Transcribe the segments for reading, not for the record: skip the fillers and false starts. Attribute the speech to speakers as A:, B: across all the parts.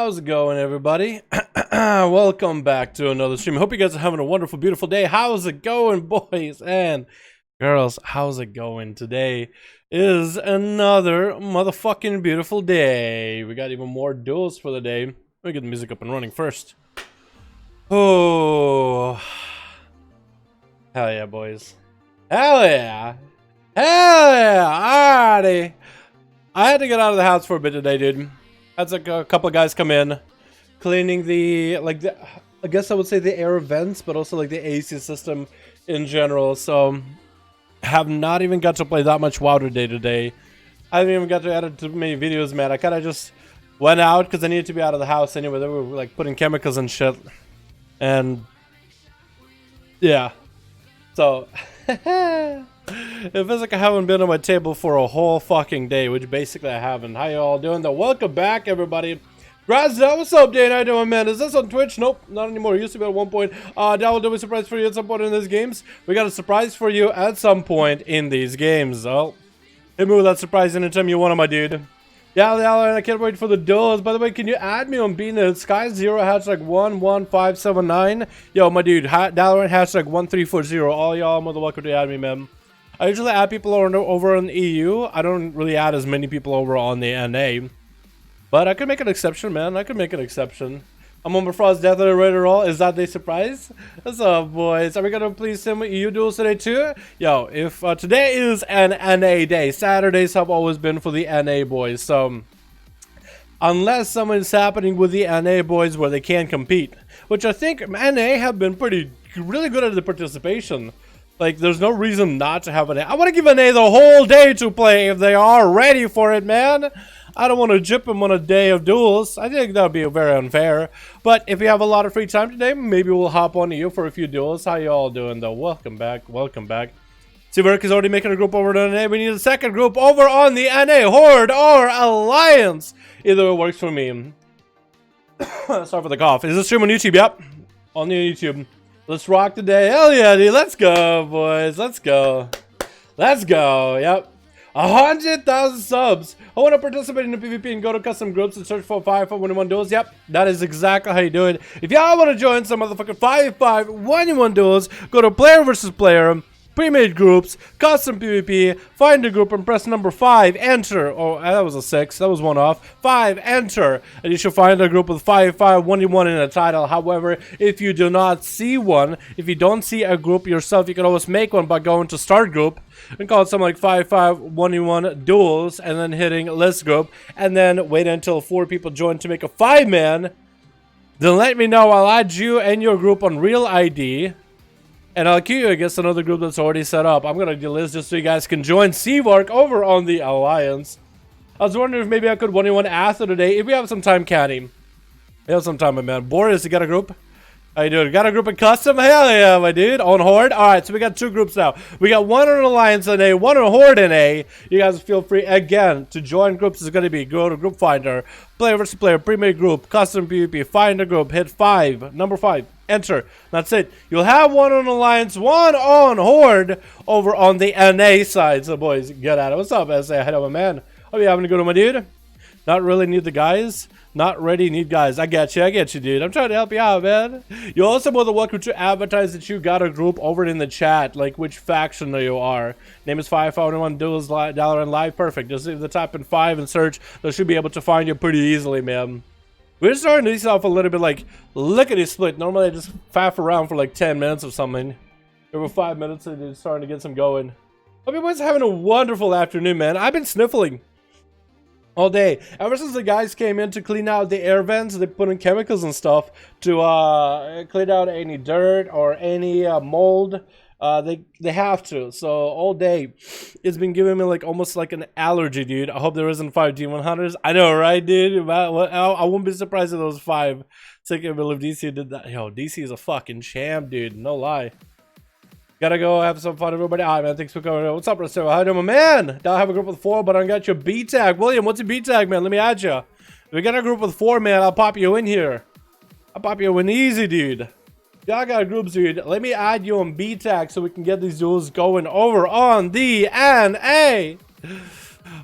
A: how's it going, everybody? Welcome back to another stream. Hope you guys are having a wonderful, beautiful day. How's it going, boys and girls? How's it going? Today is another motherfucking beautiful day. We got even more duels for the day. Let me get the music up and running first. Oh, hell yeah, boys. Hell yeah. Hell yeah. Alrighty. I had to get out of the house for a bit today, dude. Had like a couple of guys come in, cleaning the, I guess I would say the air vents, but also like the AC system in general. So, have not even got to play that much WoW today. I haven't even got to edit too many videos, man. I kind of just went out because I needed to be out of the house anyway. They were like putting chemicals and shit. And, yeah. So, it feels like I haven't been on my table for a whole fucking day, which basically I haven't. How you all doing though? Welcome back, everybody. Grazda, what's up, Dane? How you doing, man? Is this on Twitch? Nope, not anymore. It used to be at one point. That will do a surprise for you at some point in these games. We got a surprise for you at some point in these games. So, hit me with that surprise anytime you want, my dude. Yeah, Dalaran, I can't wait for the duels. By the way, can you add me on being a Sky Zero hashtag 11579? Yo, my dude, Dalaran hashtag 1340. All y'all more than welcome to add me, man. I usually add people over on the EU. I don't really add as many people over on the NA. But I could make an exception, man. I could make an exception. I'm on Befrost's Death of the Raider Roll. Is that the surprise? What's up, boys? Are we gonna please sim EU duels today too? Yo, if today is an NA day. Saturdays have always been for the NA boys. So, unless something's happening with the NA boys where they can't compete, which I think NA have been really good at the participation. Like, there's no reason not to have an A. I want to give an A the whole day to play if they are ready for it, man. I don't want to jip them on a day of duels. I think that would be very unfair. But if you have a lot of free time today, maybe we'll hop on to you for a few duels. How you all doing, though? Welcome back. Welcome back. Seawork is already making a group over to NA. We need a second group over on the NA. Horde or Alliance. Either way works for me. Sorry for the cough. Is this stream on YouTube? Yep. On the YouTube. Let's rock today. Hell yeah, dude. Let's go, boys. Let's go. Let's go. Yep. 100,000 subs. I want to participate in the PvP and go to custom groups and search for 5V5 1v1 duels. Yep. That is exactly how you do it. If y'all want to join some motherfucking 5v5 1v1 duels, go to player versus player, pre-made groups, custom PvP, find a group and press number 5, enter. Oh, that was a 6. That was one off. 5, enter. And you should find a group with 5v5 1v1 in the title. However, if you do not see one, if you don't see a group yourself, you can always make one by going to start group and call it something like 5v5 1v1 duels and then hitting list group and then wait until 4 people join to make a 5-man. Then let me know. I'll add you and your group on real ID. And I'll queue you against another group that's already set up. I'm going to delist just so you guys can join Seavark over on the Alliance. I was wondering if maybe I could 1v1 Ather today. If we have some time, Canny. We have some time, my man. Boris, you got a group? How you doing? Got a group in custom? Hell yeah, my dude. On Horde? Alright, so we got 2 groups now. We got one on Alliance NA, one on Horde NA. You guys feel free, again, to join groups. Is going to be go to Group Finder, player versus player, pre-made group, custom PvP, find a group, hit 5, number 5. Enter. That's it. You'll have one on Alliance, one on Horde over on the NA side. So, boys, get at it. What's up, SA? Hello, my man. Hope you having a good one, my dude. Not really need the guys. Not ready, need guys. I get you, dude. I'm trying to help you out, man. You're also more than welcome to advertise that you got a group over in the chat, like which faction you are. Name is 5v5 Duels Dalaran Live. Perfect. Just leave the type in 5 and search. They should be able to find you pretty easily, man. We're starting to see off a little bit like lickety split. Normally I just faff around for like 10 minutes or something. Over 5 minutes and it's starting to get some going. Hope everyone's having a wonderful afternoon, man. I've been sniffling all day. Ever since the guys came in to clean out the air vents, they put in chemicals and stuff to clean out any dirt or any mold. They have to. So all day it's been giving me like almost like an allergy, dude. I hope there isn't 5 demon hunters. I know, right, dude? I wouldn't be surprised if there was 5. I can't believe DC did that. Yo, DC is a fucking champ, dude. No lie. Gotta go have some fun, everybody. Alright, man. Thanks for coming. What's up, Corsair? How you doing, my man? I have a group with 4, but I got your B tag. William, what's your B tag, man? Let me add you. If we got a group with 4, man, I'll pop you in here. I'll pop you in easy, dude. Y'all got groups, dude. Let me add you on B tag so we can get these duels going over on the NA.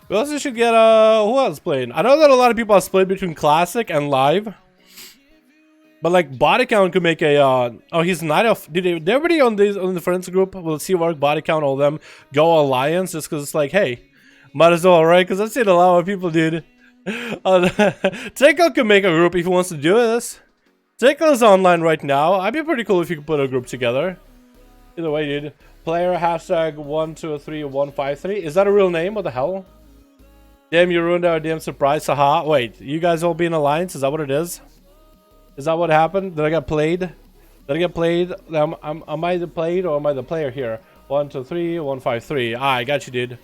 A: We also should get, who else playing? I know that a lot of people are split between classic and live. But like body count could make a oh, he's Knight of, did everybody on the friends group will see work body count, all of them go alliance just because it's like, hey, might as well, right? Because I've seen a lot of people, dude. Tickle could make a group if he wants to do this. Tickle is online right now. I'd be pretty cool if you could put a group together. Either way, dude. Player hashtag 123153. Is that a real name? What the hell? Damn, you ruined our damn surprise. Haha. Wait, you guys all be in alliance? Is that what it is? Is that what happened? Did I get played? Did I get played? Am I the played or am I the player here? 123153. Ah, I got you, dude.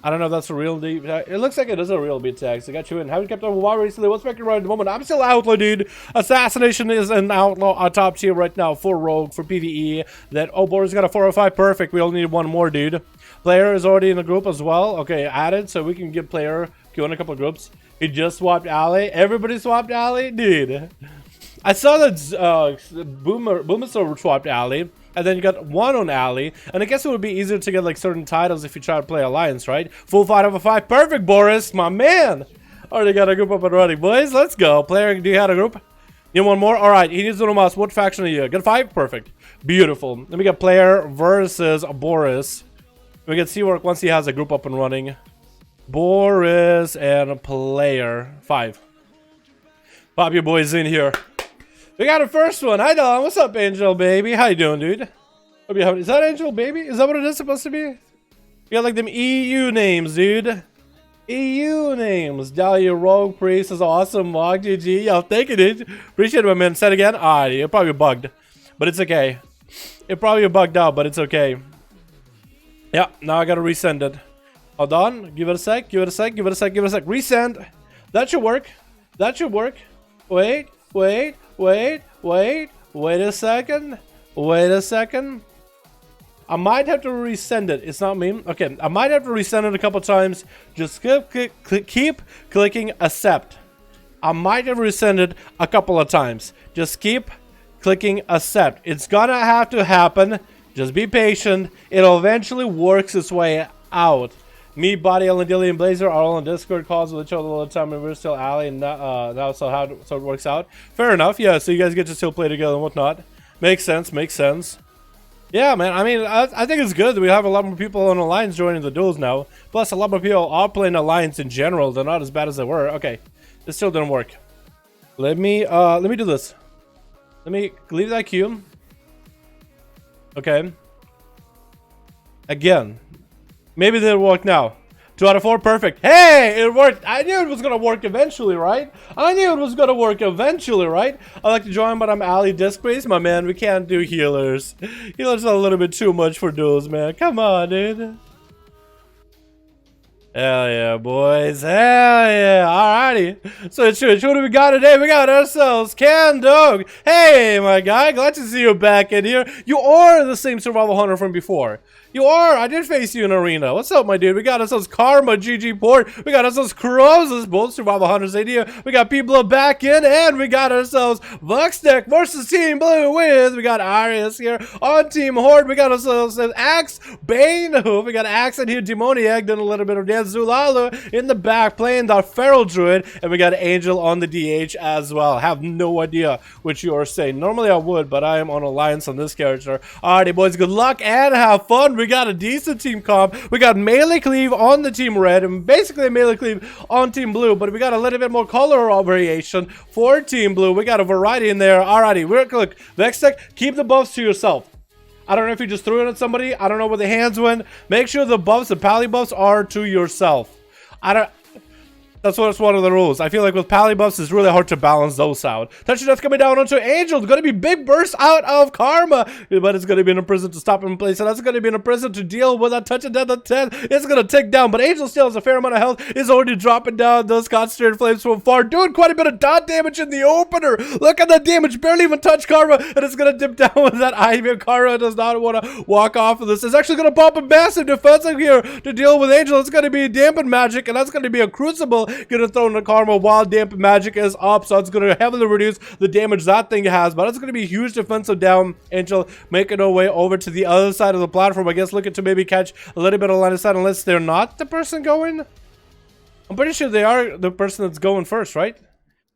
A: I don't know if that's a real deep. It looks like it is a real beat text. I got you in. Haven't kept up with WoW recently. What's making right at the moment? I'm still outlaw, dude. Assassination is an outlaw, a top tier right now for Rogue, for PvE. That Obor's got a 405 perfect. We only need one more, dude. Player is already in the group as well. Okay, added, so we can get player queue in a couple of groups. He just swapped alley. Everybody swapped alley, dude. I saw that Boomer swapped alley. And then you got one on alley, and I guess it would be easier to get like certain titles if you try to play alliance, right? Full 5v5, perfect, Boris, my man. Already got a group up and running, boys. Let's go. Player, do you have a group? Need one more? All right. He needs one mouse. What faction are you? Good 5, perfect, beautiful. Let me get player versus Boris. We get Seawork once he has a group up and running. Boris and player 5. Pop your boys in here. We got a first one. Hi, Dalaran. What's up, Angel Baby? How you doing, dude? Hope you having... Is that Angel Baby? Is that what it is supposed to be? You got like them EU names, dude. EU names. Dahlia Rogue Priest is awesome. Mog GG. Yo, thank you, dude. Appreciate it, my man. Said again. Alright, you're probably bugged, but it's okay. You're probably bugged out, but it's okay. Yeah, now I gotta resend it. Hold on. Give it a sec. Give it a sec. Give it a sec. Give it a sec. Resend. That should work. That should work. Wait. Wait a second. Wait a second. I might have to resend it. It's not me. Okay, I might have to resend it a couple times. Just keep clicking accept. I might have to resend it a couple of times. Just keep clicking accept. It's gonna have to happen. Just be patient. It'll eventually work its way out. Me, Body, Ellen, Dilly, and Blazer are all on Discord calls with each other all the time, and we're still Alley, and now so it works out. Fair enough, yeah. So you guys get to still play together and whatnot. Makes sense. Makes sense. Yeah, man. I mean, I think it's good that we have a lot more people on Alliance joining the duels now. Plus, a lot more people are playing Alliance in general. They're not as bad as they were. Okay, this still didn't work. Let me do this. Let me leave that queue. Okay. Again. Maybe they'll work now. 2 out of 4, perfect. Hey, it worked. I knew it was gonna work eventually, right? I knew it was gonna work eventually, right? I like to join, but I'm Ali Disgrace, my man. We can't do healers. Healers are a little bit too much for duels, man. Come on, dude. Hell yeah, boys. Hell yeah. Alrighty. So, what do we got today? We got ourselves Can Dog. Hey, my guy. Glad to see you back in here. You are the same survival hunter from before. You are. I did face you in arena. What's up, my dude? We got ourselves Karma, GG Port. We got ourselves Crozes, both survival hunters in here. We got people back in, and we got ourselves Vuxdeck versus Team Blue with. We got Arius here on Team Horde. We got ourselves Axe, Bane. We got Axe in here, Demoniac, doing a little bit of dance. Zulalu in the back playing the Feral Druid, and we got Angel on the DH as well. Have no idea what you are saying. Normally I would, but I am on Alliance on this character. Alrighty, boys, good luck and have fun. We got a decent team comp. We got Melee Cleave on the Team Red, and basically Melee Cleave on Team Blue, but we got a little bit more color variation for Team Blue. We got a variety in there. Alrighty, we're gonna click Vextech. Keep the buffs to yourself. I don't know if you just threw it at somebody. I don't know where the hands went. Make sure the buffs, the pally buffs, are to yourself. That's one of the rules. I feel like with pally buffs, it's really hard to balance those out. Touch that's coming down onto Angel. It's going to be big burst out of Karma, but it's going to be in a prison to stop him in place. And that's going to be in a prison to deal with that touch of death at 10. It's going to tick down, but Angel still has a fair amount of health. Is already dropping down those concentrated flames from far, doing quite a bit of dot damage in the opener. Look at that damage, barely even touch Karma, and it's going to dip down with that Ivy. Karma does not want to walk off of this. It's actually going to pop a massive defensive here to deal with Angel. It's going to be dampened magic, and that's going to be a crucible. gonna throw in the Karma while Damp Magic is up, so it's gonna heavily reduce the damage that thing has, but it's gonna be a huge defensive down. Angel making her way over to the other side of the platform, I guess, looking to maybe catch a little bit of line of sight, unless they're not the person going. I'm pretty sure they are the person that's going first, right?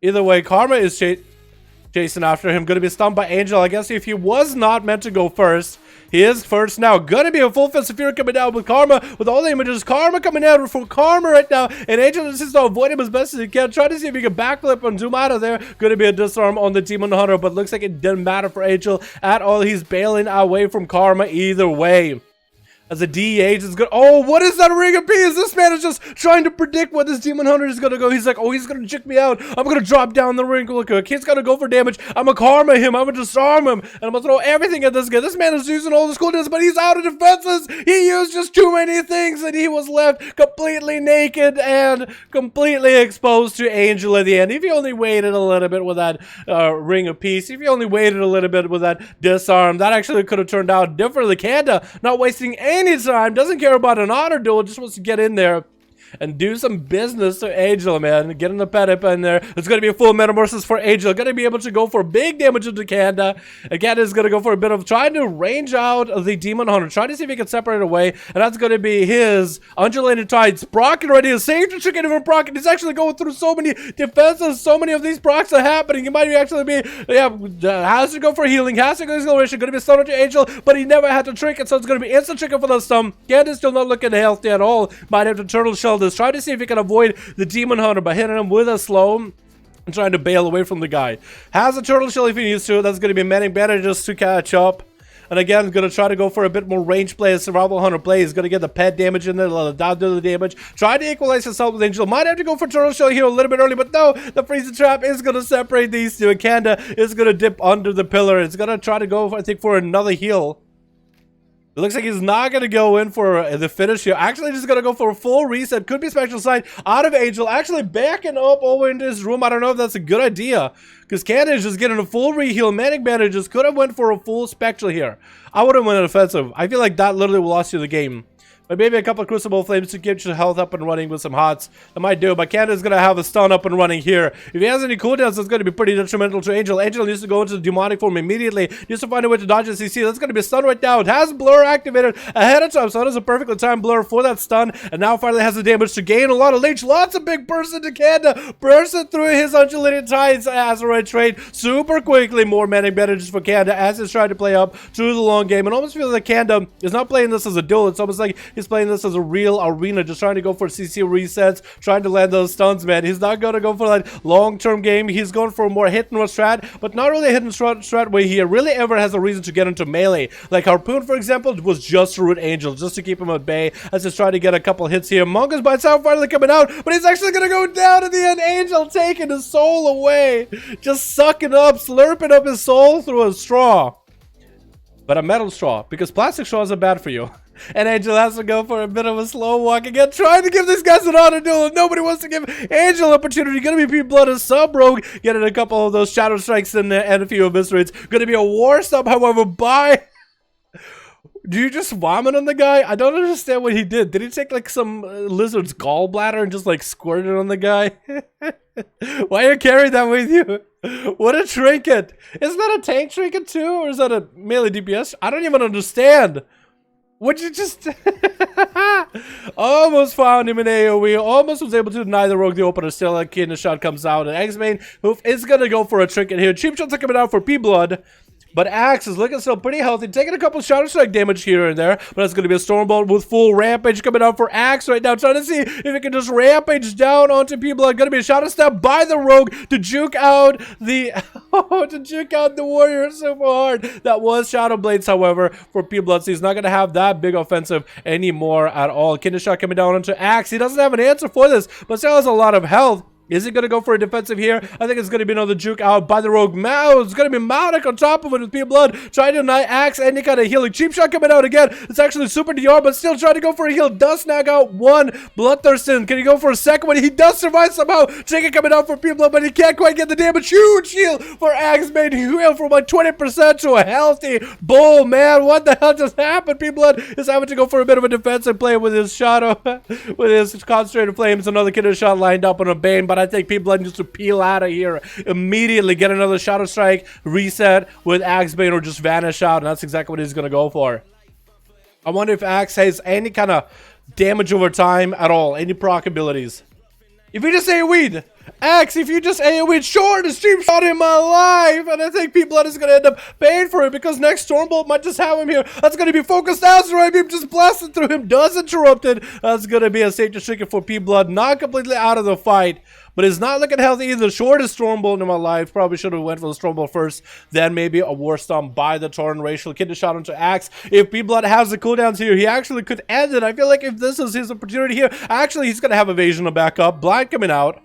A: Either way, Karma is chasing after him. Going to be stunned by Angel. I guess if he was not meant to go first, he is first now. Going to be a full fist of fury coming down with Karma. With all the images, Karma coming out for Karma right now. And Angel is just to avoid him as best as he can. Try to see if he can backflip and zoom out of there. Going to be a disarm on the Demon Hunter. But looks like it didn't matter for Angel at all. He's bailing away from Karma either way. As a DH is good. Oh, what is that ring of peace? This man is just trying to predict what this Demon Hunter is gonna go. He's like, oh, he's gonna chick me out. I'm gonna drop down the ring. Look, he's gonna go for damage. I'm gonna Karma him. I'm gonna disarm him. And I'm gonna throw everything at this guy. This man is using all the cooldowns, but he's out of defenses. He used just too many things, and he was left completely naked and completely exposed to Angel at the end. If he only waited a little bit with that ring of peace, if he only waited a little bit with that disarm, that actually could have turned out differently. Kanda not wasting any time, doesn't care about an honor duel, just wants to get in there and do some business to Angel, man. Getting the pet up in there. It's going to be a full metamorphosis for Angel. Going to be able to go for big damage into Kanda. And Kanda is going to go for a bit of trying to range out the Demon Hunter. Trying to see if he can separate away. And that's going to be his Undulating Tides. Brock already is saved to chicken from Brock. He's actually going through so many defenses. So many of these procs are happening. He might actually be, has to go for healing. Has to go for acceleration. Going to be stunned to Angel. But he never had to trick it. So it's going to be instant chicken for the stun. Kanda's still not looking healthy at all. Might have to turtle shell. Try to see if he can avoid the Demon Hunter by hitting him with a slow and trying to bail away from the guy. Has a turtle shell if he needs to. That's going to be many bandages to catch up. And again, going to try to go for a bit more range play. A survival hunter play. He's going to get the pet damage in there, down to the damage. Try to equalize himself with Angel. Might have to go for turtle shell here a little bit early, but no, the freezing trap is going to separate these two. And Kanda is going to dip under the pillar. It's going to try to go, I think, for another heal. It looks like he's not going to go in for the finish here. Actually, just going to go for a full reset. Could be Spectral Sight out of Angel. Actually backing up over into his room. I don't know if that's a good idea. Because Kanda is just getting a full reheal. Manic Bandages could have went for a full Spectral here. I would have went offensive. I feel like that literally lost you the game. But maybe a couple of Crucible Flames to get your health up and running with some hots. That might do. But Kanda's going to have a stun up and running here. If he has any cooldowns, that's going to be pretty detrimental to Angel. Angel needs to go into the demonic form immediately. Needs to find a way to dodge the CC. That's going to be a stun right now. It has Blur activated ahead of time. So that is a perfectly timed Blur for that stun. And now finally has the damage to gain a lot of leech. Lots of big bursts into Kanda. Bursting through his Undulating Tides as a right trade super quickly. More Manic Bandages for Kanda as he's trying to play up to the long game. And almost feels like Kanda is not playing this as a duel. It's almost like he's playing this as a real arena, just trying to go for CC resets, trying to land those stuns, man. He's not going to go for that long-term game. He's going for a more hit-and-run strat, but not really a hit-and strat where he really ever has a reason to get into melee. Like Harpoon, for example, was just to root Angel, just to keep him at bay, as he's trying to get a couple hits here. Mongo's by itself finally coming out, but he's actually going to go down at the end. Angel taking his soul away, just sucking up, slurping up his soul through a straw. But a metal straw, because plastic straws are bad for you. And Angel has to go for a bit of a slow walk again, trying to give these guys an honor duel. Nobody wants to give Angel an opportunity. Gonna be P-Blood as sub-rogue, getting a couple of those shadow strikes in there and a few eviscerates. Gonna be a war sub, however, by... Do you just vomit on the guy? I don't understand what he did. Did he take like some lizard's gallbladder and just like squirt it on the guy? Why are you carrying that with you? What a trinket. Isn't that a tank trinket too? Or is that a melee DPS? I don't even understand. Would you just... Almost found him in AoE. Almost was able to deny the rogue the opener. Still a kid in the shot comes out. And X-Main who is going to go for a trinket here. Cheap shots are coming out for P-Blood. But Axe is looking still pretty healthy, taking a couple Shadow Strike damage here and there. But it's going to be a Stormbolt with full Rampage coming out for Axe right now. Trying to see if it can just Rampage down onto P-Blood. Going to be a Shadow Step by the Rogue to juke out the... to juke out the Warrior super hard. That was Shadow Blades, however, for P-Blood. So he's not going to have that big offensive anymore at all. Kindershot coming down onto Axe. He doesn't have an answer for this, but still has a lot of health. Is he going to go for a defensive here? I think it's going to be another juke out by the rogue. Mao. It's going to be Maudek on top of it with P Blood. Trying to deny Axe. Any kind of healing. Cheap shot coming out again. It's actually super DR, but still trying to go for a heal. Does snag out one. Bloodthirstin. Can he go for a second one? He does survive somehow. Chicken coming out for P Blood, but he can't quite get the damage. Huge heal for Axe. Made heal from like 20% to a healthy bull, man. What the hell just happened? P Blood is having to go for a bit of a defensive play with his shadow, with his concentrated flames. Another killer shot lined up on a Bane, but I think P Blood needs to peel out of here immediately, get another Shadow Strike, reset with Axe Bane, or just vanish out, and that's exactly what he's gonna go for. I wonder if Axe has any kind of damage over time at all, any proc abilities. If you just AoE'd, Axe, if you just AoE'd, shortest stream shot in my life, and I think P Blood is going to end up paying for it, because next Stormbolt might just have him here. That's going to be focused Azeroth beam, just blasted through him, does interrupt it. That's going to be a safety stricken for P Blood, not completely out of the fight, but it's not looking healthy either. Shortest Stormbolt in my life. Probably should have went for the Stormbolt first, then maybe a War Stomp by the Torrent Racial. Kid shot onto Axe. If P Blood has the cooldowns here, he actually could end it. I feel like if this is his opportunity here, actually he's going to have evasion to back up. Blind coming out.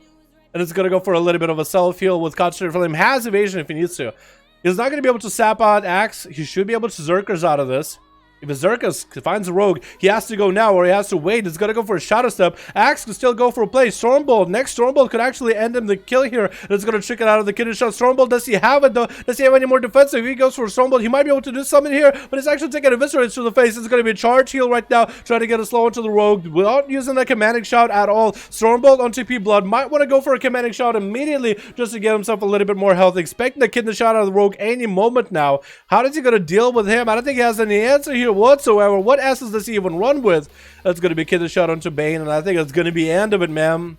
A: And it's going to go for a little bit of a self-heal with Concentrated Flame. Has evasion if he needs to. He's not going to be able to sap out Axe. He should be able to Zerkers out of this. If a Zerkers finds a rogue, he has to go now or he has to wait. He's going to go for a Shadow Step. Axe can still go for a play. Stormbolt. Next Stormbolt could actually end him the kill here. And it's going to trick it out of the kidney shot. Stormbolt, does he have it though? Does he have any more defensive? If he goes for a Stormbolt, he might be able to do something here. But he's actually taking eviscerates to the face. It's going to be a charge heal right now. Trying to get a slow into the rogue without using a commanding shout at all. Stormbolt on TP Blood. Might want to go for a commanding shout immediately just to get himself a little bit more health. Expecting the kidney shot out of the rogue any moment now. How is he going to deal with him? I don't think he has any answer here whatsoever. What S's does he even run with? That's going to be kid the shot onto Bane, and I think it's going to be the end of it, man.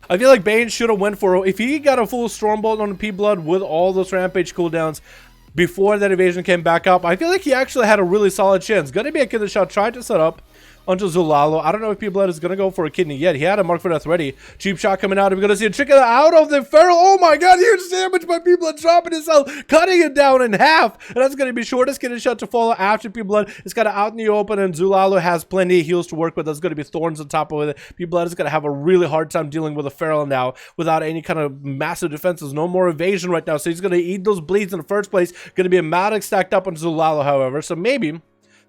A: I feel like Bane should have went for, if he got a full Stormbolt on P Blood with all those Rampage cooldowns before that evasion came back up, I feel like he actually had a really solid chance. Going to be a kid the shot, tried to set up onto Zulalo. I don't know if P Blood is going to go for a kidney yet. He had a Mark for Death ready. Cheap shot coming out. We're going to see a trick out of the Feral. Oh my god, huge damage by P Blood, dropping his health, cutting it down in half. And that's going to be shortest kidney shot to follow after P Blood is kind of out in the open, and Zulalo has plenty of heals to work with. That's going to be Thorns on top of it. P Blood is going to have a really hard time dealing with a Feral now without any kind of massive defenses. No more evasion right now, so he's going to eat those bleeds in the first place. Going to be a Maudek stacked up on Zulalo, however, so maybe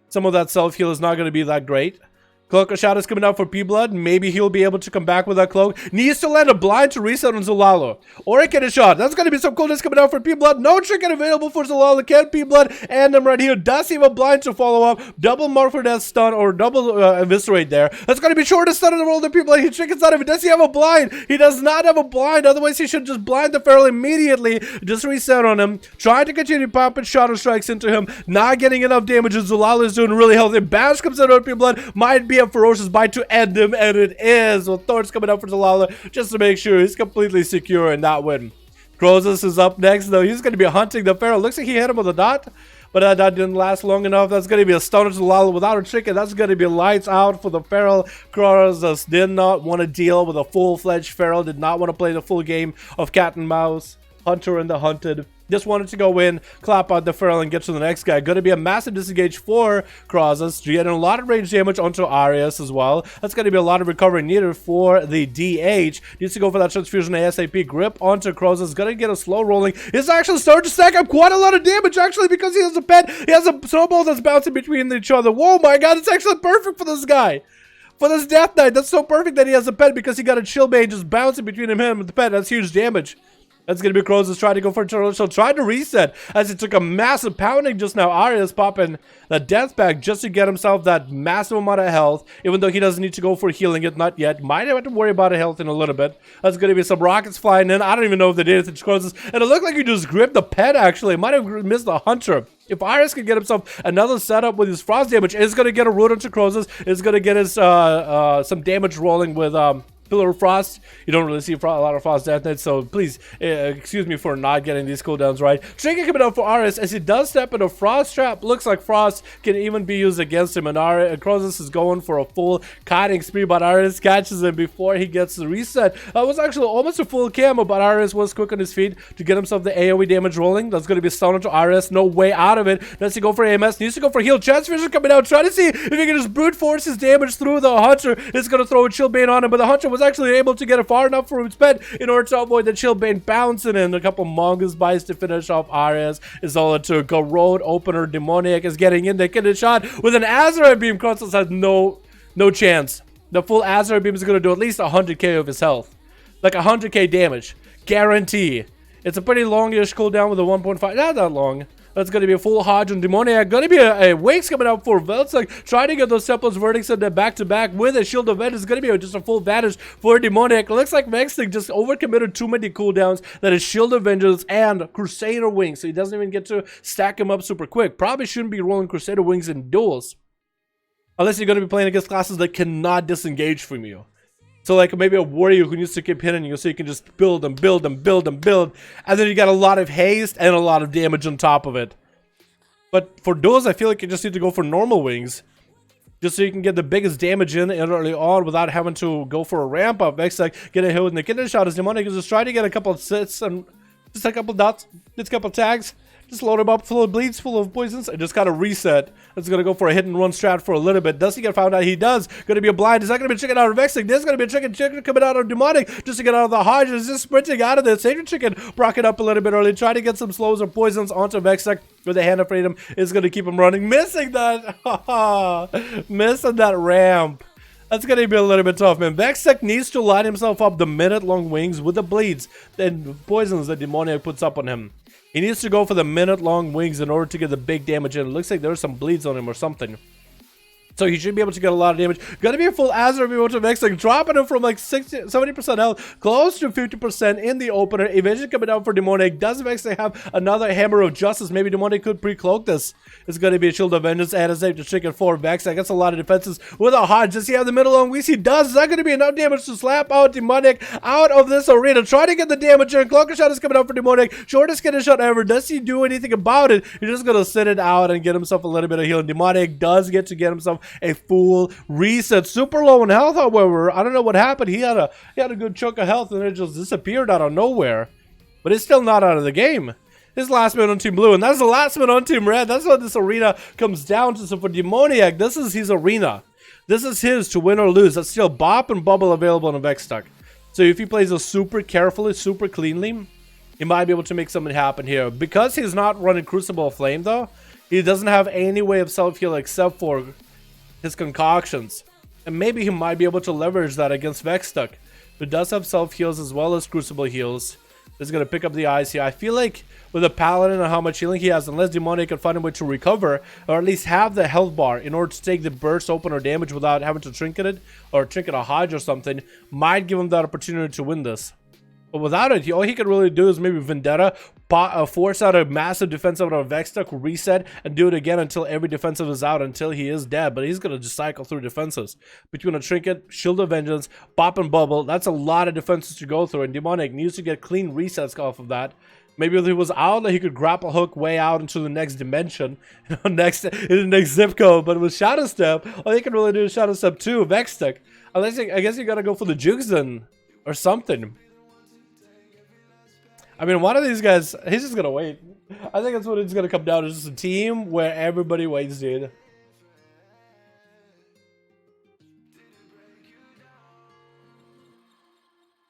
A: some of that self-heal is not going to be that great. Cloak of Shadows coming out for P Blood. Maybe he'll be able to come back with that cloak. Needs to land a blind to reset on Zulalo. Or a kidney shot. That's going to be some coolness coming out for P Blood. No trinket available for Zulalo. Can P Blood and him right here. Does he have a blind to follow up? Double Mark for Death stun or double eviscerate there. That's going to be shortest stun in the world of P Blood. He trinkets out of it. Does he have a blind? He does not have a blind. Otherwise, he should just blind the Feral immediately. Just reset on him. Trying to continue pumping Shadow Strikes into him. Not getting enough damage. Zulalo is doing really healthy. Bash comes out of P Blood. Might be a ferocious bite to end him, and it is. Well, Thor's coming up for Zulalo just to make sure he's completely secure in that win. Crozus is up next, though. He's going to be hunting the Feral. Looks like he hit him with a dot, but that dot didn't last long enough. That's going to be a stunner to Zulalo without a trick, and that's going to be lights out for the Feral. Crozus did not want to deal with a full-fledged Feral, did not want to play the full game of cat and mouse, hunter and the hunted. Just wanted to go in, clap out the Feral, and get to the next guy. Going to be a massive disengage for Crozus. Getting a lot of range damage onto Arius as well. That's going to be a lot of recovery needed for the DH. Needs to go for that transfusion ASAP. Grip onto Crozus. Going to get a slow rolling. He's actually starting to stack up quite a lot of damage, actually, because he has a pet. He has a snowball that's bouncing between each other. Whoa, my god, it's actually perfect for this guy. For this Death Knight, that's so perfect that he has a pet, because he got a chill bane just bouncing between him and the pet. That's huge damage. That's going to be Crozus trying to go for a turtle. So trying to reset as he took a massive pounding just now. Arius popping the death pack just to get himself that massive amount of health. Even though he doesn't need to go for healing it, not yet. Might have to worry about his health in a little bit. That's going to be some rockets flying in. I don't even know if they did it to Crozus. And it looked like he just gripped the pet, actually. Might have missed the hunter. If Arius can get himself another setup with his frost damage, it's going to get a root onto Crozus. It's going to get his some damage rolling with Pillar of Frost. You don't really see a lot of Frost Death Knights, so please excuse me for not getting these cooldowns right. Trinket coming out for Arius as he does step in a Frost Trap. Looks like Frost can even be used against him, and Crozus is going for a full kiting spree, but Arius catches him before he gets the reset. That was actually almost a full camo, but Arius was quick on his feet to get himself the AoE damage rolling. That's going to be stunner to Arius. No way out of it. Does he go for AMS? Needs to go for heal. Transfusion coming out. Trying to see if he can just brute force his damage through the Hunter. It's going to throw a chill bane on him, but the Hunter was actually able to get it far enough from its bed in order to avoid the Chillbane bouncing in. A couple Mongoose bites to finish off Arias is all it took. A road opener. Demoniac is getting in. They get a shot with an Azeroth beam. Crossus has no chance. The full Azeroth beam is going to do at least 100k of his health. Like 100k damage. Guarantee. It's a pretty longish cooldown with a 1.5. Not that long. That's going to be a full Hodge on Demoniac. Going to be a Wakes coming out for Veltz. Trying to get those Templars verdicts in the back-to-back with a Shield of Vengeance. It's going to be just a full advantage for Demoniac. It looks like Vexing just overcommitted too many cooldowns. That is Shield of Vengeance and Crusader Wings. So he doesn't even get to stack him up super quick. Probably shouldn't be rolling Crusader Wings in duels. Unless you're going to be playing against classes that cannot disengage from you. So like maybe a warrior who needs to keep hitting you so you can just build and build and build and build. And then you got a lot of haste and a lot of damage on top of it. But for duels, I feel like you just need to go for normal wings. Just so you can get the biggest damage in early on without having to go for a ramp up. Next, like get a hit with the kidney shot as Demonic is just trying to get a couple of sits and just a couple dots, just a couple of tags. Just load him up full of bleeds, full of poisons, and just kind of reset. It's going to go for a hit and run strat for a little bit. Does he get found out? He does. Going to be a blind. Is that going to be chicken out of Vexing? There's going to be a chicken coming out of Demonic just to get out of the Hodge. Is just sprinting out of this. Sacred Chicken broke it up a little bit early. Trying to get some slows or poisons onto Vexing with the Hand of Freedom. Is going to keep him running. Missing that. Missing that ramp. That's going to be a little bit tough, man. Vextech needs to line himself up the minute-long wings with the bleeds and poisons that Demoniac puts up on him. He needs to go for the minute-long wings in order to get the big damage in. It looks like there's some bleeds on him or something. So he should be able to get a lot of damage. Gonna be a full Azeroth beam to Vexing, dropping him from like 70% health, close to 50% in the opener. Eventually coming down for Demonic. Does Vexing have another Hammer of Justice? Maybe Demonic could pre-cloak this. It's gonna be a Shield of Vengeance and a Save to Chicken for Vexing. That's a lot of defenses with a Hodge. Does he have the middle long wings? He does. Is that gonna be enough damage to slap out Demonic out of this arena? Try to get the damage in. Cloaker Shot is coming out for Demonic. Shortest kidney shot ever. Does he do anything about it? He's just gonna sit it out and get himself a little bit of healing. Demonic does get to get himself a full reset. Super low in health, however. I don't know what happened. He had a good chunk of health and it just disappeared out of nowhere. But it's still not out of the game. His last man on Team Blue, and that's the last man on Team Red. That's what this arena comes down to. So for Demoniac, this is his arena. This is his to win or lose. That's still Bop and Bubble available on a Vextuck. So if he plays it super carefully, super cleanly, he might be able to make something happen here. Because he's not running Crucible of Flame though, he doesn't have any way of self-heal except for his concoctions, and maybe he might be able to leverage that against Vextuck, who does have self heals as well as Crucible heals. Is going to pick up the eyes here. I feel like with a Paladin and how much healing he has, unless Demonic can find a way to recover or at least have the health bar in order to take the burst open or damage without having to trinket it or trinket a Hodge or something, might give him that opportunity to win this. But without it, all he could really do is maybe Vendetta, force out a massive defensive out of Vextuck, reset, and do it again until every defensive is out, until he is dead. But he's going to just cycle through defenses. Between a Trinket, Shield of Vengeance, Bop and Bubble, that's a lot of defenses to go through, and Demonic needs to get clean resets off of that. Maybe if he was out, he could grapple hook way out into the next dimension, in the next zip code. But with Shadow Step, all he can really do is Shadow Step 2, Vextuck. Unless I guess you got to go for the Jukes then, or something. I mean, one of these guys, he's just going to wait. I think that's what it's going to come down to. It's just a team where everybody waits, dude.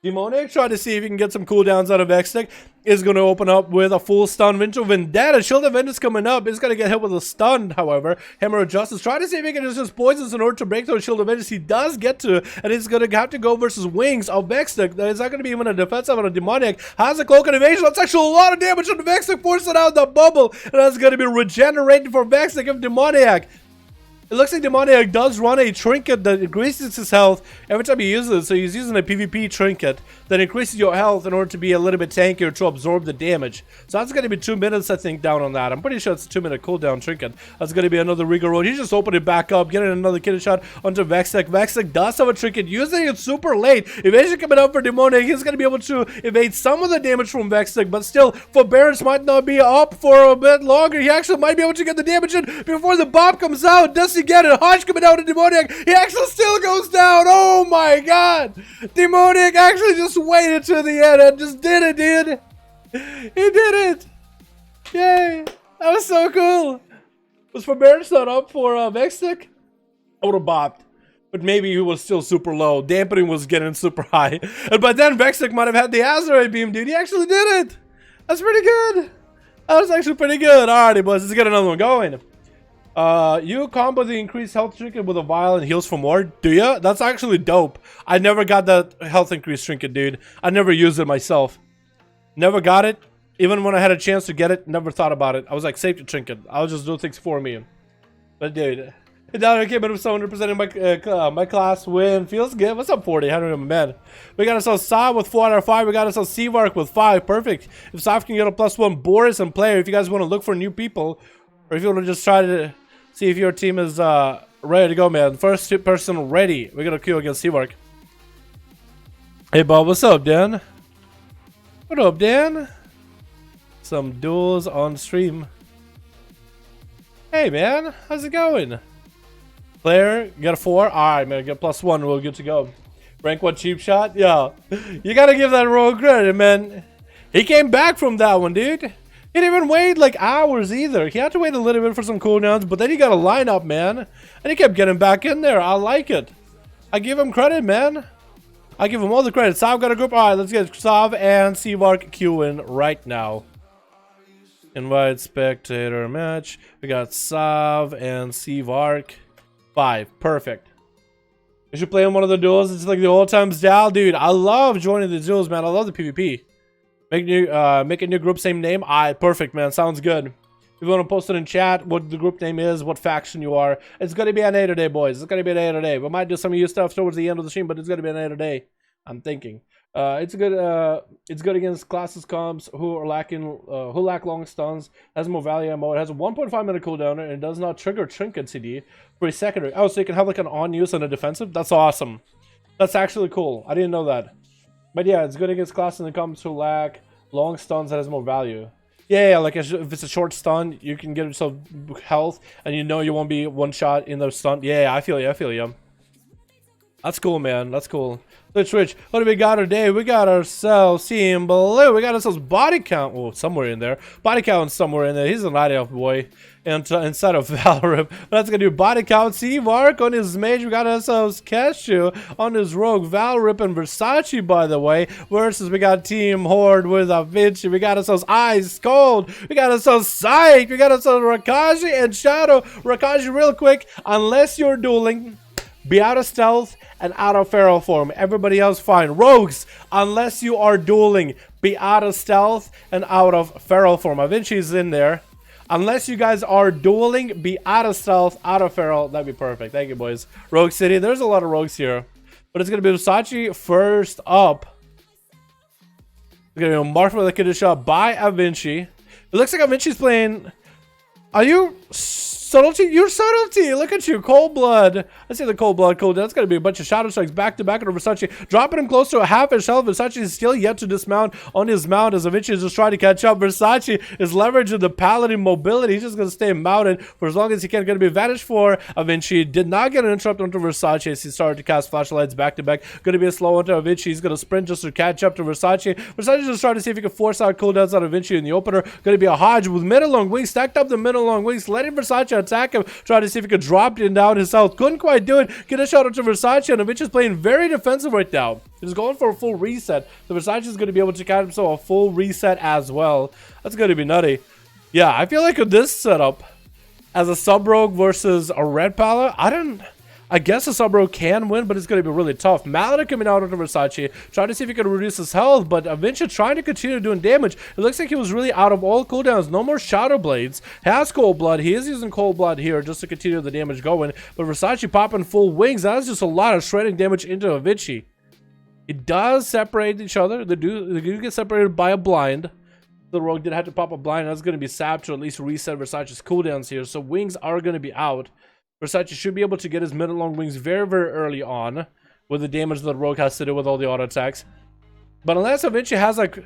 A: Demonic trying to see if he can get some cooldowns out of Vextech. Is going to open up with a full stun. Vengeful Vendetta. Shield of Vengeance coming up. Is going to get hit with a stun, however. Hammer of Justice. Trying to see if he can just poisons in order to break through Shield of Vengeance. He does get to. And he's going to have to go versus Wings of Vextech. Is not going to be even a defensive on a Demonic. Has a Cloak and Evasion. That's actually a lot of damage on Vextech. Forcing out the bubble. And that's going to be regenerated for Vextech of Demoniac. It looks like Demoniac does run a trinket that increases his health every time he uses it. So he's using a PvP trinket that increases your health in order to be a little bit tankier to absorb the damage. So that's going to be 2 minutes, I think, down on that. I'm pretty sure it's a 2-minute cooldown trinket. That's going to be another Regal Road. He just opened it back up, getting another kidney shot onto Vextech. Vextech does have a trinket, using it super late. Evasion coming up for Demoniac. He's going to be able to evade some of the damage from Vextech, but still, Forbearance might not be up for a bit longer. He actually might be able to get the damage in before the Bob comes out. Does he get it? Hodge coming out of Demoniac. He actually still goes down. Oh my god. Demoniac actually just waited to the end and just did it, dude. He did it. Yay. That was so cool. Was Forbearance not up for Vextech? I would have bopped. but maybe he was still super low. Dampening was getting super high. And by then, Vexic might have had the Azeroth beam, dude. He actually did it. That's pretty good. That was actually pretty good. Alrighty, boys. Let's get another one going. You combo the increased health trinket with a vial and heals for more. Do ya? That's actually dope. I never got that health increase trinket, dude. I never used it myself. Never got it. Even when I had a chance to get it, never thought about it. I was like, safety trinket. I'll just do things for me. But dude, Dalaran came in with 700% in my class win. Feels good. What's up, 40? How do you man? We got ourselves Saab with 4 out of 5. We got ourselves Seavark with 5. Perfect. If Saab can get a +1, Boris and player. If you guys want to look for new people, or if you want to just try to see if your team is ready to go, man. First person ready. We're gonna queue against Seavark. Hey, Bob. What's up, Dan? What up, Dan? Some duels on stream. Hey, man. How's it going? Player, get a 4. Alright, man. Get +1. We're good to go. Rank 1 cheap shot? Yeah. You gotta give that rogue credit, man. He came back from that one, dude. He didn't even wait like hours either. He had to wait a little bit for some cooldowns, but then he got a lineup, man. And he kept getting back in there. I like it. I give him credit, man. I give him all the credit. Sav got a group. Alright, let's get Sav and Seavark queuing right now. Invite spectator match. We got Sav and Seavark. 5. Perfect. We should play in one of the duels. It's like the old times Dal. Dude, I love joining the duels, man. I love the PvP. Make a new group, same name. Alright, perfect, man. Sounds good. If you want to post it in chat, what the group name is, what faction you are. It's going to be an A today, boys. It's going to be an A today. We might do some of you stuff towards the end of the stream, but it's going to be an A today. I'm thinking. It's good against classes comps who are lacking who lack long stuns, has more value ammo. It has a 1.5 minute cooldown and it does not trigger trinket CD for a secondary. Oh, so you can have like an on use and a defensive. That's awesome. That's actually cool. I didn't know that. But yeah, it's good against classes and comps who lack long stuns that has more value. Yeah, like if it's a short stun, you can get yourself health and you know you won't be one shot in the stun. Yeah, I feel you. I feel you. That's cool, man. That's cool. Let's switch. What do we got today? We got ourselves Team Blue. We got ourselves Body Count. Oh, somewhere in there. Body Count somewhere in there. He's an ideal boy. And inside of Valorant. That's going to do Body Count. Seavark on his mage. We got ourselves Keshu on his rogue. Valrip and Versace, by the way. Versus we got Team Horde with Avicii. We got ourselves Ice Cold. We got ourselves Psych. We got ourselves Rakaji and Shadow. Rakaji, real quick. Unless you're dueling, be out of stealth and out of feral form. Everybody else fine. Rogues, unless you are dueling, be out of stealth and out of feral form. Avinci's in there. Unless you guys are dueling, be out of stealth, out of feral. That'd be perfect. Thank you, boys. Rogue City. There's a lot of rogues here. But it's going to be Versace first up. It's going to be marked with a kiddo shot by Avinci. It looks like Avinci's playing... Are you... Subtlety? You're subtlety! Look at you, cold blood. I see the cold blood cooldown. That's gonna be a bunch of shadow strikes back to back on Versace, dropping him close to a half his health. Versace is still yet to dismount on his mount as Avicii is just trying to catch up. Versace is leveraging the paladin mobility. He's just gonna stay mounted for as long as he can. Gonna be advantage for Avicii. Did not get an interrupt onto Versace as he started to cast flashlights back to back. Gonna be a slow onto Avicii. He's gonna sprint just to catch up to Versace. Versace just trying to see if he can force out cooldowns on Avicii in the opener. Gonna be a Hodge with middle long wings, stacked up the middle long wings, letting Versace attack him, trying to see if he could drop it down his health. Couldn't quite do it. Get a shot onto Versace, and Avicii is playing very defensive right now. He's going for a full reset. So Versace is going to be able to catch himself a full reset as well. That's going to be nutty. Yeah, I feel like with this setup, as a sub-rogue versus a red pala, I guess a sub-rogue can win, but it's going to be really tough. Maladin coming out onto Versace, trying to see if he can reduce his health, but Avinci trying to continue doing damage. It looks like he was really out of all cooldowns. No more Shadow Blades. Has Cold Blood. He is using Cold Blood here just to continue the damage going, but Versace popping full wings. That's just a lot of shredding damage into Avinci. It does separate each other. They do get separated by a blind. The rogue did have to pop a blind. That's going to be sapped to at least reset Versace's cooldowns here, so wings are going to be out. Versace should be able to get his middle long wings very, very early on with the damage that Rogue has to do with all the auto attacks. But unless Avinci has like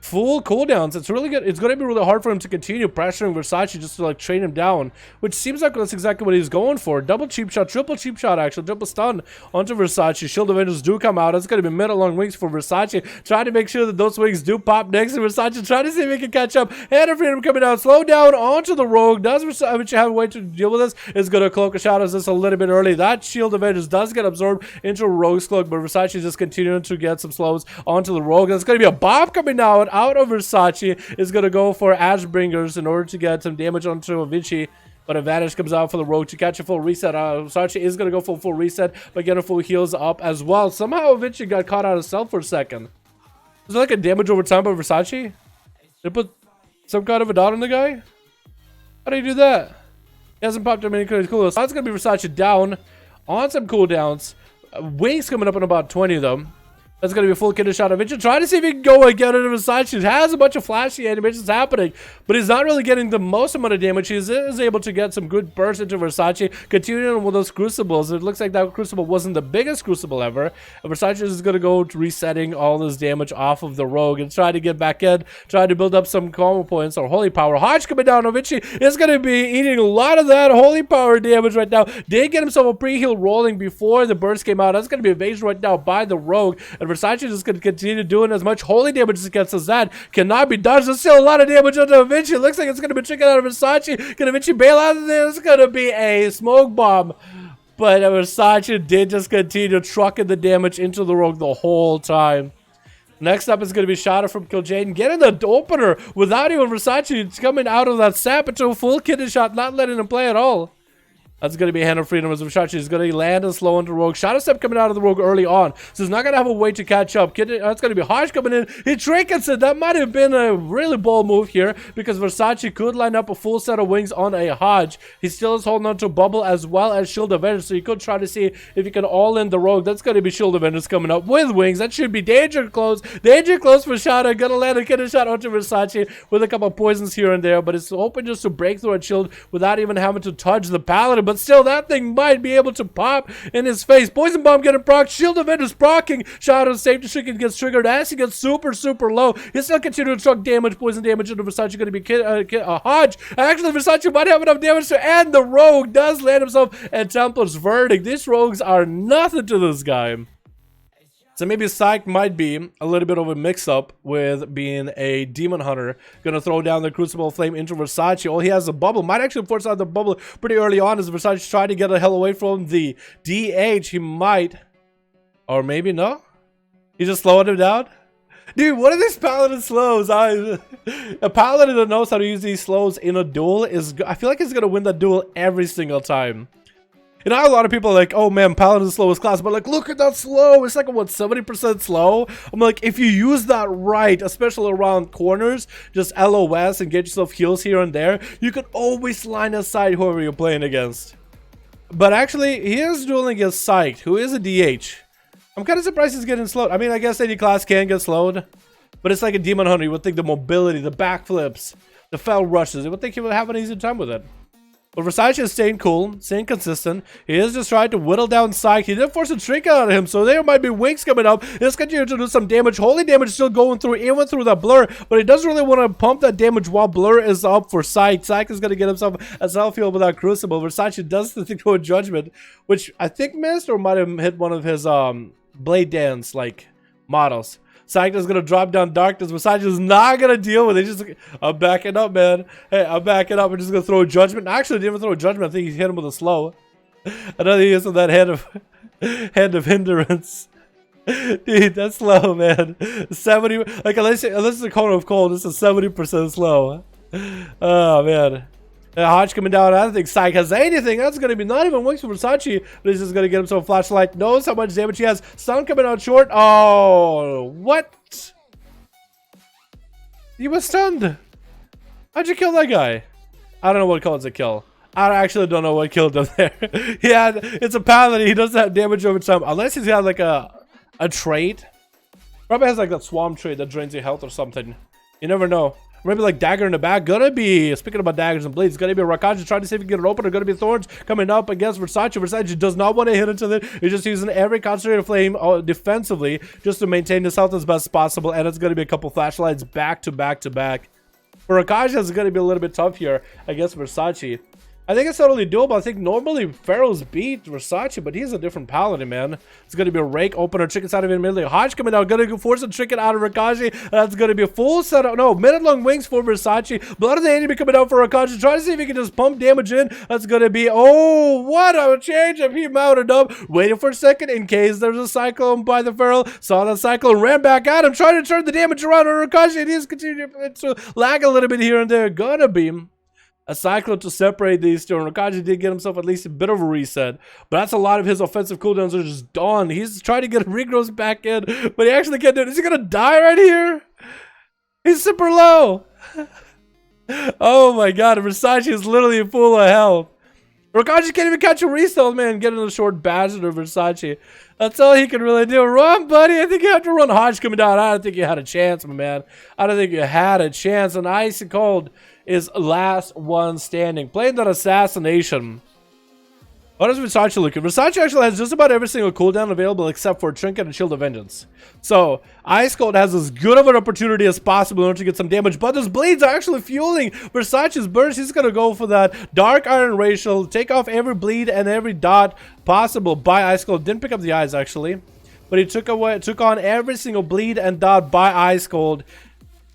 A: full cooldowns. It's really good. It's going to be really hard for him to continue pressuring Versace just to like train him down, which seems like that's exactly what he's going for. Double cheap shot, triple cheap shot, actually triple stun onto Versace. Shield Avengers do come out. It's going to be mid long wings for Versace, trying to make sure that those wings do pop next to Versace, trying to see if he can catch up. Hand of Freedom coming out, slow down onto the Rogue. Does Versace have a way to deal with this? Is going to cloak a shadows this a little bit early. That Shield Avengers does get absorbed into Rogue's cloak, but Versace is just continuing to get some slows onto the Rogue. There's going to be a bomb coming out of Versace. Is going to go for Ashbringers in order to get some damage onto Vinci, but Advantage comes out for the Rogue to catch a full reset. Versace is going to go for a full reset, but get a full heals up as well. Somehow Vinci got caught out of stealth for a second. Was there like a damage over time by Versace? They put some kind of a dot on the guy? How do you do that? He hasn't popped up any cool. So that's going to be Versace down on some cooldowns. Wings coming up in about 20 though. That's going to be a full kidder shot of Vinci. Trying to see if he can go and get into Versace. He has a bunch of flashy animations happening, but he's not really getting the most amount of damage. He is able to get some good burst into Versace. Continuing with those Crucibles. It looks like that Crucible wasn't the biggest Crucible ever. And Versace is going to go to resetting all this damage off of the Rogue and try to get back in. Try to build up some combo points or Holy Power. Hodge coming down on Vinci is going to be eating a lot of that Holy Power damage right now. Did get himself a pre-heal rolling before the burst came out. That's going to be evasion right now by the Rogue. And Versace is going to continue doing as much holy damage against as that. Cannot be dodged. There's still a lot of damage onto Vinci. Looks like it's going to be tricking out of Versace. Can Vinci bail out of this? It's going to be a smoke bomb. But Versace did just continue trucking the damage into the Rogue the whole time. Next up is going to be Shadow from Kil'jaeden getting the opener without even Versace coming out of that sap into a full kidney shot, not letting him play at all. That's going to be Hand of Freedom as Versace is going to land and slow into Rogue. Shadow Step coming out of the Rogue early on, so he's not going to have a way to catch up. That's going to be Hodge coming in. He trinkets it. That might have been a really bold move here because Versace could line up a full set of wings on a Hodge. He still is holding on to Bubble as well as Shield Avengers, so you could try to see if you can all in the Rogue. That's going to be Shield Avengers coming up with wings. That should be danger close. Danger close for Shadow. Going to land a kidney shot onto Versace with a couple of poisons here and there, but it's open just to break through a shield without even having to touch the Paladin. But still, that thing might be able to pop in his face. Poison Bomb getting procced. Shield Avengers procking. Shadow's safety shriek gets triggered as he gets super low. He still continuing to truck damage, poison damage into Versace. Going to be Hodge. Actually, Versace might have enough damage to end the Rogue. Does land himself at Templar's Verdict. These Rogues are nothing to this guy. So maybe Psych might be a little bit of a mix-up with being a Demon Hunter. Gonna throw down the Crucible Flame into Versace. Oh, he has a bubble. Might actually force out the bubble pretty early on as Versace trying to get the hell away from the DH. He might. Or maybe no. He just slowed him down. Dude, what are these Paladin slows? A Paladin that knows how to use these slows in a duel is... I feel like he's gonna win that duel every single time. You know, a lot of people are like, oh man, Paladin is the slowest class, but like, look at that slow. It's like, what, 70% slow? I'm like, if you use that right, especially around corners, just LOS and get yourself heals here and there, you can always line aside whoever you're playing against. But actually, he is dueling against Psyched, who is a DH. I'm kind of surprised he's getting slowed. I mean, I guess any class can get slowed, but it's like a Demon Hunter. You would think the mobility, the backflips, the fell rushes, you would think he would have an easy time with it. But Versace is staying cool, staying consistent. He is just trying to whittle down Psyche. He did force a trick out of him, so there might be wings coming up. He's continuing to do some damage. Holy damage still going through, even through that blur, but he doesn't really want to pump that damage while blur is up for Psyche. Psyche is going to get himself a self-heal without Crucible. Versace does the thing to a Judgment, which I think missed or might have hit one of his Blade Dance like models. Psych is gonna drop down Darkness. Versace is not gonna deal with it. He's just, I'm backing up, man. Hey, I'm backing up. I'm just gonna throw a Judgment. Actually, didn't even throw a Judgment. I think he hit him with a slow. Another use of that hand of hindrance. Dude, that's slow, man. 70. Like unless it's a Cone of Cold, it's a 70% slow. Oh man. Hodge coming down. I don't think Psych has anything. That's going to be not even wings for Versace. But he's just going to get himself a flashlight. Knows how much damage he has. Stun coming out short. Oh, what? He was stunned. How'd you kill that guy? I don't know what calls a kill. I actually don't know what killed him there. It's a Paladin. He doesn't have damage over time. Unless he's got like a trait. Probably has like that Swamp trait that drains your health or something. You never know. Maybe like dagger in the back. Gonna be, speaking about daggers and blades, gonna be Rakaji trying to see if he can get it open. Or gonna be Thorns coming up against Versace. Versace does not want to hit into it. He's just using every concentrated flame defensively just to maintain his health as best as possible. And it's gonna be a couple flashlights back to back to back. For Rakaji, it's gonna be a little bit tough here against Versace. I think it's totally doable. I think normally Pharaoh's beat Versace, but he's a different paladin, man. It's going to be a rake opener, chickens out of it immediately. Hodge coming out, going to force a chicken out of Rakaji. That's going to be a full set of, no, minute-long wings for Versace. Blood of the enemy coming out for Rakaji. Trying to see if he can just pump damage in. That's going to be, oh, what a change if he mounted up. Waiting for a second in case there's a cyclone by the Pharaoh. Saw the cyclone, ran back at him, trying to turn the damage around on Rakaji. And he's continuing to lag a little bit here and there. Gonna be a cyclone to separate these two. And Rakaji did get himself at least a bit of a reset. But that's a lot of his offensive cooldowns are just done. He's trying to get regrowth back in, but he actually can't do it. Is he going to die right here? He's super low. Oh my god. Versace is literally full of health. Rakaji can't even catch a reset, man. Getting a short bastard of Versace. That's all he can really do. Run, buddy. I think you have to run. Hodge coming down. I don't think you had a chance, my man. I don't think you had a chance. And Ice Cold is last one standing. Playing that assassination. What is Versace looking? Versace actually has just about every single cooldown available except for Trinket and Shield of Vengeance. So, Ice Cold has as good of an opportunity as possible in order to get some damage, but those blades are actually fueling Versace's burst. He's going to go for that Dark Iron Racial, take off every bleed and every dot possible by Ice Cold. Didn't pick up the eyes, actually, but he took on every single bleed and dot by Ice Cold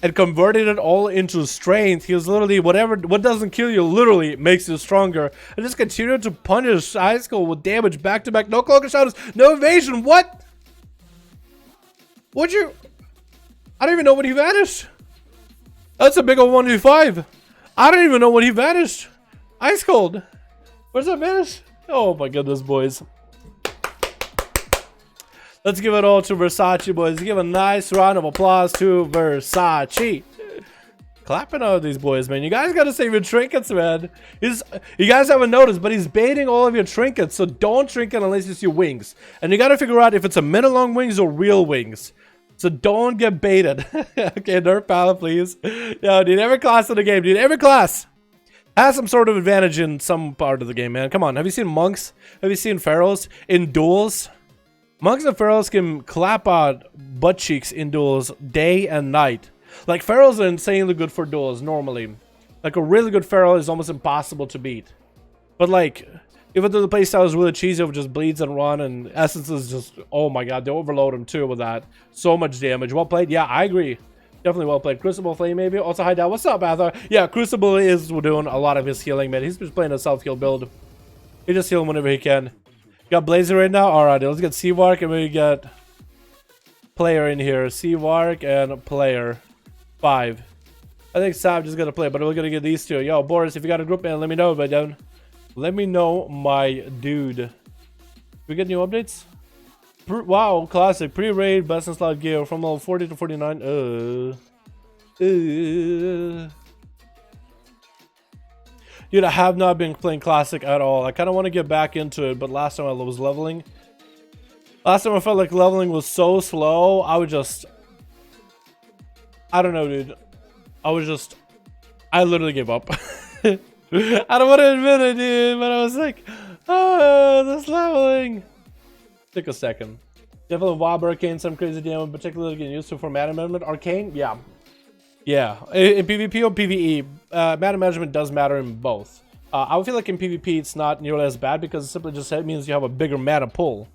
A: and converted it all into strength. He was literally, what doesn't kill you literally makes you stronger. And just continued to punish Ice Cold with damage back to back. No Cloak of Shadows, no evasion. What? What'd you? I don't even know when he vanished. That's a big old 1v5. I don't even know when he vanished. Ice Cold. Where's that vanish? Oh my goodness, boys. Let's give it all to Versace, boys. Give a nice round of applause to Versace. Clapping out these boys, man. You guys gotta save your trinkets, man. You guys haven't noticed, but he's baiting all of your trinkets, so don't trinket unless you see wings. And you gotta figure out if it's a minute-long wings or real wings. So don't get baited. Okay, nerf palette, please. Yo, dude, every class in the game, dude, every class has some sort of advantage in some part of the game, man. Come on, have you seen monks? Have you seen pharaohs in duels? Monks and pharaohs can clap out butt cheeks in duels day and night. Like, pharaohs are insanely good for duels normally. Like, a really good pharaoh is almost impossible to beat. But like, even though the playstyle is really cheesy of just bleeds and run, and essence is just, oh my god, they overload him too with that. So much damage. Well played. Yeah, I agree. Definitely well played. Crucible Flame maybe. Also, hi down. What's up, Arthur? Yeah, Crucible is doing a lot of his healing, man. He's just playing a self-heal build. He just heal whenever he can. Got Blazer right now. Alright, let's get Seawark and maybe get player in here. Seawark and player 5. I think Sav just gonna play, but we're gonna get these two. Yo, Boris, if you got a group, man, let me know, but then let me know, my dude. We get new updates? Wow, classic. Pre-raid, best in slot gear from level 40 to 49. Dude, I have not been playing Classic at all. I kind of want to get back into it, but last time I was leveling. Last time I felt like leveling was so slow, I would just... I don't know, dude. I literally gave up. I don't want to admit it, dude, but I was like, oh, this leveling. Take a second. Definitely WoW Arcane, some crazy damage, particularly getting used to for mana management. Arcane, yeah. Yeah, in PvP or PvE, mana management does matter in both. I would feel like in PvP it's not nearly as bad because it simply just means you have a bigger mana pull.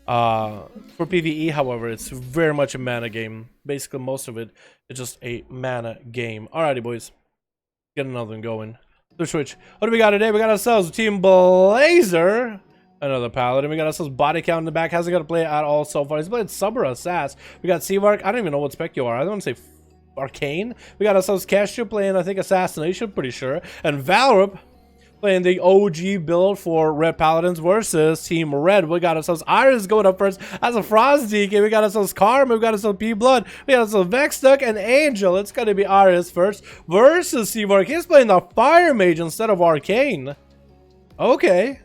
A: For PvE, however, it's very much a mana game. Basically, most of it is just a mana game. Alrighty, boys. Get another one going. Switch. What do we got today? We got ourselves Team Blazer. Another paladin. We got ourselves Body Count in the back. Hasn't got to play at all so far. He's played Sub or Assass. We got Seawark. I don't even know what spec you are. I don't want to say Arcane. We got ourselves Cashew playing, I think, Assassination, pretty sure. And Valorant playing the OG build for Red Paladins versus Team Red. We got ourselves Iris going up first as a Frost DK. We got ourselves Karma. We got ourselves P-Blood. We got ourselves Vexduck and Angel. It's going to be Iris first versus Seawark. He's playing the Fire Mage instead of Arcane. Okay.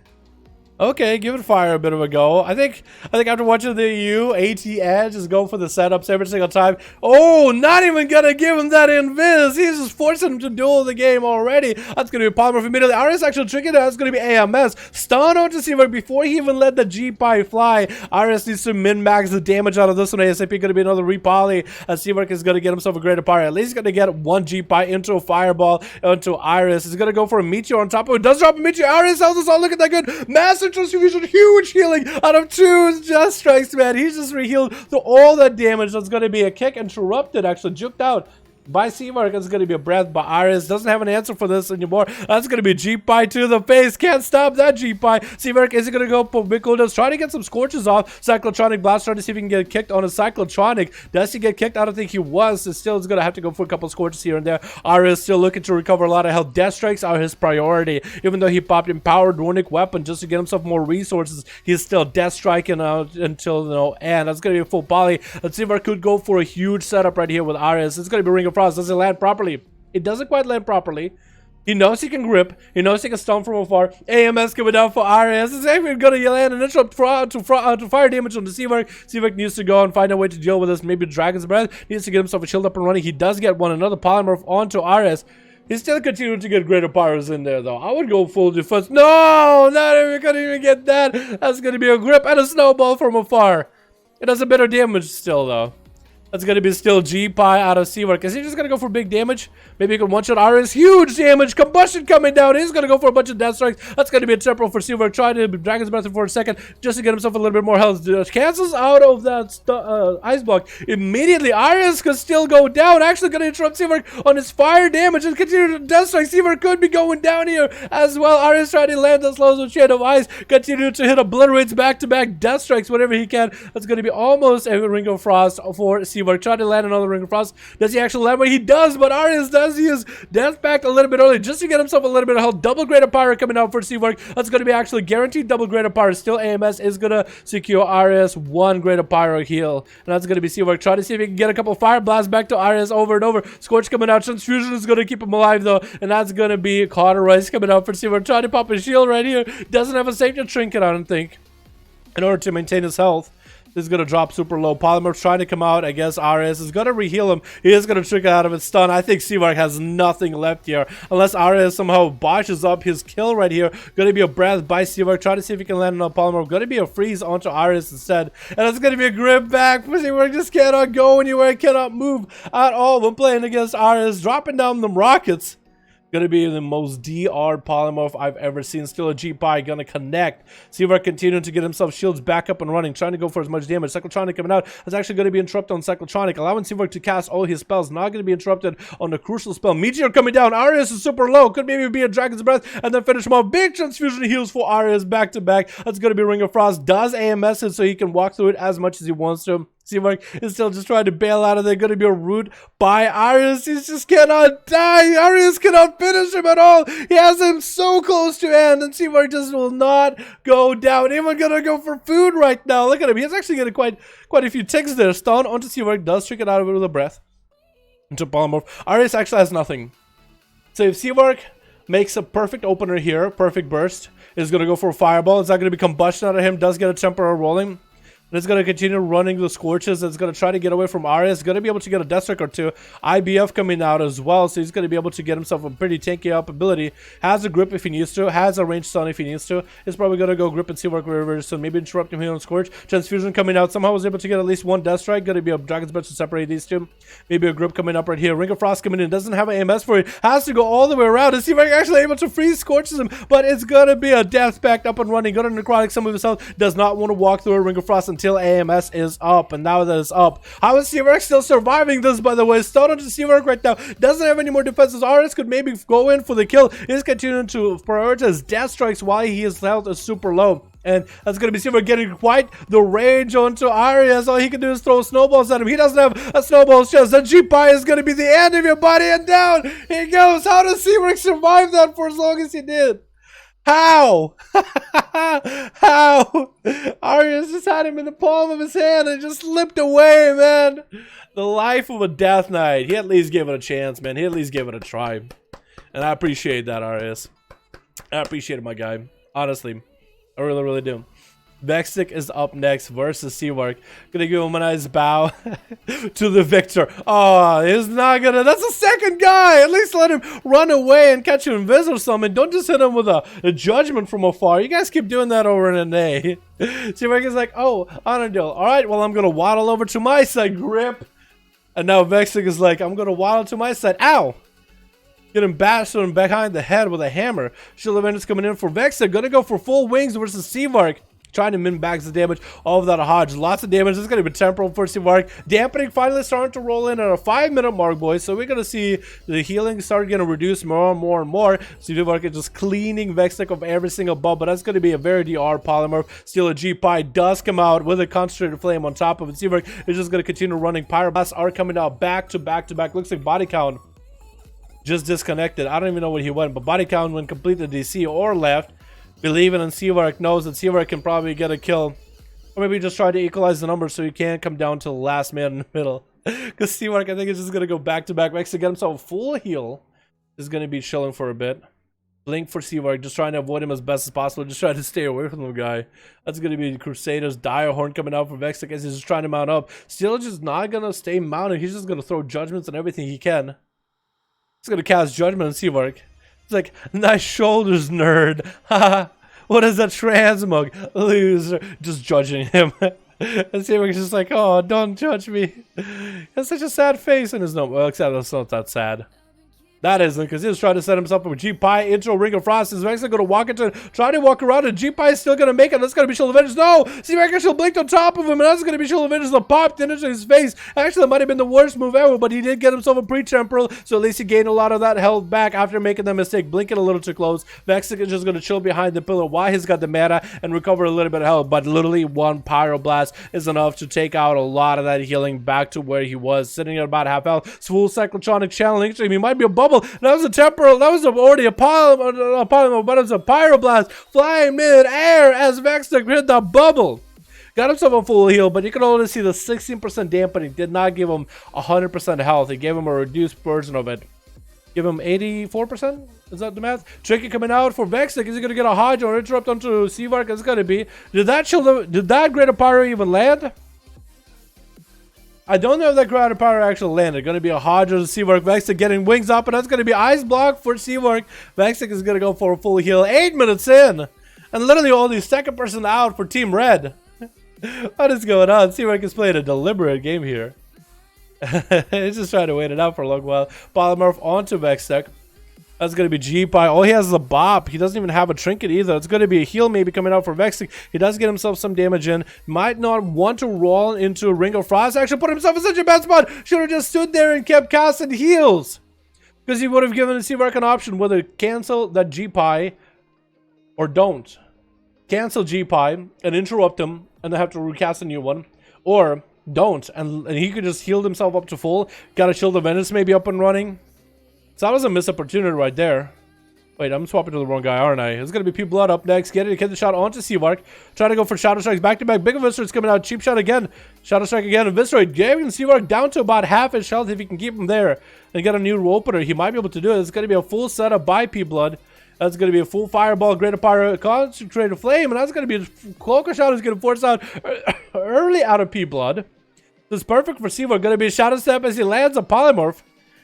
A: Okay, give it fire a bit of a go. I think after watching the EU, AT Edge is going for the setups every single time. Oh, not even gonna give him that invis. He's just forcing him to duel the game already. That's gonna be polymorph immediately. RS actually tricky. That's gonna be AMS. Stun on to Seawork before he even let the G-Pi fly. RS needs to min-max the damage out of this one. ASAP gonna be another repoly. As Seawork is gonna get himself a greater power. At least he's gonna get one G-Pi into a fireball into Iris. He's gonna go for a meteor on top of it. Does drop a meteor. Iris health is all look at that good. Massive transfusion, huge healing out of 2 just strikes, man. He's just rehealed through all that damage. That's going to be a kick interrupted, actually juked out by Seamark. It's going to be a breath by Iris. Doesn't have an answer for this anymore. That's going to be G-Pi to the face. Can't stop that G-Pi. Seamark is going to go for big cooldowns. Trying to get some scorches off. Cyclotronic Blast. Trying to see if he can get kicked on a Cyclotronic. Does he get kicked? I don't think he was. So still is going to have to go for a couple scorches here and there. Iris still looking to recover a lot of health. Death strikes are his priority. Even though he popped empowered runic weapon just to get himself more resources, he's still death striking out until no end. That's going to be a full poly. Let's see if I could go for a huge setup right here with Iris. It's going to be Ring of Frost. Does it land properly? It doesn't quite land properly. He knows he can grip. He knows he can stun from afar. AMS coming down for Iris. It's even going to land and interrupt to fire damage on the Seamark. Seamark needs to go and find a way to deal with this. Maybe Dragon's Breath. Needs to get himself a shield up and running. He does get one. Another polymorph onto Iris. He's still continuing to get greater powers in there, though. I would go full defense. No! Not even gonna even get that. That's going to be a grip and a snowball from afar. It does a better damage still, though. That's going to be still G-Pi out of Seawork. Is he just going to go for big damage? Maybe he can one-shot Iris. Huge damage. Combustion coming down. He's going to go for a bunch of death strikes. That's going to be a temporal for Seawork. Trying to Dragon's Breath for a second just to get himself a little bit more health. Cancels out of that ice block. Immediately, Iris could still go down. Actually going to interrupt Seawork on his fire damage and continue to death strike. Seawork could be going down here as well. Iris trying to land the slows with Shade of Ice. Continue to hit obliterates back-to-back death strikes whenever he can. That's going to be almost a Ring of Frost for Seawork. Trying to land another Ring of Frost. Does he actually land? Well, he does, but Arias does use death back a little bit early just to get himself a little bit of health. Double Greater Pyro coming out for Seawork. That's going to be actually guaranteed double Greater Pyro. Still, AMS is going to secure Arias one Greater Pyro heal. And that's going to be Seawork. Trying to see if he can get a couple Fire Blasts back to Arias over and over. Scorch coming out. Transfusion is going to keep him alive, though. And that's going to be Cauterize coming out for Seawork. Trying to pop his shield right here. Doesn't have a safety trinket, I don't think, in order to maintain his health. This is going to drop super low. Polymorph's trying to come out. I guess Arias is going to reheal him. He is going to trick out of his stun. I think Seamark has nothing left here. Unless Arias somehow botches up his kill right here. Going to be a breath by Seamark. Trying to see if he can land on Polymorph. Going to be a freeze onto Arias instead. And it's going to be a grip back. Seamark just cannot go anywhere. Cannot move at all when playing against Arias. Dropping down them rockets. Gonna be the most DR polymorph I've ever seen. Still a G-Pi gonna connect. Seawork continuing to get himself shields back up and running, trying to go for as much damage. Cyclotronic coming out. That's actually gonna be interrupted on Cyclotronic, allowing Seawork to cast all his spells. Not gonna be interrupted on the crucial spell. Meteor coming down. Arias is super low. Could maybe be a Dragon's Breath and then finish him off. Big transfusion heals for Arias back to back. That's gonna be Ring of Frost. Does AMS it so he can walk through it as much as he wants to. Seamark is still just trying to bail out of there. Going to be a root by Arias. He just cannot die. Arias cannot finish him at all. He has him so close to end, and Seamark just will not go down. Even going to go for food right now. Look at him. He's actually getting quite a few ticks there. Stun onto Seamark. Does trick it out of it with a breath. Into Polymorph. Arias actually has nothing. So if Seamark makes a perfect opener here, perfect burst, is going to go for a fireball. It's not going to be combustion out of him. Does get a temporary rolling. And it's going to continue running the Scorches. It's going to try to get away from Arias. Going to be able to get a Death Strike or two. IBF coming out as well. So he's going to be able to get himself a pretty tanky up ability. Has a grip if he needs to. Has a ranged stun if he needs to. He's probably going to go grip and see work very soon. Maybe interrupt him here on Scorch. Transfusion coming out. Somehow was able to get at least one Death Strike. Going to be a Dragon's Breath to separate these two. Maybe a grip coming up right here. Ring of Frost coming in. Doesn't have an AMS for it. Has to go all the way around. And see if I can actually able to freeze Scorches him. But it's going to be a Death Pact up and running. Go to Necrotic. Some of his health. Does not want to walk through a Ring of Frost until AMS is up, and now that it's up. How is Seawork still surviving this, by the way? Stun onto Seawork right now. Doesn't have any more defenses. Arias could maybe go in for the kill. He's continuing to prioritize Death Strikes while his health is super low. And that's going to be Seawork getting quite the range onto Arias. All he can do is throw snowballs at him. He doesn't have a snowball chest. The G-Pi is going to be the end of your body, and down he goes. How does Seawork survive that for as long as he did? How? How? Arias just had him in the palm of his hand and just slipped away, man. The life of a Death Knight. He at least gave it a chance, man. He at least gave it a try. And I appreciate that, Arias. I appreciate it, my guy. Honestly. I really, really do. Vextic is up next versus Seawork. Gonna give him a nice bow to the victor. Oh, he's not gonna. That's a second guy. At least let him run away and catch an invis or something. Don't just hit him with a judgment from afar. You guys keep doing that over in NA. Seawork is like, oh, honor duel. All right, well, I'm gonna waddle over to my side. Grip. And now Vextic is like, I'm gonna waddle to my side. Ow! Get him bashed him behind the head with a hammer. Shield event is coming in for Vextic. Gonna go for full wings versus Seawork. Trying to min max the damage, all of that Hodge. Lots of damage. This is going to be temporal for Seawork. Dampening finally starting to roll in at a 5-minute mark, boys. So we're going to see the healing start getting reduced more and more and more. Seawork is just cleaning Vextic of every single buff, but that's going to be a very DR polymorph. Still a G-Pi does come out with a concentrated flame on top of it. Seawork is just going to continue running. Pyroblasts are coming out back to back to back. Looks like body count just disconnected. I don't even know where he went, but body count went completely DC or left. Believing in Seawork knows that Seawork can probably get a kill. Or maybe just try to equalize the numbers so he can't come down to the last man in the middle. Because Seawork, I think, is just going to go back to back. Makes to get himself a full heal. Is going to be chilling for a bit. Blink for Seawork, just trying to avoid him as best as possible. Just trying to stay away from the guy. That's going to be Crusader's Dire Horn coming out for Vextic as he's just trying to mount up. Still just not going to stay mounted. He's just going to throw judgments on everything he can. He's going to cast Judgment on Seawork. It's like, nice shoulders, nerd. Haha. What is that transmog? Loser. Just judging him. And Seawork's just like, oh, don't judge me. He has such a sad face in his nose. Well, except that's not that sad. That isn't, because he was trying to set himself up with G-Pi into Ring of Frost. Is Vextic going to walk into it, try to walk around, and G-Pi is still going to make it. That's going to be Shield of Vengeance. No! Seawork actually blinked on top of him, and that's going to be Shield of Vengeance that popped into his face. Actually, that might have been the worst move ever, but he did get himself a pre-temporal, so at least he gained a lot of that health back after making that mistake, blinking a little too close. Vextic is just going to chill behind the pillar while he's got the mana and recover a little bit of health, but literally one Pyroblast is enough to take out a lot of that healing back to where he was, sitting at about half health. Full Cyclotronic Challenge. He might be a bubble. That was a temporal. That was already a polymorph, but it's a Pyroblast flying mid-air as Vextic hit the bubble. Got himself a full heal, but you can only see the 16% dampening. Did not give him 100% health. It gave him a reduced version of it. Give him 84%? Is that the math? Tricky coming out for Vextic. Is he going to get a Hodge or interrupt onto Seawork? It's going to be. Did that Greater Pyro even land? I don't know if that Greater Pyro actually landed. Going to be a Hodge or Seawork. Vextic getting wings up, and that's going to be Ice Block for Seawork. Vextic is going to go for a full heal. 8 minutes in. And literally only second person out for Team Red. What is going on? Seawork is playing a deliberate game here. He's just trying to wait it out for a long while. Polymorph onto Vextic. That's going to be G-Pi. All he has is a bop. He doesn't even have a trinket either. It's going to be a heal maybe coming out for Vextic. He does get himself some damage in. Might not want to roll into a Ring of Frost. Actually put himself in such a bad spot. Should have just stood there and kept casting heals. Because he would have given Seawork an option whether cancel that G-Pi or don't. Cancel G-Pi and interrupt him and then have to recast a new one. Or don't. And he could just heal himself up to full. Got a Shield of Vengeance maybe up and running. So that was a missed opportunity right there. Wait, I'm swapping to the wrong guy, aren't I? It's going to be P-Blood up next. Get the shot onto Seawork. Try to go for Shadow Strikes back-to-back. Big Eviscerate's coming out. Cheap shot again. Shadow Strike again. Eviscerate. Giving Seawork down to about half his health if he can keep him there. And get a new opener. He might be able to do it. It's going to be a full setup by P-Blood. That's going to be a full Fireball, Greater Pyro, Concentrated Flame. And that's going to be a Cloaker Shot is going to force out early out of P-Blood. This is perfect for Seawork. Going to be a Shadow Step as he lands a Polymorph.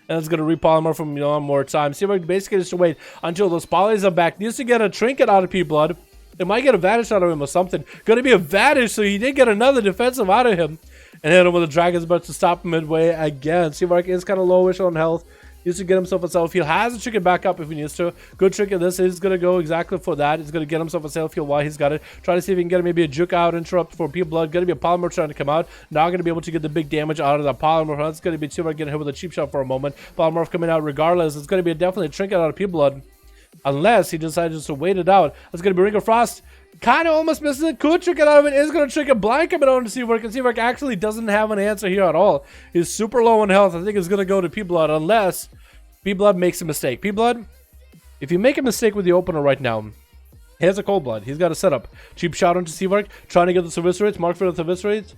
A: And it's going to repolymorph from one more time. Seawork basically just to wait until those polys are back. Needs to get a trinket out of P-Blood. It might get a vanish out of him or something. Going to be a vanish, so he did get another defensive out of him. And hit him with a Dragon's Breath to stop him midway again. Seawork is kind of lowish on health. Needs to get himself a self-heal. Has a trinket back up if he needs to. Good trinket. This is going to go exactly for that. He's going to get himself a self-heal while he's got it. Try to see if he can get maybe a juke out, interrupt for P-Blood. Going to be a Polymorph trying to come out. Not going to be able to get the big damage out of that Polymorph. That's going to be Seawork getting hit with a cheap shot for a moment. Polymorph coming out regardless. It's going to be definitely a trinket out of P-Blood. Unless he decides just to wait it out. It's going to be Ring of Frost. Kind of almost misses it. Could trick it out of it. Is going to trick a blind coming on to Seawork. And Seawork actually doesn't have an answer here at all. He's super low on health. I think it's going to go to P-Blood unless P-Blood makes a mistake. P-Blood, if you make a mistake with the opener right now, he has a Cold Blood. He's got a setup. Cheap shot onto Seawork. Trying to get the Eviscerates. Mark for the Eviscerates.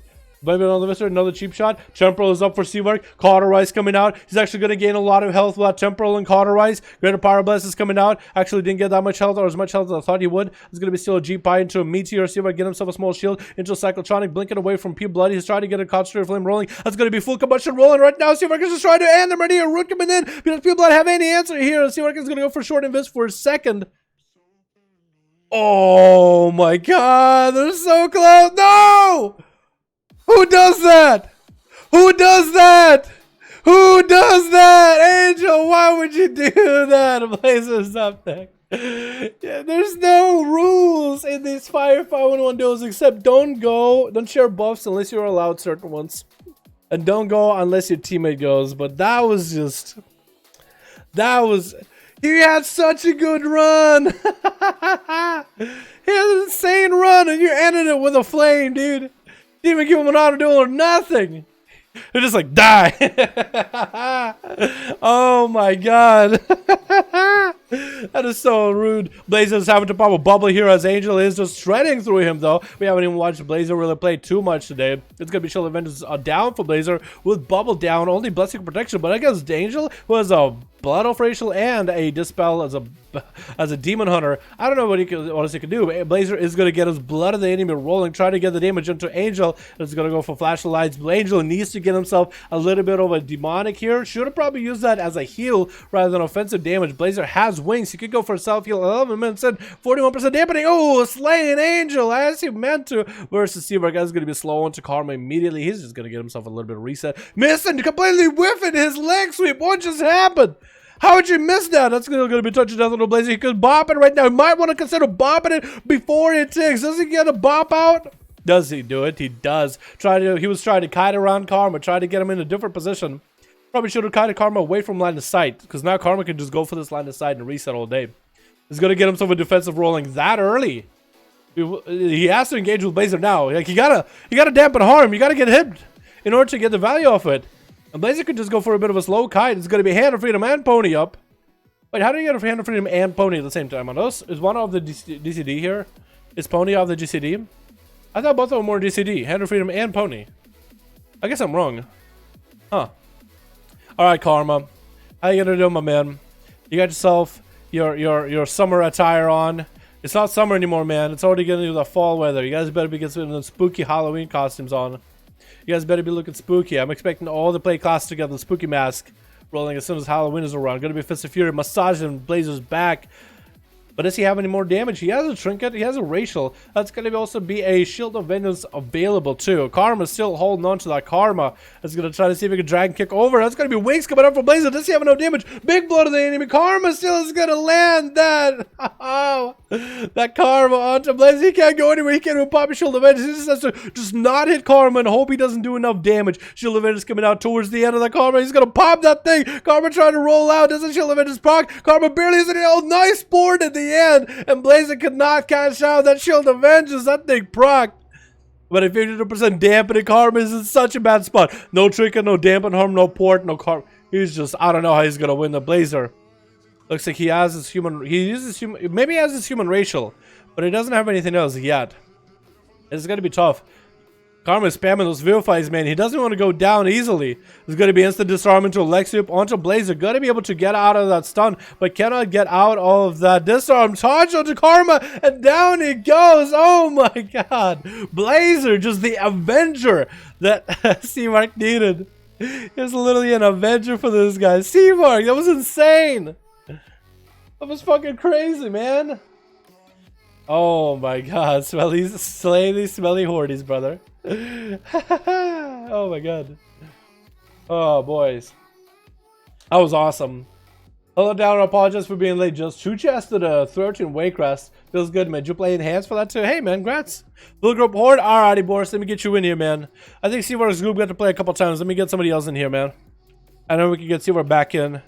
A: Maybe another cheap shot. Temporal is up for Seawork. Cauterize coming out. He's actually going to gain a lot of health with that Temporal and Cauterize. Greater Power Blast is coming out. Actually didn't get that much health or as much health as I thought he would. It's going to be still a G-Pie into a Meteor. Seawork get himself a small shield into a Cyclotronic. Blinking away from Pure Blood. He's trying to get a Concentrated Flame rolling. That's going to be full combustion rolling right now. Seawork is just trying to end them right here. Root coming in. Because Pure Blood have any answer here. Seawork is going to go for short invis for a second. Oh my god. They're so close. No! Who does that? Who does that? Who does that? Angel, why would you do that? Blazer's up there. Yeah, there's no rules in these 5v5 1v1 duels except don't share buffs unless you're allowed certain ones. And don't go unless your teammate goes. But that was he had such a good run. He had an insane run and you ended it with a flame, dude. Didn't even give him an auto duel or nothing. They're just like, die. Oh my god. That is so rude. Blazer's having to pop a bubble here as Angel is just shredding through him though. We haven't even watched Blazer really play too much today. It's going to be Shield Avengers down for Blazer with bubble down. Only Blessing Protection. But I guess Angel was a Blood Off Racial and a Dispel as a Demon Hunter. I don't know what else he can do. Blazer is going to get his Blood of the Enemy rolling. Trying to get the damage into Angel. It's going to go for Flash of Lights. Angel needs to get himself a little bit of a demonic here. Should have probably used that as a heal rather than offensive damage. Blazer has wings. He could go for a self-heal. 11 minutes in. 41% dampening. Oh, slaying Angel as he meant to. Versus Seawork is going to be slow into Karma immediately. He's just going to get himself a little bit of reset. Missing. Completely whiffing his leg sweep. What just happened? How would you miss that? That's going to be touching down little Blazer. He could bop it right now. He might want to consider bopping it before it ticks. Does he get a bop out? Does he do it? He does. He was trying to kite around Karma, trying to get him in a different position. Probably should have kited Karma away from line of sight, because now Karma can just go for this line of sight and reset all day. He's going to get himself a defensive rolling that early. He has to engage with Blazer now. Like you gotta dampen harm. You gotta get hit in order to get the value off it. And Blazer could just go for a bit of a slow kite. It's going to be Hand of Freedom and Pony up. Wait, how do you get a Hand of Freedom and Pony at the same time on those? Is one of the DCD here? Is Pony off the GCD? I thought both of them were DCD. Hand of Freedom and Pony. I guess I'm wrong. Huh. Alright, Karma. How you gonna do, my man? You got yourself your summer attire on. It's not summer anymore, man. It's already getting into the fall weather. You guys better be getting the spooky Halloween costumes on. You guys better be looking spooky. I'm expecting all to play class together. The spooky mask rolling as soon as Halloween is around. Gonna be Fist of Fury, massaging Blazer's back. But does he have any more damage? He has a trinket. He has a racial. That's going to also be a Shield of Vengeance available too. Karma's still holding on to that Karma. It's going to try to see if he can drag and kick over. That's going to be wings coming up for Blazer. Does he have no damage? Big blow to the enemy. Karma still is going to land that. Oh, that Karma onto Blazer. He can't go anywhere. He can't even pop a Shield of Vengeance. He just has to just not hit Karma and hope he doesn't do enough damage. Shield of Vengeance coming out towards the end of the Karma. He's going to pop that thing. Karma trying to roll out. Doesn't Shield of Vengeance proc. Karma barely is in it. Oh, nice board at the end, and Blazer could not cash out that Shield of Vengeance. That thing proc. But a 50% dampening Karma is in such a bad spot. No trinket, no dampen harm, no port, no Karma. He's just, I don't know how he's gonna win the Blazer. Looks like he has his human, maybe he has his human racial, but he doesn't have anything else yet. It's gonna be tough. Karma is spamming those Vivifies, man. He doesn't want to go down easily. There's going to be instant disarm into Alexiup onto Blazer. Going to be able to get out of that stun, but cannot get out of that disarm. Charge onto Karma, and down he goes. Oh my god. Blazer, just the Avenger that C-Mark needed. He was literally an Avenger for this guy. C-Mark, that was insane. That was fucking crazy, man. Oh my god. Slay these smelly hordes, brother. Oh my god. Oh boys, that was awesome. Hello down, I apologize for being late. Just two chests to the 13 Waycrest. Feels good, man. Did you play enhanced for that too? Hey man, congrats. Little group horde. Alrighty, Boris, let me get you in here, man. I think Seawar's group got to play a couple times. Let me get somebody else in here, man. I know we can get Seawar back in.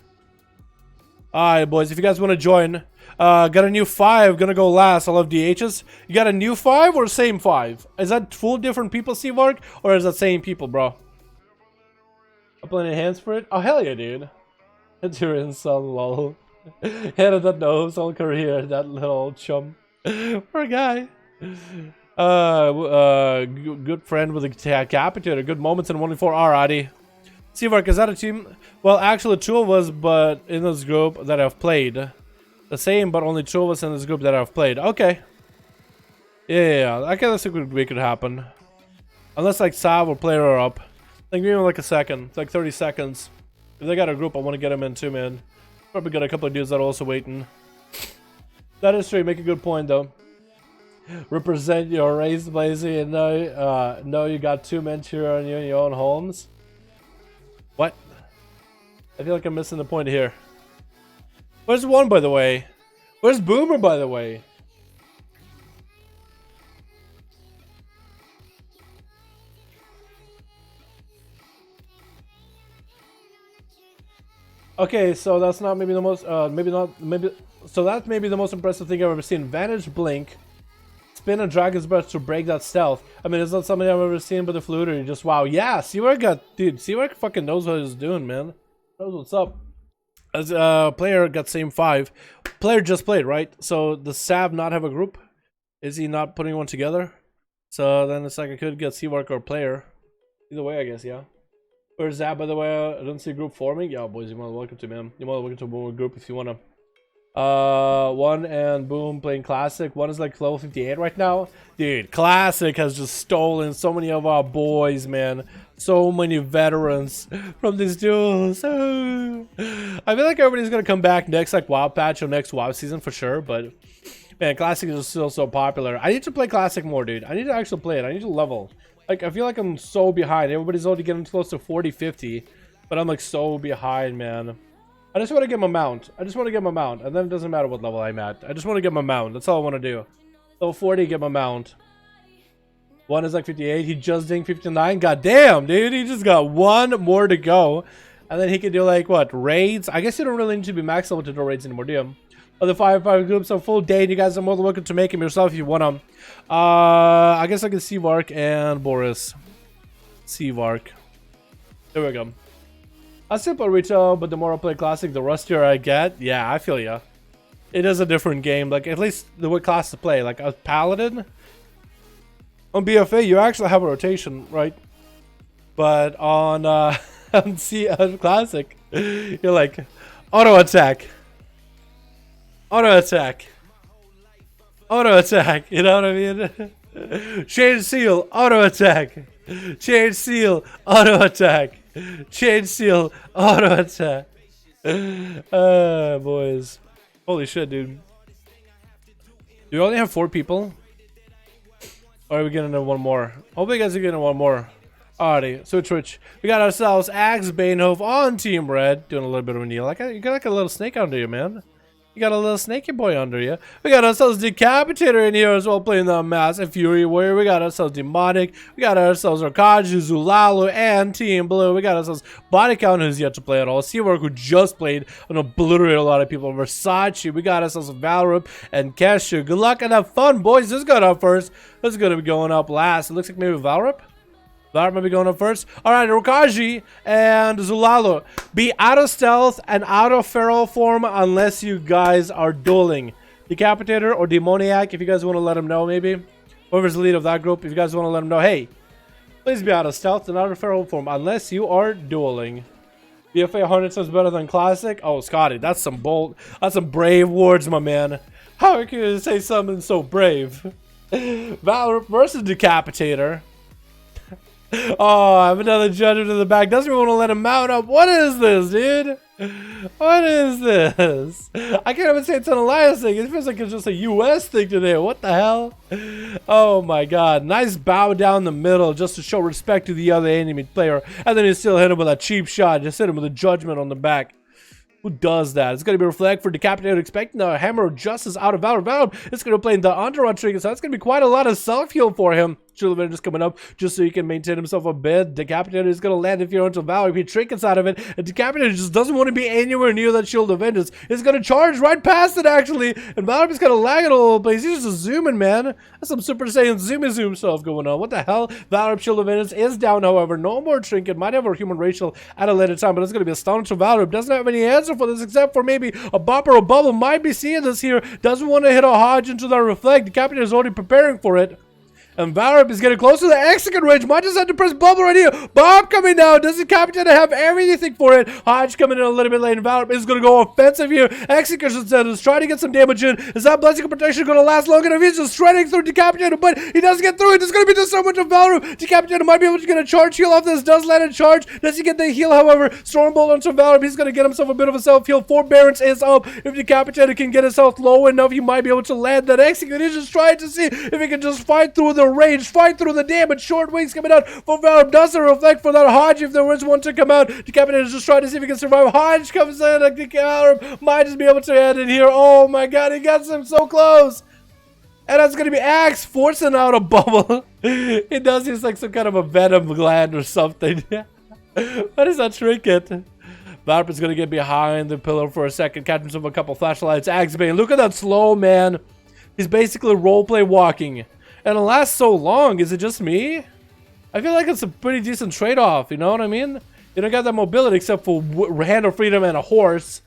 A: Alright boys, if you guys want to join, got a new 5, gonna go last. I love DHs. You got a new 5 or same 5? Is that full different people, Seavark, or is that same people, bro? Uploading hands for it? Oh hell yeah, dude. It's your insult, lol. Head of that nose all career, that little chum. Poor guy. Good friend with a decapitator. Good moments and 1v4. Alrighty. Seavark, is that a team? Well, actually, 2 of us, but in this group that I've played. The same, but only 2 of us in this group that I've played. Okay. Yeah, I guess that's a good week could happen. Unless, like, Sav or player are up. Like, maybe like a second. It's like 30 seconds. If they got a group, I want to get them in too, man. Probably got a couple of dudes that are also waiting. That is true. Make a good point, though. Represent your race, Blazy, and know you got 2 men cheer on you in your own homes. What? I feel like I'm missing the point here. Where's 1, by the way? Where's Boomer, by the way? Okay, so that's not maybe the most, so that's maybe the most impressive thing I've ever seen. Vantage blink, spin a dragon's breath to break that stealth. I mean, it's not something I've ever seen, but the fluter, just wow. Yeah, Seawork dude, Seawork fucking knows what he's doing, man. Knows what's up. As player got same 5. Player just played, right? So does Sav not have a group? Is he not putting one together? So then it's like I could get Seawork or player. Either way, I guess, yeah. Where's that, by the way? I don't see a group forming. Yeah, boys, you're more than welcome to, man. You're more than welcome to a more group if you wanna. 1 and Boom playing Classic. 1 is like level 58 right now. Dude, Classic has just stolen so many of our boys, man. So many veterans from these duels. I feel like everybody's gonna come back next like WoW patch or next WoW season for sure, but man, Classic is still so popular. I need to play Classic more, dude. I need to actually play it. I need to level. Like, I feel like I'm so behind. Everybody's already getting close to 40, 50. But I'm, like, so behind, man. I just want to get my mount. And then it doesn't matter what level I'm at. I just want to get my mount. That's all I want to do. So 40, get my mount. 1 is, like, 58. He just dinged 59. God damn, dude. He just got 1 more to go. And then he can do, like, what? Raids? I guess you don't really need to be max level to do raids anymore, do you? The 5v5 groups are full day, and you guys are more than welcome to make them yourself if you want them. I guess I can see Vark and Boris. See Vark. There we go. A simple retail, but the more I play Classic, the rustier I get. Yeah, I feel ya. It is a different game. Like, at least the way class to play. Like, a Paladin on BFA, you actually have a rotation, right? But on, on Classic, you're like, auto attack. Auto attack, you know what I mean? Change seal, auto attack. Change seal, auto attack. Change seal, auto attack. Boys. Holy shit, dude. Do we only have 4 people? Or are we getting into 1 more? Hope you guys are getting 1 more. Alrighty, so Twitch. We got ourselves Axe Banehove on Team Red. Doing a little bit of a kneel. You got like a little snake under you, man. You got a little snaky boy under you. We got ourselves Decapitator in here as well, playing the Massive Fury Warrior. We got ourselves Demonic. We got ourselves Arkaju, Zulalu, and Team Blue. We got ourselves Body Count, who's yet to play at all. Seawork, who just played and obliterated a lot of people. Versace. We got ourselves Valrup and Keshu. Good luck and have fun, boys. This is going up first. This is going to be going up last. It looks like maybe Valrup. That might be going up first. Alright, Rokaji and Zulalu. Be out of stealth and out of feral form unless you guys are dueling. Decapitator or Demoniac, if you guys want to let him know, maybe. Whoever's the lead of that group, if you guys want to let him know, hey, please be out of stealth and out of feral form unless you are dueling. BFA Hornets is better than Classic. Oh, Scotty, that's some brave words, my man. How can you say something so brave? Valor versus Decapitator. Oh, I have another judgment in the back. Doesn't even want to let him mount up. What is this, dude? What is this? I can't even say it's an Elias thing. It feels like it's just a US thing today. What the hell? Oh my god. Nice bow down the middle just to show respect to the other enemy player. And then you still hit him with a cheap shot. Just hit him with a judgment on the back. Who does that? It's going to be Reflect for Decapitated, expecting the Hammer of Justice out of Valor. Valor is going to play the Entourage trigger, so that's going to be quite a lot of self-heal for him. Shield of Vengeance coming up just so he can maintain himself a bit. Decapitated is going to land if you're onto Valor. If he trinkets out of it, and Decapitated just doesn't want to be anywhere near that Shield of Vengeance. He's going to charge right past it, actually, and Valor is going to lag it a little bit. He's just zooming, man. That's some Super Saiyan zoom stuff going on. What the hell? Valor Shield of Vengeance is down, however. No more Trinket. Might have a human racial at a later time, but it's going to be astonished to Valor. Doesn't have any answer for this except for maybe a bop or a bubble. Might be seeing this here. Doesn't want to hit a Hodge into the Reflect. Decapitated is already preparing for it. And Valorant is getting close to the execute range. Might just have to press bubble right here. Bomb coming down. Does the captain have everything for it? Hodge coming in a little bit late. And Valorant is going to go offensive here. Execution is trying to get some damage in. Is that blessing protection going to last long enough? He's just shredding through Decapitator, but he doesn't get through it. There's going to be just so much of Valorant. Decapitator might be able to get a charge heal off this. Does land a charge. Does he get the heal, however? Stormbolt onto Valorant. He's going to get himself a bit of a self-heal. Forbearance is up. If Decapitator can get his health low enough, he might be able to land that execute. He's just trying to see if he can just fight through the range, fight through the damage. Short wings coming out for Valorant. Doesn't reflect for that Hodge if there was one to come out. Decapitator is just trying to see if he can survive. Hodge comes in. Valorant might just be able to end it here. Oh my god, he gets him so close. And that's going to be Axe forcing out a bubble. It does use like some kind of a venom gland or something. What is that trinket? Valorant is going to get behind the pillar for a second, catch himself a couple flashlights. Axe Bane, look at that slow man. He's basically roleplay walking. And it lasts so long. Is it just me? I feel like it's a pretty decent trade-off, you know what I mean? You don't got that mobility except for Hand of Freedom and a horse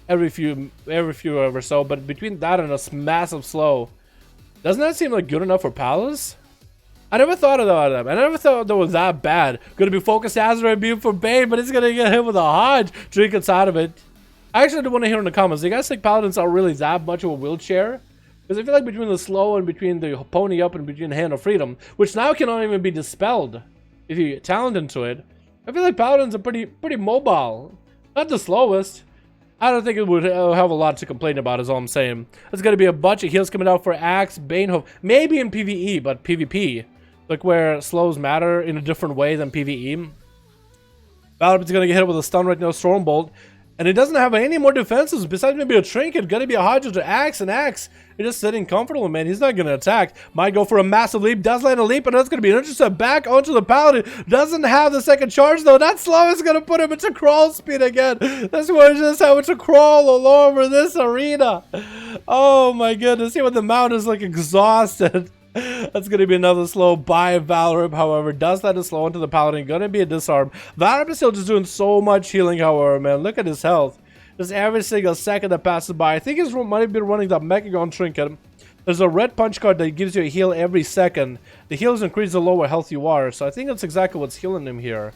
A: every few or so, but between that and a massive slow, doesn't that seem like good enough for Palace? I never thought of that. I never thought that was that bad. Gonna be focused Azeroth beam for Bane, but he's gonna get hit with a Hodge. Trinkets out of it. I actually do want to hear in the comments, do you guys think Paladins are really that much of a wheelchair? Because I feel like between the slow and between the pony up and between Hand of Freedom, which now cannot even be dispelled if you get talent into it, I feel like Paladins are pretty mobile. Not the slowest. I don't think it would have a lot to complain about, is all I'm saying. There's going to be a bunch of heals coming out for Axe, Banehof, maybe in PvE, but PvP, like where slows matter in a different way than PvE. Valorant is going to get hit with a stun right now, Stormbolt. And it doesn't have any more defenses besides maybe a trinket. Gonna be a Hodge to Axe, and Axe is just sitting comfortable, man. He's not gonna attack. Might go for a massive leap. Does land a leap, and that's gonna be an interesting back onto the Paladin. Doesn't have the second charge though. That slow is gonna put him into crawl speed again. That's why he's just having to crawl all over this arena. Oh my goodness. See what the mount is like exhausted. That's going to be another slow by Valorant, however. Does that a slow into the Paladin. Going to be a disarm. Valorant is still just doing so much healing, however, man. Look at his health. Just every single second that passes by. I think he's might have been running that Mechagon trinket. There's a red punch card that gives you a heal every second. The heals increase the lower health you are. So I think that's exactly what's healing him here.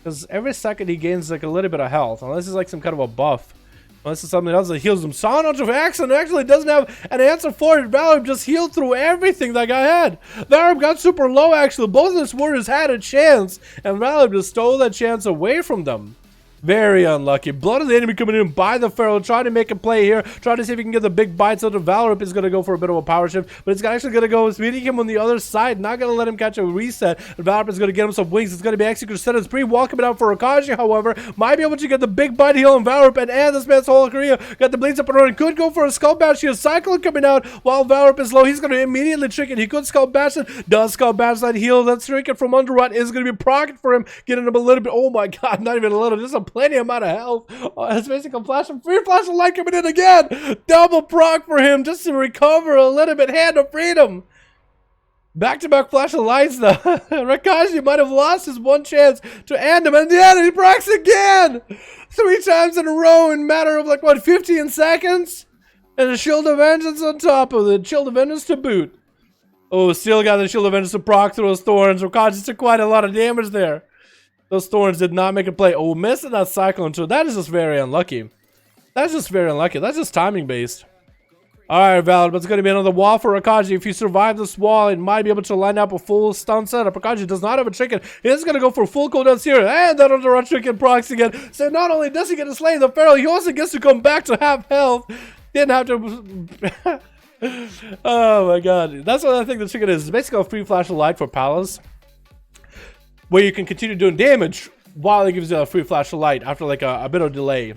A: Because every second he gains like a little bit of health. Unless it's like some kind of a buff. Unless it's something else that heals him. Saw onto Axe and actually doesn't have an answer for it. Valorant just healed through everything that guy had. Valorant got super low actually. Both of these warriors had a chance. And Valorant just stole that chance away from them. Very unlucky. Blood of the enemy coming in by the Pharaoh. Trying to make a play here. Trying to see if he can get the big bites out of Valorant. Is going to go for a bit of a power shift. But it's actually going to go speeding him on the other side. Not going to let him catch a reset. And Valorant is going to get him some wings. It's going to be Executor set as pre-wall coming out for Rakaji, however. Might be able to get the big bite heal on Valorant. And this man's whole career got the bleeds up and running. Could go for a Skull Bash here. Cyclone coming out while Valorant is low. He's going to immediately trick it. He could Skull Bash it. Does Skull Bash that heal. That trinket from Underrot is going to be procced for him. Getting him a little bit. Oh my god. Not even a little. Just a plenty amount of health. It's basically a flash of free flash of light coming in again. Double proc for him just to recover a little bit. Hand of Freedom. Back-to-back flash of lights though. Rakaji might have lost his one chance to end him, and then he procs again 3 times in a row in a matter of like what, 15 seconds, and a Shield of Vengeance on top of it. Shield of Vengeance to boot. Oh, still got the Shield of Vengeance to proc through those thorns. Rakaji took quite a lot of damage there. Those thorns did not make a play. Oh, missing that cyclone too. That is just very unlucky. That's just very unlucky. That's just timing based. Alright, Valorant, but it's going to be another wall for Rakaji. If you survive this wall, it might be able to line up a full stun setup. Rakaji does not have a trinket. He's going to go for full cooldowns here. And that Underrun trinket procs again. So not only does he get to slay the Pharaoh, he also gets to come back to half health. Didn't have to... Oh my god. That's what I think the trinket is. It's basically a free flash of light for Palace, where you can continue doing damage while it gives you a free flash of light after like a bit of delay.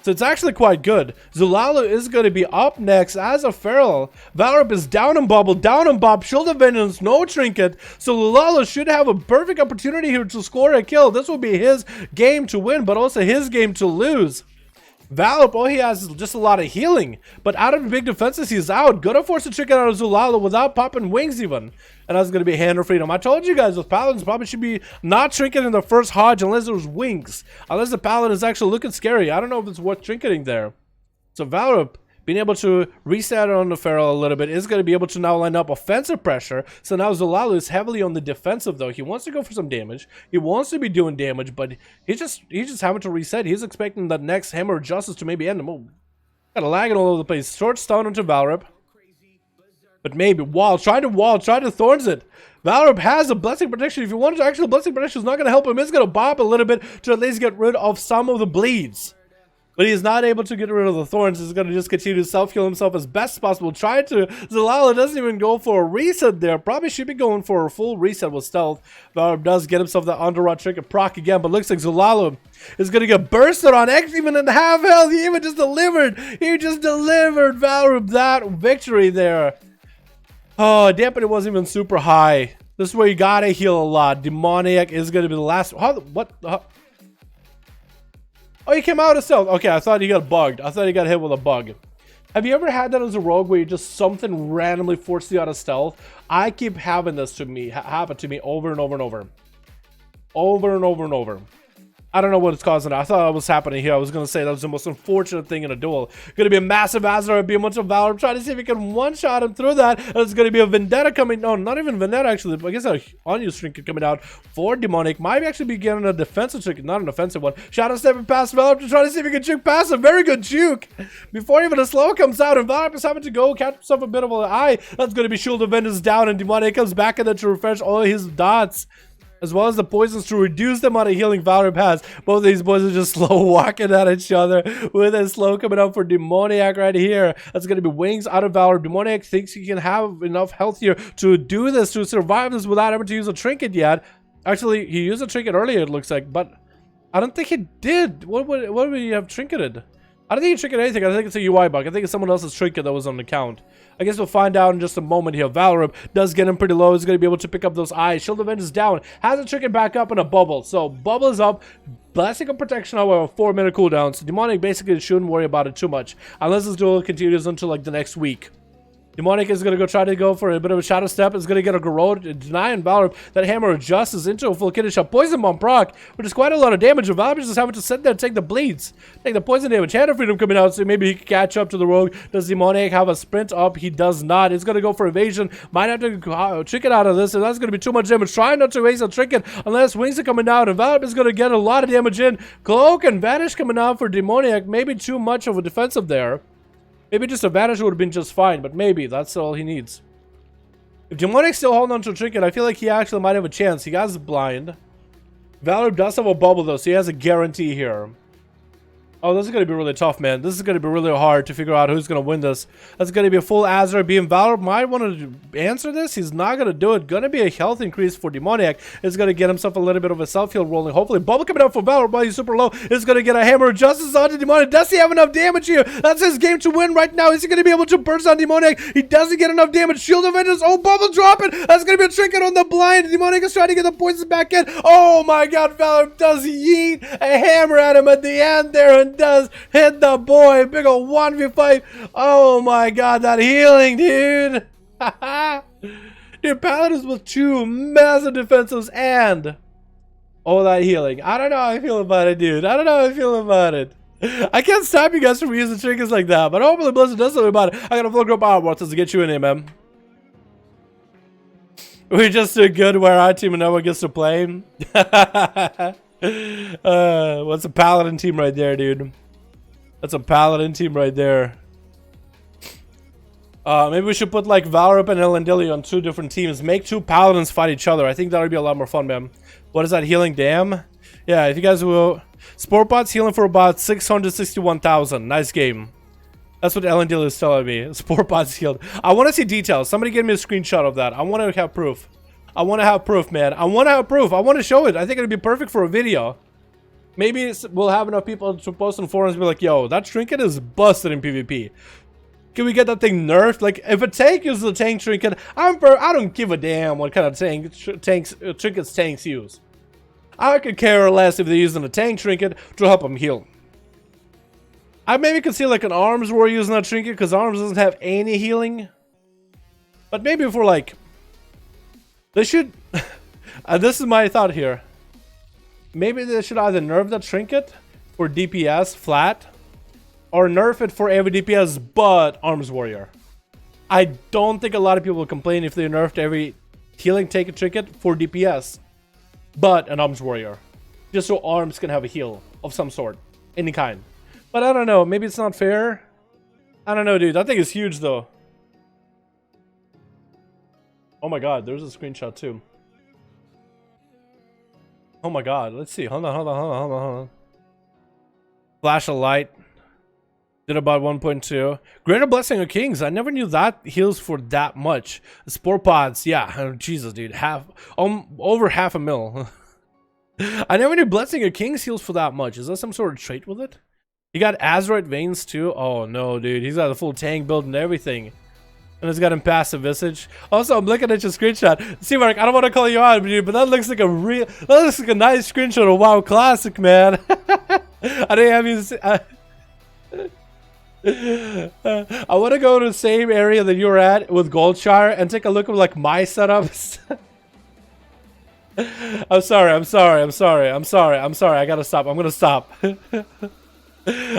A: So it's actually quite good. Zulala is going to be up next as a Feral. Valorant is down and bubble, down and bob, Shield of Vengeance, no trinket. So Zulala should have a perfect opportunity here to score a kill. This will be his game to win, but also his game to lose. Valorant, all he has is just a lot of healing. But out of the big defenses, he's out. Gonna force a trinket out of Zulala without popping wings even. And that's going to be Hand of Freedom. I told you guys, with Paladins probably should be not trinketing in the first Hodge unless there's wings. Unless the Paladin is actually looking scary. I don't know if it's worth trinketing there. So Valorant being able to reset on the Feral a little bit is going to be able to now line up offensive pressure. So now Zulalu is heavily on the defensive though. He wants to go for some damage. He wants to be doing damage, but he's just having to reset. He's expecting the next Hammer of Justice to maybe end him. Oh, kind of lagging all over the place. Short stun onto Valorip. But maybe try to Thorns it. Valorip has a Blessing Protection. If you want to actually, Blessing Protection is not going to help him. It's going to bop a little bit to at least get rid of some of the bleeds. But he's not able to get rid of the Thorns. He's going to just continue to self-heal himself as best as possible. Try to. Zalala doesn't even go for a reset there. Probably should be going for a full reset with stealth. Valorip does get himself that underrot trick and proc again. But looks like Zalala is going to get bursted on X even in half health. He even just delivered. He just delivered Valorip that victory there. Oh, dampen it wasn't even super high. This is where you gotta heal a lot. Demoniac is gonna be the last. What? Oh, he came out of stealth. Okay, I thought he got bugged. I thought he got hit with a bug. Have you ever had that as a rogue where you just something randomly forced you out of stealth? I keep having this happen to me over and over and over. Over and over and over. I don't know what it's causing. I thought it was happening here. I was going to say that was the most unfortunate thing in a duel. Going to be a massive Azeroth, be a bunch of Valor. Trying to see if he can one-shot him through that. And it's going to be a Vendetta coming. No, not even Vendetta, actually. I guess an on-use trinket coming out for Demonic. Might actually be getting a defensive trinket, not an offensive one. Shadow stepping past Valor to try to see if he can juke past him. Very good juke. Before even a slow comes out, and Valor is having to go catch himself a bit of an eye. That's going to be Shield of Vengeance down, and Demonic comes back in there to refresh all his dots, as well as the poisons to reduce the amount of healing Valorip has. Both of these boys are just slow walking at each other with a slow coming up for Demoniac right here. That's going to be wings out of Valorip. Demoniac thinks he can have enough health here to do this, to survive this without having to use a trinket yet. Actually, he used a trinket earlier, it looks like, but I don't think he did. What would he have trinketed? I don't think he trinketed anything. I think it's a UI bug. I think it's someone else's trinket that was on the count. I guess we'll find out in just a moment here. Valorip does get him pretty low. He's going to be able to pick up those eyes. Shield of Vengeance is down. Has a trinket back up in a bubble. So bubble is up. Blessing of Protection, however, 4-minute cooldown. So Demonic basically shouldn't worry about it too much, unless this duel continues until like the next week. Demonic is going to try to go for a bit of a shadow step. Is going to get a Garrote, denying Valorip that Hammer of Justice into a full kidney shot. Poison Bomb proc, which is quite a lot of damage. Valorip is just having to sit there and take the bleeds. Take the poison damage. Hand of Freedom coming out, so maybe he can catch up to the rogue. Does Demonic have a sprint up? He does not. He's going to go for evasion. Might have to trinket out of this, and that's going to be too much damage. Trying not to waste a trinket unless wings are coming out, and Valorip is going to get a lot of damage in. Cloak and Vanish coming out for Demoniac. Maybe too much of a defensive there. Maybe just a Vanish would have been just fine, but maybe that's all he needs. If Demonic's still holding on to a trinket, I feel like he actually might have a chance. He got blind. Valor does have a bubble though, so he has a guarantee here. Oh, this is going to be really tough, man. This is going to be really hard to figure out who's going to win this. That's going to be a full Azeroth beam. Valor might want to answer this. He's not going to do it. Going to be a health increase for Demoniac. It's going to get himself a little bit of a self-heal rolling. Hopefully, bubble coming out for Valor, but he's super low. It's going to get a Hammer of Justice onto Demoniac. Does he have enough damage here? That's his game to win right now. Is he going to be able to burst on Demoniac? He doesn't get enough damage. Shield of Vengeance. Oh, bubble dropping. That's going to be a trinket on the blind. Demoniac is trying to get the poisons back in. Oh my god, Valor does yeet a hammer at him at the end there and does hit the boy. Big ol' 1v5. Oh my god, that healing, dude. Dude, Paladins with 2 massive defensives and all that healing. I don't know how I feel about it, dude. I don't know how I feel about it. I can't stop you guys from using trinkets like that, but hopefully Blizzard does something about it. I got a full group of Warcraft to get you in here, man. We're just so good where our team and no one gets to play. What's a Paladin team right there, dude? That's a Paladin team right there. Maybe we should put like Valorip and Elendili on 2 different teams. Make 2 Paladins fight each other. I think that would be a lot more fun, man. What is that healing? Damn. Yeah, if you guys will. Sportbot's healing for about 661,000. Nice game. That's what Elendili is telling me. Sportbot's healed. I want to see details. Somebody give me a screenshot of that. I want to have proof. I want to have proof, man. I want to have proof. I want to show it. I think it'd be perfect for a video. Maybe we'll have enough people to post on forums and be like, yo, that trinket is busted in PvP. Can we get that thing nerfed? Like, if a tank uses a tank trinket, I don't give a damn what kind of trinkets tanks use. I could care less if they're using a tank trinket to help them heal. I maybe could see like an arms war using that trinket because arms doesn't have any healing. But maybe if we're like, they should, this is my thought here. Maybe they should either nerf that trinket for DPS flat, or nerf it for every DPS but Arms Warrior. I don't think a lot of people will complain if they nerfed every healing take a trinket for DPS but an Arms Warrior. Just so Arms can have a heal of some sort. Any kind. But I don't know. Maybe it's not fair. I don't know, dude. That thing is huge, though. Oh my god. There's a screenshot, too. Oh my god. Let's see. Hold on. Flash of light. Did about 1.2. Greater Blessing of Kings. I never knew that heals for that much. Spore Pods. Yeah. Oh, Jesus, dude. Over half a mil. I never knew Blessing of Kings heals for that much. Is that some sort of trait with it? He got Azeroth Veins too. Oh no, dude. He's got a full tank build and everything. And it's got him passive visage. Also, I'm looking at your screenshot. See, Mark, I don't want to call you out, dude, but that looks like a nice screenshot of WoW Classic, man. I didn't have you. I want to go to the same area that you're at with Goldshire and take a look at like my setups. I'm sorry. I gotta stop. I'm gonna stop. I'm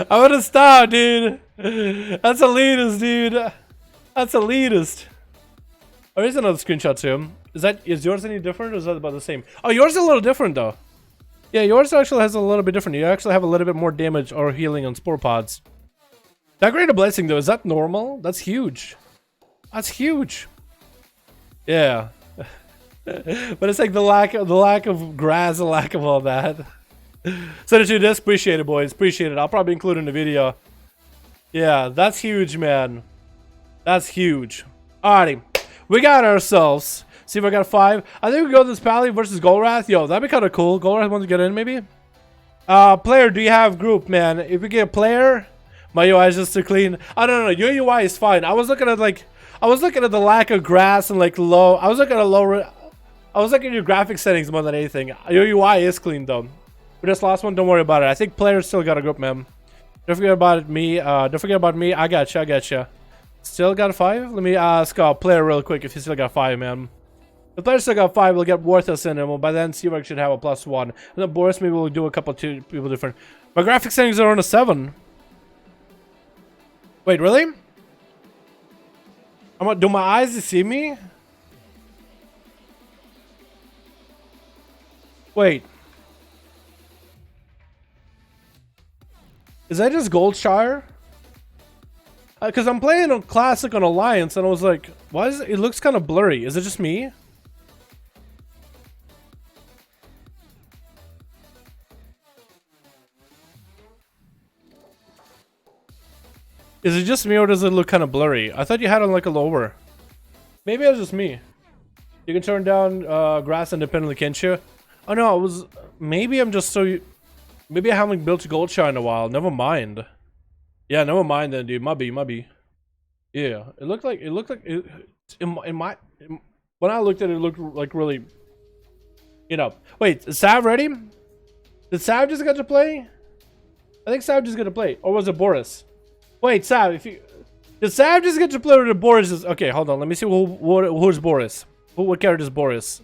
A: gonna stop, dude. That's elitist, dude. That's elitist. Oh, here's another screenshot too. Is yours any different or is that about the same? Oh, yours is a little different though. Yeah, yours actually has a little bit different. You actually have a little bit more damage or healing on Spore Pods. That Greater Blessing though, is that normal? That's huge. That's huge. Yeah. But it's like the lack of grass, the lack of all that. Send it to this. Appreciate it, boys. Appreciate it. I'll probably include it in the video. Yeah, that's huge, man. That's huge. Alrighty. We got ourselves. See if I got 5. I think we go this Pally versus Golrath. Yo, that'd be kind of cool. Golrath wants to get in, maybe? Player, do you have group, man? If we get a player, my UI is just too clean. I don't know. Your UI is fine. I was looking at the lack of grass and like low. I was looking at your graphic settings more than anything. Your UI is clean though. We just lost one. Don't worry about it. I think players still got a group, man. Don't forget about me. Don't forget about me. I got you. Still got a 5? Let me ask player real quick if he still got 5, man. If player still got 5, we'll get Worthless in, and we'll by then Seawork should have a +1. And then Boris, maybe we'll do a couple 2 people different. My graphic settings are on a 7. Wait, really? Do my eyes deceive me? Wait. Is that just Goldshire? Because I'm playing on Classic on Alliance, and I was like, why is it looks kind of blurry? Is it just me? Is it just me, or does it look kind of blurry? I thought you had on like a lower. Maybe it was just me. You can turn down grass independently, can't you? Oh no, it was... Maybe I'm just so... Maybe I haven't built Goldshire in a while. Never mind. Yeah, never mind then, dude. Might be. Yeah, it looked like when I looked at it, it looked like really, you know. Wait, is Sav ready? Did Sav just get to play? I think Sav just got to play, or was it Boris? Wait, Sav, did Sav just get to play, or did Boris just... Okay, hold on. Let me see who's Boris. What character is Boris?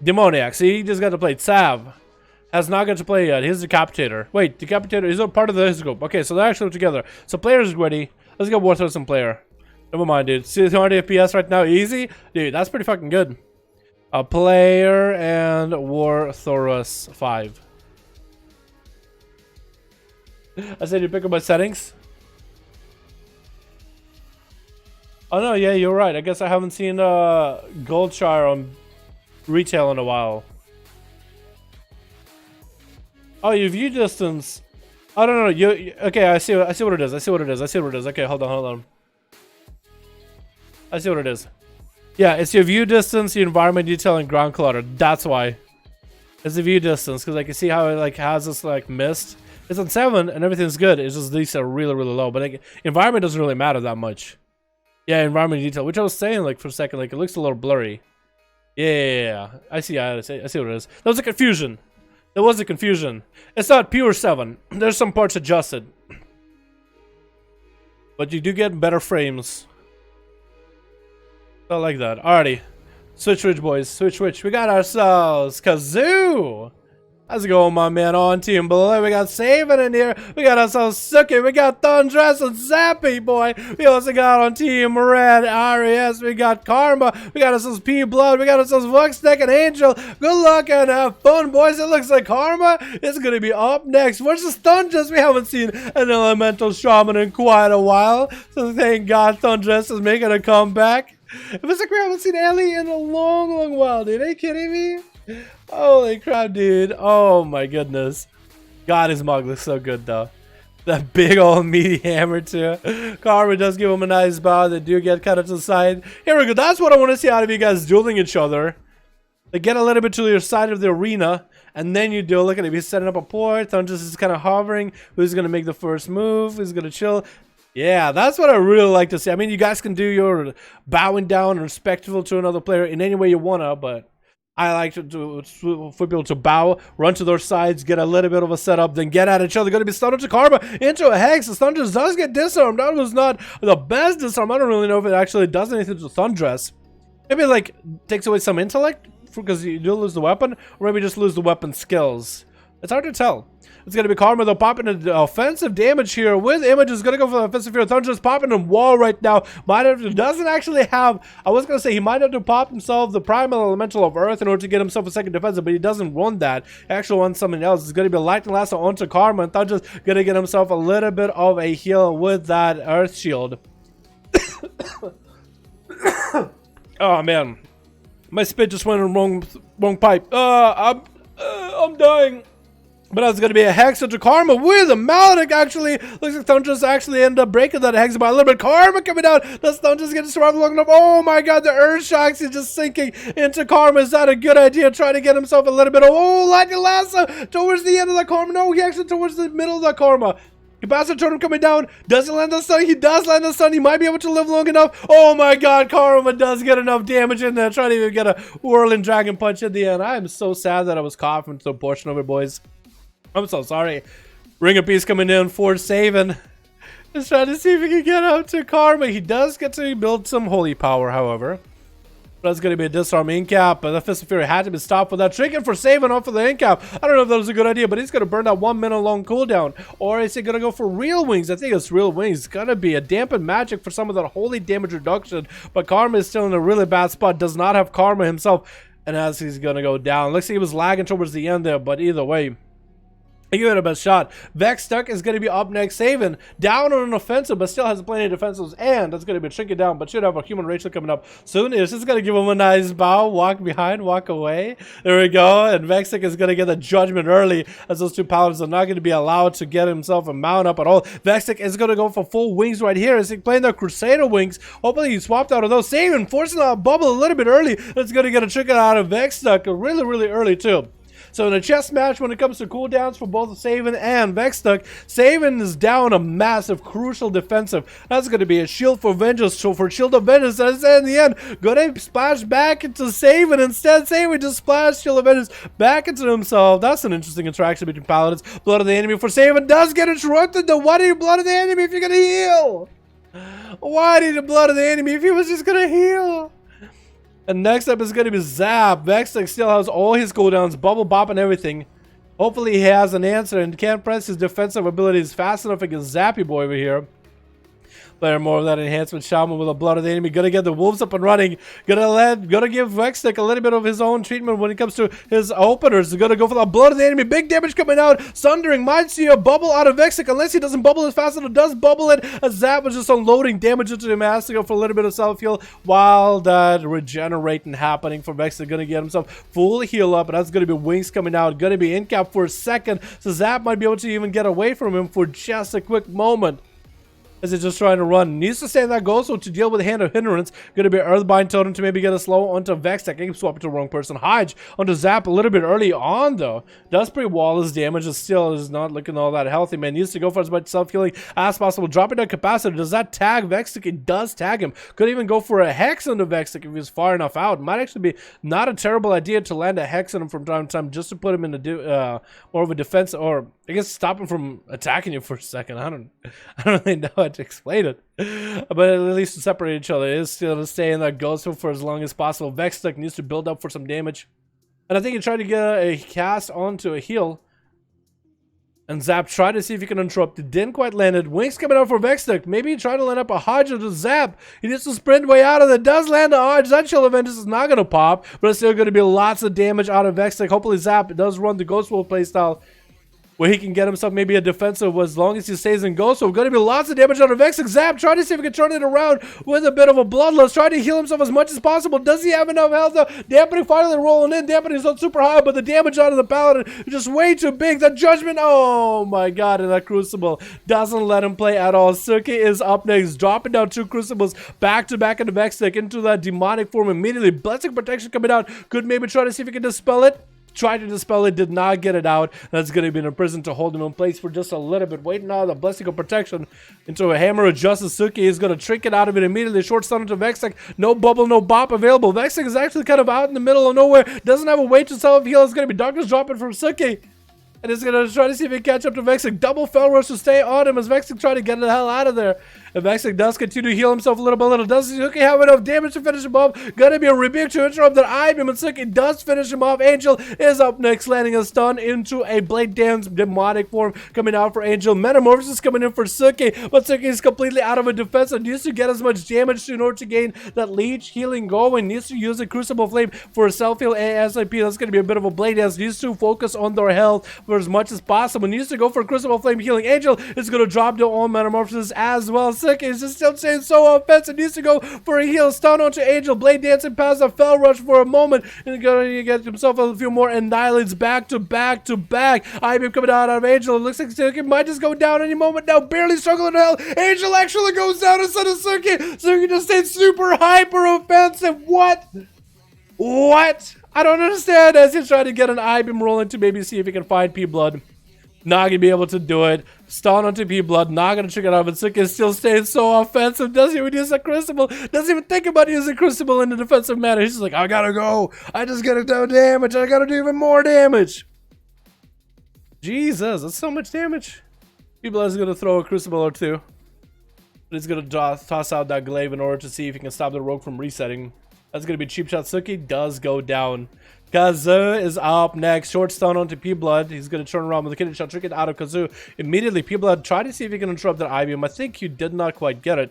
A: Demoniac. See, he just got to play. Sav has not got to play yet. He's Decapitator. Wait, Decapitator is a part of his group. Okay, so they're actually together. So player's ready. Let's go Worthless and player. Never mind, dude. See 200 FPS right now, easy? Dude, that's pretty fucking good. A player and Warthoros 5. I said you pick up my settings. Oh no, yeah, you're right. I guess I haven't seen Goldshire on retail in a while. Oh, your view distance. I don't know. You okay? I see what it is. Okay, hold on. I see what it is. Yeah, it's your view distance, your environment detail, and ground clutter. That's why. It's the view distance, because I can see how it like has this like mist. It's on 7 and everything's good. It's just these are really low. But like, environment doesn't really matter that much. Yeah, environment detail, which I was saying like for a second, like it looks a little blurry. Yeah. I see what it is. That was a confusion. There was a confusion. It's not pure 7. There's some parts adjusted. But you do get better frames. I like that. Alrighty. Switch, boys. Switch. We got ourselves Kazoo. How's it going, my man? On Team Blue, we got Savin in here. We got ourselves Suki. We got Thundress and Zappy, boy. We also got on Team Red, RES. We got Karma. We got ourselves P Blood. We got ourselves Vuxtech and Angel. Good luck and have fun, boys. It looks like Karma is going to be up next versus Thundress. We haven't seen an Elemental Shaman in quite a while. So thank God Thundress is making a comeback. It was like we haven't seen Ellie in a long, long while, dude. Are you kidding me? Holy crap, dude. Oh my goodness. God, his mug looks so good though. That big old meaty hammer too. Karma does give him a nice bow. They do get cut to the side. Here we go. That's what I want to see out of you guys dueling each other. They get a little bit to your side of the arena. And then you do. Look at him. He's setting up a port. Thundress is kind of hovering. Who's going to make the first move? Who's going to chill? Yeah, that's what I really like to see. I mean, you guys can do your bowing down and respectful to another player in any way you want to, but I like for people to bow, run to their sides, get a little bit of a setup, then get at each other. Going to be stunned to Karma into a Hex. The Thundress does get disarmed. That was not the best disarm. I don't really know if it actually does anything to Thundress. Maybe it like takes away some intellect because you do lose the weapon, or maybe just lose the weapon skills. It's hard to tell. It's going to be Karma, though, popping into offensive damage here with Images. Going to go for the offensive here. Thundress popping in wall right now. Doesn't actually have... I was going to say he might have to pop himself the Primal Elemental of Earth in order to get himself a second defensive, but he doesn't want that. He actually wants something else. It's going to be Lightning Lasso onto Karma, and Thundress going to get himself a little bit of a heal with that Earth Shield. Oh, man. My spit just went in the wrong pipe. I'm dying. But that's going to be a Hex into Karma with a Maledict, actually. Looks like Thundress actually ended up breaking that Hex by a little bit. Karma coming down. Does Thundress get to survive long enough? Oh my god, the Earth Shocks is just sinking into Karma. Is that a good idea? Trying to get himself a little bit of... Oh, Lightning Lasso towards the end of the Karma. No, he actually towards the middle of the Karma. Capacitor Totem coming down. Does he land the stun? He does land the stun. He might be able to live long enough. Oh my god, Karma does get enough damage in there. Trying to even get a Whirling Dragon Punch at the end. I am so sad that I was coughing to a portion of it, boys. I'm so sorry. Ring of Peace coming in for Savin. Just trying to see if he can get out to Karma. He does get to build some Holy Power, however. That's going to be a disarm incap, but the Fist of Fury had to be stopped with that. Tricking for Savin off of the incap. I don't know if that was a good idea, but he's going to burn that 1 minute long cooldown. Or is he going to go for Real Wings? I think it's Real Wings. It's going to be a dampened magic for some of that holy damage reduction. But Karma is still in a really bad spot. Does not have Karma himself. And as he's going to go down. Looks like he was lagging towards the end there, but either way, he gave it a best shot. Vuxtech is going to be up next. Savin down on an offensive, but still has plenty of defensives. And that's going to be shrinking down, but should have a human Rachel coming up soon. It's just going to give him a nice bow, walk behind, walk away. There we go. And Vuxtech is going to get the judgment early, as those two paladins are not going to be allowed to get himself a mount up at all. Vuxtech is going to go for full wings right here. Is he playing the Crusader wings? Hopefully he swapped out of those. Savin forcing that bubble a little bit early. That's going to get a trick out of Vuxtech really, really early too. So in a chess match, when it comes to cooldowns for both Savin and Vuxtech, Savin is down a massive, crucial defensive. That's going to be a Shield for Vengeance. So for Shield of Vengeance, that's in the end, going to splash back into Savin. Instead, Savin just splashed Shield of Vengeance back into himself. That's an interesting interaction between Paladins. Blood of the Enemy for Savin does get interrupted, though. Why do you Blood of the Enemy if you're going to heal? Why did you Blood of the Enemy if he was just going to heal? And next up is going to be Zap. Vuxtech still has all his cooldowns, Bubble Bop and everything. Hopefully he has an answer and can't press his defensive abilities fast enough against Zappy Boy over here. Player more of that enhancement shaman with a Blood of the Enemy. Gonna get the wolves up and running. Gonna give Vuxtech a little bit of his own treatment when it comes to his openers. Gonna go for the Blood of the Enemy. Big damage coming out. Sundering might see a bubble out of Vuxtech unless he doesn't bubble as fast as it does bubble it. As Zap was just unloading damage into him. Has to go for a little bit of self heal while that regenerating happening for Vuxtech. Gonna get himself full heal up, and that's gonna be wings coming out. Gonna be in cap for a second, so Zap might be able to even get away from him for just a quick moment. As he's just trying to run. Needs to stay in that goal, so to deal with Hand of Hindrance, going to be Earthbind Totem to maybe get a slow onto Vuxtech. I can swap it to the wrong person. Hodge onto Zap a little bit early on, though. Does pretty well. His damage is still not looking all that healthy, man. Needs to go for as much self-healing as possible. Dropping that capacitor. Does that tag Vuxtech? It does tag him. Could even go for a Hex onto Vuxtech if he's far enough out. Might actually be not a terrible idea to land a Hex on him from time to time, just to put him in a more of a defense, or I guess stop him from attacking you for a second. I don't really know how to explain it. But at least to separate each other is still to stay in that ghost for as long as possible. Vuxtech needs to build up for some damage. And I think he tried to get a cast onto a heal. And Zap tried to see if he can interrupt. It didn't quite land it. Wings coming out for Vextech. Maybe he tried to land up a Hodge to Zap. He needs to sprint way out of it. Does land a Hodge. That Chill Aventus is not going to pop. But it's still going to be lots of damage out of Vextech. Hopefully Zap does run the Ghost Wolf playstyle, where he can get himself maybe a defensive as long as he stays in Ghost. So going to be lots of damage out of Vextech. Zap trying to see if he can turn it around with a bit of a bloodlust. Trying to heal himself as much as possible. Does he have enough health though? Dampening finally rolling in. Dampening is not super high, but the damage out of the Paladin is just way too big. That Judgment, oh my god, and that Crucible doesn't let him play at all. Suki is up next, dropping down 2 Crucibles back to back into Vextech into that demonic form immediately. Blessing Protection coming out. Could maybe try to see if he can dispel it. Tried to dispel it, did not get it out. That's going to be in a prison to hold him in place for just a little bit. Waiting out the Blessing of Protection into a Hammer of Justice. Suki is going to trick it out of it immediately. Short stun into Vextech. No bubble, no bop available. Vextech is actually kind of out in the middle of nowhere. Doesn't have a way to self-heal. It's going to be Darkness dropping from Suki. And it's going to try to see if he can catch up to Vextech. Double Fell Rush to stay on him as Vextech try to get the hell out of there. And Vextech does continue to heal himself a little by little. Does Suki have enough damage to finish him off? Gonna be a rebuke to interrupt that I-beam, and Suki does finish him off. Angel is up next, landing a stun into a Blade Dance demonic form coming out for Angel. Metamorphosis coming in for Suki, but Suki is completely out of a defense and needs to get as much damage in order to gain that leech healing going. Needs to use a Crucible Flame for a self-heal ASAP. That's gonna be a bit of a Blade Dance. Needs to focus on their health for as much as possible. Needs to go for a Crucible Flame healing. Angel is gonna drop to all Metamorphosis as well. Suki is just still staying so offensive. Needs to go for a heal. Stun onto Angel. Blade Dancing past a Fell Rush for a moment. And gonna get himself a few more Annihilates back to back to back. I-beam coming out of Angel. It looks like Suki might just go down any moment now. Barely struggling to hell. Angel actually goes down instead of Suki. Suki just stayed super hyper offensive. What? What? I don't understand. As he's trying to get an I-beam rolling to maybe see if he can find P-Blood. Not gonna be able to do it. Stun onto P-Blood. Not gonna trick it out. But Suki is still staying so offensive. Doesn't even use a Crucible. Doesn't even think about using Crucible in a defensive manner. He's just like, I gotta go. I just gotta do damage. I gotta do even more damage. Jesus, that's so much damage. P-Blood is gonna throw a Crucible or two. But he's gonna toss out that glaive in order to see if he can stop the rogue from resetting. That's gonna be cheap shot. Suki does go down. Kazoo is up next. Short stun onto P-Blood. He's going to turn around with a kidney shot, trick it out of Kazoo. Immediately, P-Blood tried to see if he can interrupt that I-beam. I think he did not quite get it.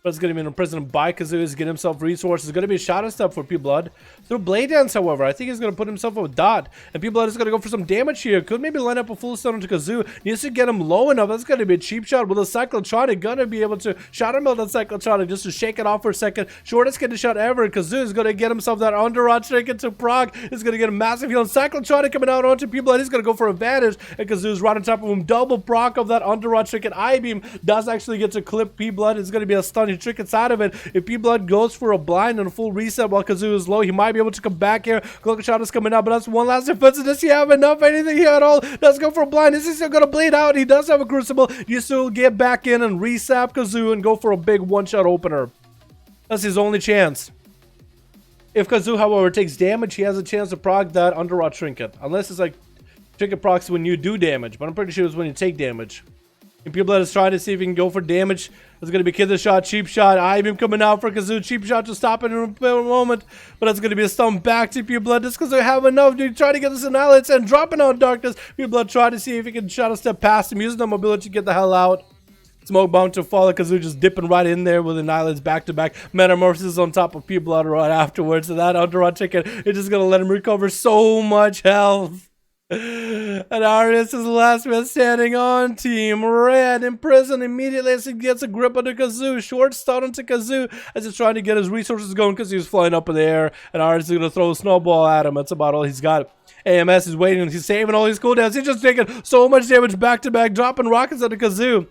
A: But it's going to be imprisoned by Kazoo. He's getting himself resources. It's going to be a shadow step for P-Blood. Through Blade Dance, however, I think he's going to put himself a dot. And P-Blood is going to go for some damage here. Could maybe line up a full stun onto Kazoo. Needs to get him low enough. That's going to be a cheap shot with a Cyclotronic. Going to be able to shadow melt that Cyclotronic just to shake it off for a second. Shortest kidney shot ever. Kazoo is going to get himself that underrod trick into proc. He's going to get a massive heal. Cyclotronic coming out onto P-Blood. He's going to go for advantage. And Kazoo's right on top of him. Double proc of that underrod trick. And I-beam does actually get to clip P-Blood. It's going to be a stun. He trick inside of it. If P-Blood goes for a blind and a full reset while Kazoo is low, he might be able to come back here. Cloak shot is coming out, but that's one last defense. Does he have enough anything here at all? Let's go for a blind. Is he still going to bleed out? He does have a Crucible. You still get back in and resap Kazoo and go for a big one-shot opener. That's his only chance. If Kazoo, however, takes damage, he has a chance to proc that Underrot Trinket. Unless it's like Trinket procs when you do damage, but I'm pretty sure it's when you take damage. And P-Blood is trying to see if he can go for damage. It's going to be Kid the Shot, cheap shot. I-beam coming out for Kazoo. Cheap shot to stop it in a moment. But that's going to be a stun back to P-Blood just because they have enough. Dude, try to get this Annihilates and dropping out Darkness. P-Blood try to see if he can shadow step past him. Using the mobility to get the hell out. Smoke bound to follow. Kazoo just dipping right in there with Annihilates back to back. Metamorphosis on top of P-Blood right afterwards. So that underrun ticket is just going to let him recover so much health. And Artist is the last man standing on Team Red. In prison immediately as he gets a grip on the Kazoo. Short stun onto Kazoo as he's trying to get his resources going because he's flying up in the air. And Artist is going to throw a snowball at him. That's about all he's got. AMS is waiting. He's saving all his cooldowns. He's just taking so much damage back to back. Dropping rockets at the Kazoo.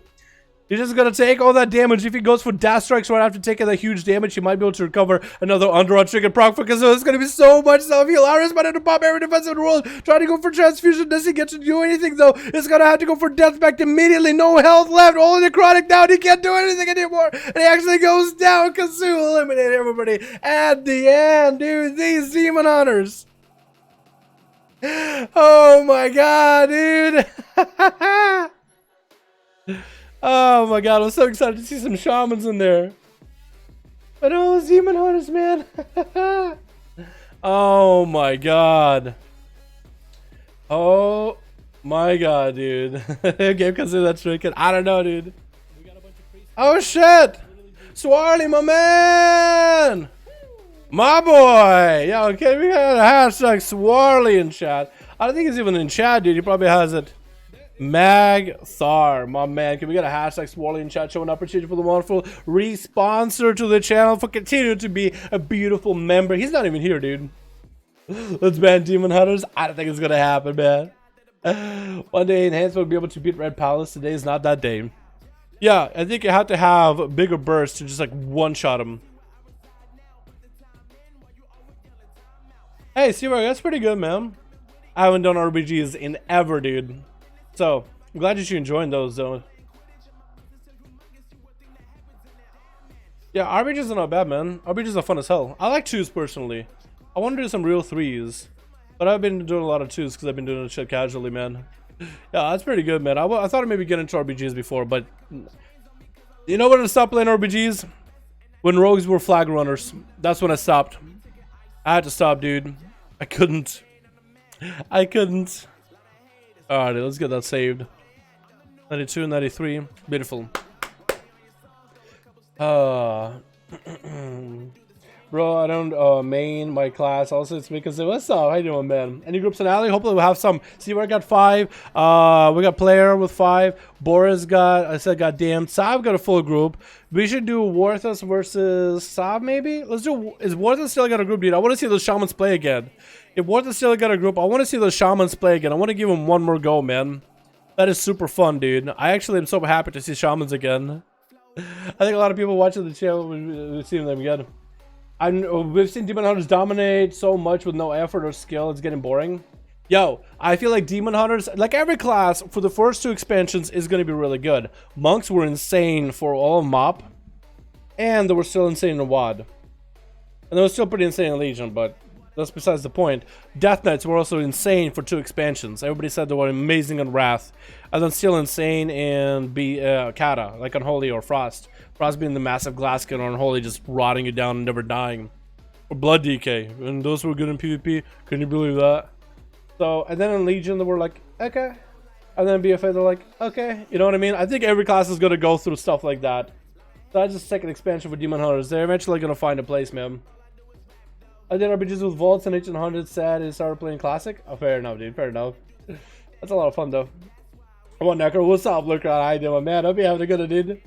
A: He's just going to take all that damage. If he goes for dash strikes right after taking that huge damage, he might be able to recover another underrun trigger proc for Kazoo. It's going to be so much self-heal. Aris might have to pop every defense in the world. Trying to go for transfusion. Does he get to do anything, though? It's going to have to go for death back immediately. No health left. Only necrotic down. He can't do anything anymore. And he actually goes down. Kazoo eliminated everybody at the end, dude. These Demon Hunters. Oh, my God, dude. Oh my god, I'm so excited to see some shamans in there. But oh, Demon Hunters, man. Oh my god. Oh my god, dude. Game consider that trick. I don't know, dude. Oh shit! Swarly, my man! My boy! Yeah, okay, we got a hashtag Swarly in chat. I don't think he's even in chat, dude. He probably has it. Mag Thar, my man. Can we get a hashtag Swarly in chat showing appreciation for the wonderful re-sponsor to the channel for continuing to be a beautiful member. He's not even here, dude. Let's ban Demon Hunters. I don't think it's gonna happen, man. One day Enhancement will be able to beat Red Palace. Today is not that day. Yeah, I think you have to have bigger bursts to just like one-shot him. Hey, Seawork, that's pretty good, man. I haven't done RBGs in ever, dude. So, I'm glad that you're enjoying those, though. Yeah, RBGs are not bad, man. RBGs are fun as hell. I like 2s, personally. I want to do some real 3s. But I've been doing a lot of 2s because I've been doing the shit casually, man. Yeah, that's pretty good, man. I thought I'd maybe get into RBGs before, but... You know when I stopped playing RBGs? When rogues were flag runners. That's when I stopped. I had to stop, dude. I couldn't. Alright, let's get that saved. 92, 93. Beautiful. Bro, I don't main my class. Also, it's because what's up? How you doing, man? Any groups in alley? Hopefully we'll have some. See where I got 5. We got player with 5. Boris got, I said goddamn. Saab got a full group. We should do Warthus versus Saab maybe? Let's do, is Warthus still got a group, dude? I want to see those shamans play again. If Warthus still got a group, I want to see those shamans play again. I want to give them one more go, man. That is super fun, dude. I actually am so happy to see shamans again. I think a lot of people watching the channel, we've seen them again. We've seen Demon Hunters dominate so much with no effort or skill, it's getting boring. Yo, I feel like Demon Hunters, like every class, for the first 2 expansions is going to be really good. Monks were insane for all of MOP, and they were still insane in WoD. And they were still pretty insane in Legion, but that's besides the point. Death Knights were also insane for 2 expansions. Everybody said they were amazing in Wrath, and then still insane in Kata, like Unholy or Frost. Frost being the massive glass skin, or Unholy just rotting you down and never dying. Or Blood DK, and those were good in PvP. Can you believe that? So, and then in Legion they were like, okay. And then BFA they're like, okay. You know what I mean? I think every class is gonna go through stuff like that. So that's just a second expansion for Demon Hunters. They're eventually gonna find a place, man. I did RPGs with Vaults and H100 sad and started playing Classic. Oh, fair enough, dude. Fair enough. That's a lot of fun, though. Come on, Necker. What's up, Lurker? How you doing, man? Hope you having a good one, dude.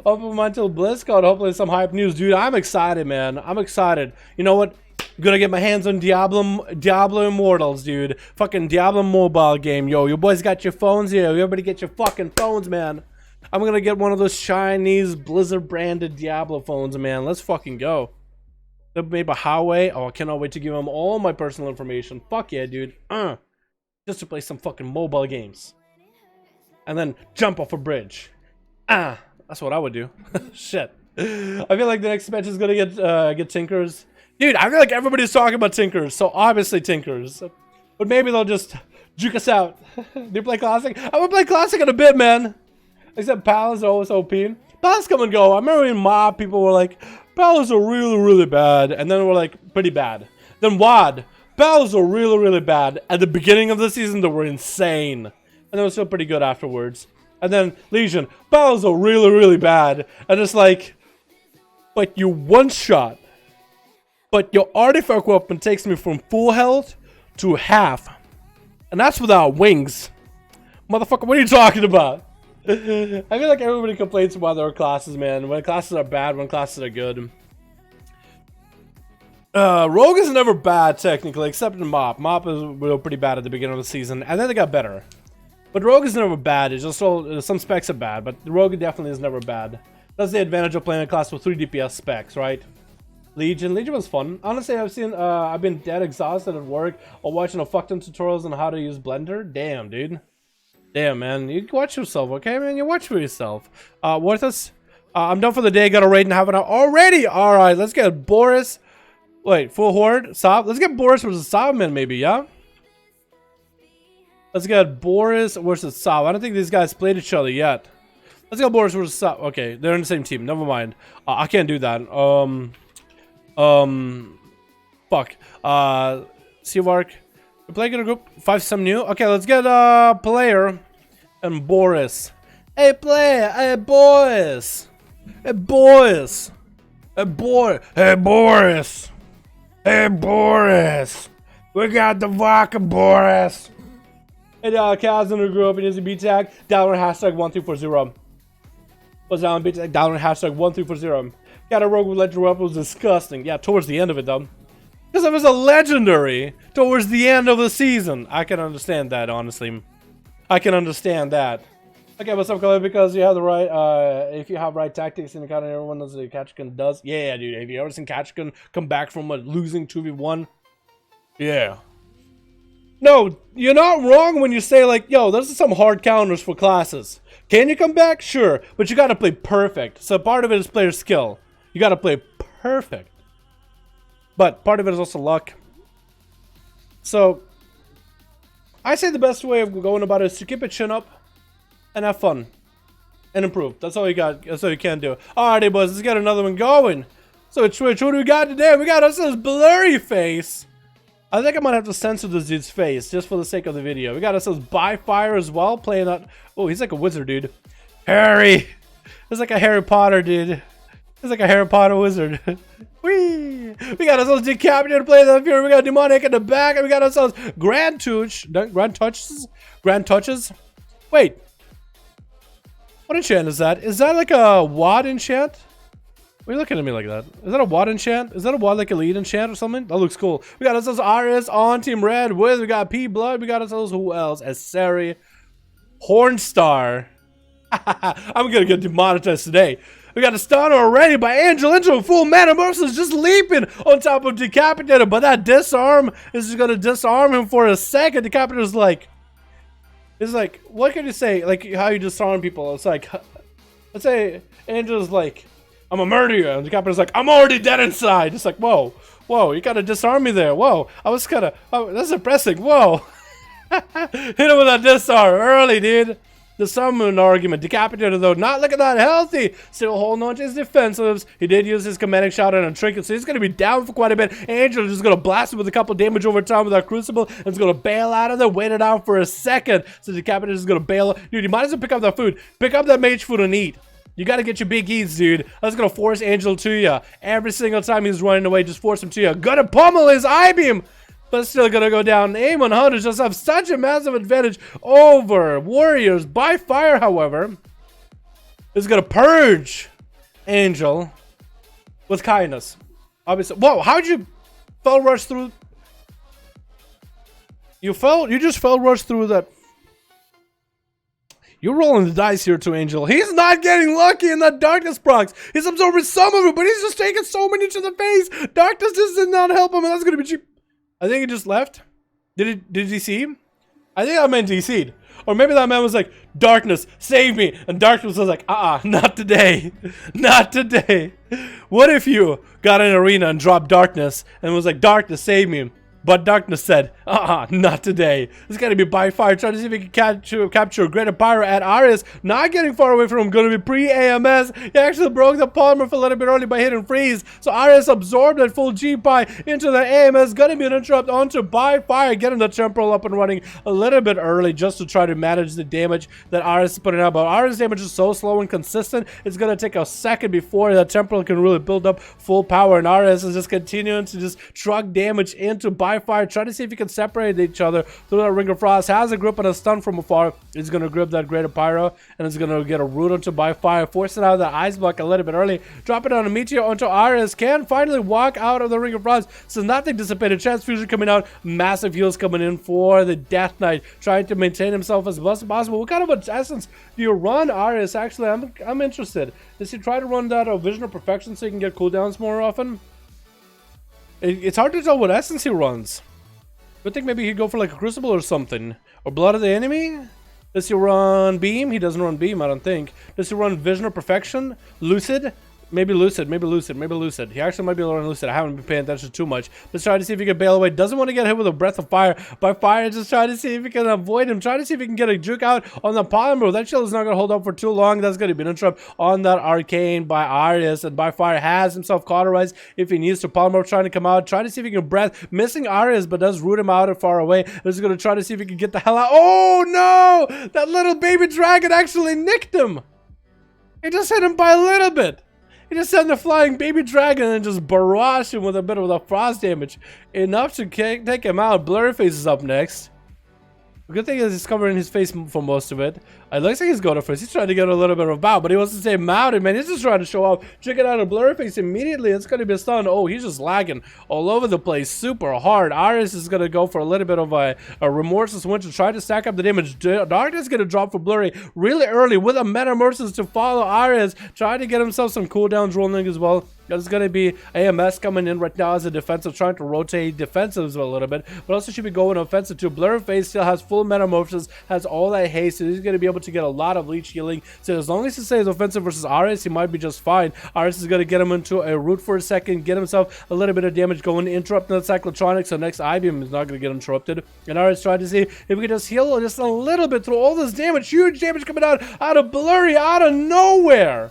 A: Open until BlizzCon. Hopefully some hype news, dude. I'm excited, man. I'm excited. You know what? I'm gonna get my hands on Diablo Immortals, dude. Fucking Diablo mobile game. Yo, you boys got your phones here. Everybody get your fucking phones, man. I'm gonna get one of those Chinese Blizzard branded Diablo phones, man. Let's fucking go. They're made by Huawei. Oh, I cannot wait to give them all my personal information. Fuck yeah, dude. Just to play some fucking mobile games. And then jump off a bridge. That's what I would do. Shit. I feel like the next expansion is gonna get Tinkers. Dude, I feel like everybody's talking about Tinkers, so obviously Tinkers. But maybe they'll just juke us out. Do you play Classic? I would play Classic in a bit, man. Except Palace are always OP. Palace come and go. I remember in MOB, people were like, Palace are really, really bad. And then we're like, pretty bad. Then WoD, Palace are really, really bad. At the beginning of the season, they were insane. And they were still pretty good afterwards. And then Legion, Palace are really, really bad. And it's like, but you one-shot. But your artifact weapon takes me from full health to half. And that's without wings. Motherfucker, what are you talking about? I feel like everybody complains about their classes, man. When classes are bad, when classes are good. Rogue is never bad, technically, except in MOP. MOP is pretty bad at the beginning of the season, and then they got better. But Rogue is never bad. It's just some specs are bad, but Rogue definitely is never bad. That's the advantage of playing a class with 3 DPS specs, right? Legion was fun. Honestly, I've been dead exhausted at work or watching a fuck ton tutorials on how to use Blender. Damn, dude. Damn, man. You watch yourself, okay, man? You watch for yourself. Worthless. I'm done for the day. Got a raid and half an hour already. All right, let's get Boris. Wait, full horde. Saab. Let's get Boris versus Saabman, maybe, yeah? Let's get Boris versus Saab. I don't think these guys played each other yet. Let's go Boris versus Saab. Okay, they're in the same team. Never mind. I can't do that. Fuck. Seawark. We're playing in a group. 5 some new. Okay, let's get player and Boris. Hey player, hey boys. Hey boys. Hey boy. Hey Boris. Hey Boris. We got the vodka, Boris. Hey Kaz in the group, and is a B tag. Dalaran hashtag 1340. Was down B tag Dalaran hashtag 1340. Got a rogue with legendary weapon, was disgusting. Yeah, towards the end of it though. Because it was a legendary towards the end of the season. I can understand that, honestly. I can understand that. Okay, what's up, Colin? Because you have the right, if you have right tactics in the counter, everyone knows what Kachkan does. Yeah, dude. Have you ever seen Kachkan come back from a losing 2v1? Yeah. No, you're not wrong when you say, like, yo, those are some hard counters for classes. Can you come back? Sure. But you gotta play perfect. So part of it is player skill. You gotta play perfect. But part of it is also luck. So, I say the best way of going about it is to keep it chin up and have fun and improve. That's all you got. That's all you can do. Alrighty, boys, let's get another one going. So, Twitch, what do we got today? We got ourselves blurry face. I think I might have to censor this dude's face just for the sake of the video. We got ourselves by fire as well, playing that. Oh, he's like a wizard, dude. Harry. He's like a Harry Potter, dude. He's like a Harry Potter wizard. Whee! We got ourselves decapitated to play that here. We got demonic in the back, and we got ourselves grand touches. Wait, what enchant is that? Is that like a wad enchant? Why are you looking at me like that? Is that a wad enchant? Is that a wad like elite enchant or something? That looks cool. We got ourselves RS on Team Red with. We got P Blood. We got ourselves who else? Asari, Hornstar. I'm gonna get demonetized today. We got a stun already by Angel into a full metamorphosis, just leaping on top of Decapitator, but that disarm is just gonna disarm him for a second. Decapitator's like, it's like, what can you say? Like how you disarm people? It's like, let's say Angel's like, I'm a murderer, and Decapitator's like, I'm already dead inside. It's like, whoa, whoa, you gotta disarm me there. Whoa, I was kinda, oh, that's impressive. Whoa, hit him with that disarm early, dude. The summon argument. Decapitator, though, not looking that healthy. Still holding on to his defensives. He did use his comedic shot on a trinket, so he's going to be down for quite a bit. Angel is going to blast him with a couple damage over time with that crucible, and is going to bail out of there. Wait it out for a second. So Decapitator is going to bail. Dude, you might as well pick up that food. Pick up that mage food and eat. You got to get your big eats, dude. That's going to force Angel to you. Every single time he's running away, just force him to you. Gonna pummel his I-beam. But still gonna go down. Aim on Hunters just have such a massive advantage over Warriors. By fire, however, is gonna purge Angel with kindness. Obviously. Whoa, how'd you fell rush through? You just fell rush through that. You're rolling the dice here to Angel. He's not getting lucky in that darkness procs. He's absorbing some of it, but he's just taking so many to the face. Darkness just did not help him, and that's gonna be cheap. I think he just left. Did he see him? I think that man DC'd. Or maybe that man was like, darkness, save me. And darkness was like, not today. Not today. What if you got in an arena and dropped darkness and was like, darkness, save me. But darkness said, not today. This got to be by fire. Trying to see if he can capture a greater pyro at Arius. Not getting far away from him. Going to be pre-AMS. He actually broke the polymer for a little bit early by hitting freeze. So Arius absorbed that full G-Pie into the AMS. Going to be an interrupt onto by fire. Getting the temporal up and running a little bit early just to try to manage the damage that Arius is putting out. But Arius' damage is so slow and consistent. It's going to take a second before that temporal can really build up full power. And Arius is just continuing to just truck damage into by fire, trying to see if he can separate each other through that Ring of Frost. Has a grip and a stun from afar. He's going to grip that Greater Pyro, and is going to get a root onto by fire, force it out of the Ice Block a little bit early, drop it on a Meteor onto Arius, can finally walk out of the Ring of Frost. So nothing dissipated, transfusion coming out, massive heals coming in for the Death Knight, trying to maintain himself as best as possible. What kind of an essence do you run, Arius? Actually, I'm interested. Does he try to run that Vision of Perfection so he can get cooldowns more often? It's hard to tell what essence he runs. I think maybe he'd go for like a Crucible or something. Or Blood of the Enemy? Does he run Beam? He doesn't run Beam, I don't think. Does he run Vision of Perfection? Lucid? Maybe Lucid, maybe Lucid, maybe Lucid. He actually might be learning Lucid. I haven't been paying attention too much. Let's try to see if he can bail away. Doesn't want to get hit with a breath of fire. By fire, just try to see if he can avoid him. Try to see if he can get a juke out on the polymer. That shield is not going to hold up for too long. That's going to be an interrupt on that arcane by Arius. And by fire has himself cauterized if he needs to. Polymer trying to come out. Try to see if he can breath. Missing Arius, but does root him out and far away. He's going to try to see if he can get the hell out. Oh no! That little baby dragon actually nicked him. He just hit him by a little bit. He just sent the flying baby dragon and just barraged him with a bit of the frost damage. Enough to take him out. Blurry Face is up next. The good thing is he's covering his face for most of it. It looks like he's going first. He's trying to get a little bit of a bow, but he wants to stay mounted, man. He's just trying to show off. Check it out, a Blurry Face immediately. It's going to be a stun. Oh, he's just lagging all over the place. Super hard. Arius is going to go for a little bit of a remorseless win to try to stack up the damage. Darkness is going to drop for Blurry really early with a Metamorphosis to follow Arius. Trying to get himself some cooldowns rolling as well. There's going to be AMS coming in right now as a defensive, trying to rotate defensives a little bit, but also should be going offensive too. Blurry Face still has full Metamorphosis, has all that haste, so he's going to be able to get a lot of leech healing. So as long as he stays offensive versus Arius, he might be just fine. Arius is going to get him into a root for a second, get himself a little bit of damage going, interrupt the cyclotronic, so next I-beam is not going to get interrupted. And Arius trying to see if we can just heal just a little bit through all this damage, huge damage coming out of Blurry, out of nowhere.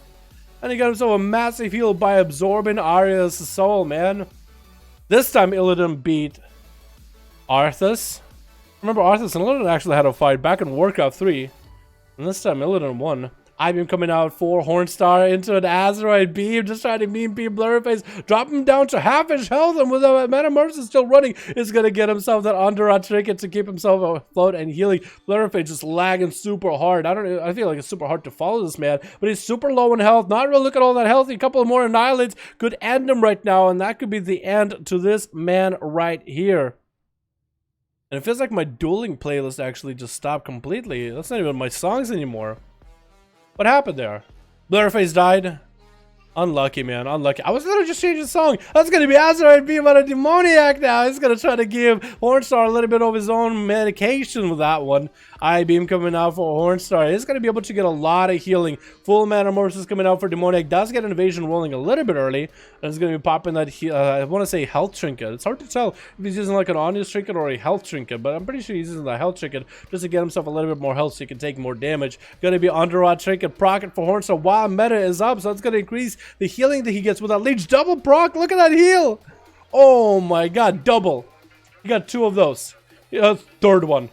A: And he got himself a massive heal by absorbing Arius' soul, man. This time Illidan beat Arthas. Remember, Arthas and Illidan actually had a fight back in Warcraft 3. And this time Illidan won. I-beam coming out for Hornstar into an Azeroth beam, just trying to beam Blurry Face, drop him down to half his health, and with a Metamorphosis still running, is going to get himself that underrun trinket to keep himself afloat and healing. Blurry Face just lagging super hard. I feel like it's super hard to follow this man, but he's super low in health. Not really look at all that healthy. A couple of more annihilates could end him right now, and that could be the end to this man right here. And it feels like my dueling playlist actually just stopped completely. That's not even my songs anymore. What happened there? Blurry Face died. Unlucky, man. Unlucky. I was literally just changing the song. That's going to be Azeroth being on a demoniac now. He's going to try to give Hornstar a little bit of his own medication with that one. I-beam coming out for Hornstar. He's going to be able to get a lot of healing. Full Metamorphosis coming out for demoniac. Does get invasion rolling a little bit early. And it's going to be popping that, I want to say health trinket. It's hard to tell if he's using like an honest trinket or a health trinket. But I'm pretty sure he's using the health trinket just to get himself a little bit more health so he can take more damage. Going to be Underrod trinket procced for Hornstar while meta is up. So it's going to increase the healing that he gets with that leech. Double proc. Look at that heal. Oh my god. Double. You got two of those. Third one.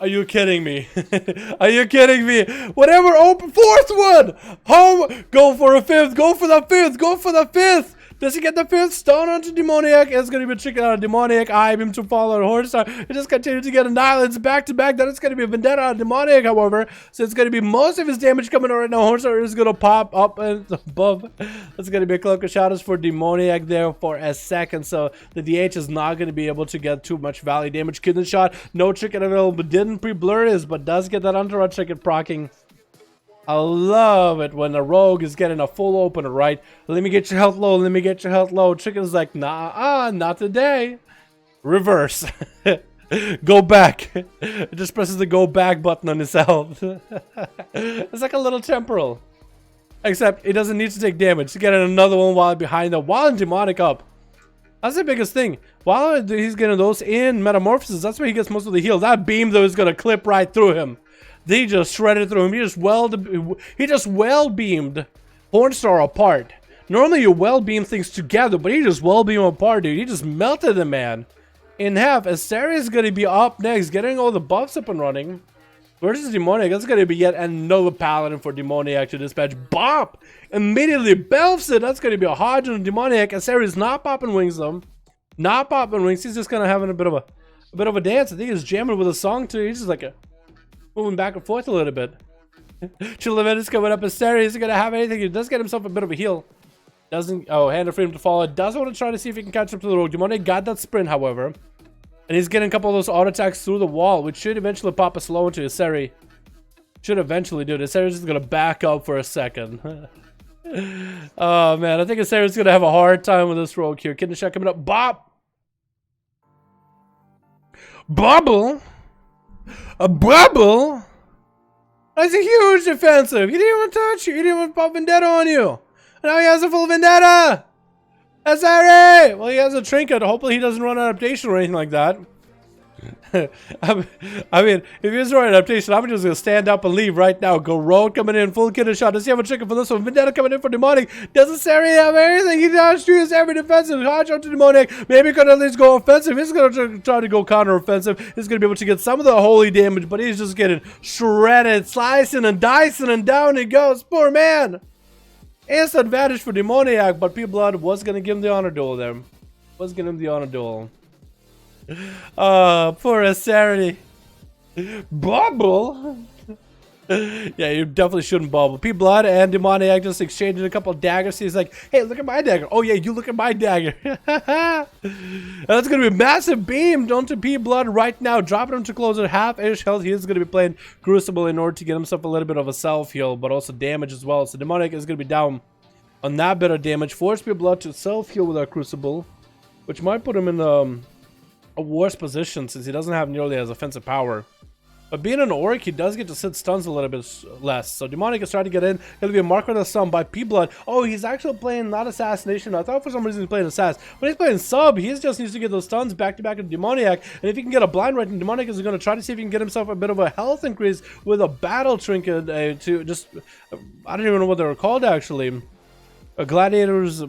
A: Are you kidding me? Are you kidding me? Whatever, open. Fourth one. Home. Go for a fifth. Go for the fifth. Go for the fifth. Does he get the fifth? Stun onto demoniac. It's going to be chicken out of demoniac. I-beam to follow Hornstar. It just continues to get annihilates back to back. Then it's going to be a vendetta on demoniac, however. So it's going to be most of his damage coming out right now. Hornstar is going to pop up and above. It's going to be a cloak of shadows for demoniac there for a second. So the DH is not going to be able to get too much valley damage. Kidney shot. No chicken available, but didn't pre-blur his, but does get that underrun chicken proccing. I love it when a rogue is getting a full opener, right? Let me get your health low. Let me get your health low. Chicken's like, nah, not today. Reverse. Go back. It just presses the go back button on his health. It's like a little temporal. Except it doesn't need to take damage to get another one while behind the while demonic up. That's the biggest thing. While he's getting those in Metamorphosis, that's where he gets most of the heal. That beam, though, is going to clip right through him. They just shredded through him. He just well beamed Hornstar apart. Normally you well beam things together, but he just well beam apart, dude. He just melted the man in half. Asari is going to be up next, getting all the buffs up and running. Versus Demoniac, that's going to be yet another paladin for Demoniac to dispatch. Bop! Immediately belfs it. That's going to be a hard on Demoniac. Asari is not popping wings though. Not popping wings. He's just kind of having a bit of a dance. I think he's jamming with a song too. He's just like moving back and forth a little bit. Chilavent is coming up. Asari isn't going to have anything. He does get himself a bit of a heal. Doesn't. Oh, hand of freedom to follow. Doesn't want to try to see if he can catch up to the rogue. Demoniac got that sprint, however. And he's getting a couple of those auto attacks through the wall, which should eventually pop a slow into Asari. Should eventually do it. Asari's just going to back up for a second. Oh, man. I think Asari's going to have a hard time with this rogue here. Kidney shot coming up. Bop! Bubble! A bubble? That's a huge defensive. He didn't even touch you. He didn't even pop vendetta on you. Now he has a full vendetta! That's right! Well, he has a trinket. Hopefully he doesn't run adaptation or anything like that. I mean, if he doesn't run adaptation, I'm just gonna stand up and leave right now. Go road coming in, full kit shot. Does he have a trinket for this one? Vendetta coming in for demonic. Doesn't Sari have anything? He does choose every defensive. Hard shot to demonic. Maybe he could at least go offensive. He's gonna try to go counter offensive. He's gonna be able to get some of the holy damage, but he's just getting shredded, slicing and dicing, and down he goes. Poor man. It's advantage for demoniac, but P-Blood was gonna give him the honor duel there. Was giving him the honor duel. Oh, poor Azeroth. Bubble? Yeah, you definitely shouldn't bubble. P-Blood and Demoniac just exchanging a couple of daggers. He's like, hey, look at my dagger. Oh, yeah, you look at my dagger. That's going to be a massive beam onto P-Blood right now. Dropping him to close at half-ish health. He is going to be playing Crucible in order to get himself a little bit of a self-heal, but also damage as well. So Demoniac is going to be down on that bit of damage. Force P-Blood to self-heal with our Crucible, which might put him in a worse position since he doesn't have nearly as offensive power. But being an orc, he does get to sit stuns a little bit less. So Demonic is trying to get in. It'll be a mark with a stun by P-Blood. Oh, he's actually playing not Assassination. I thought for some reason he's playing Assass. But he's playing Sub. He just needs to get those stuns back to back in Demoniac. And if he can get a blind right, and Demonic is going to try to see if he can get himself a bit of a health increase with a battle trinket to just... I don't even know what they were called actually. A gladiator's...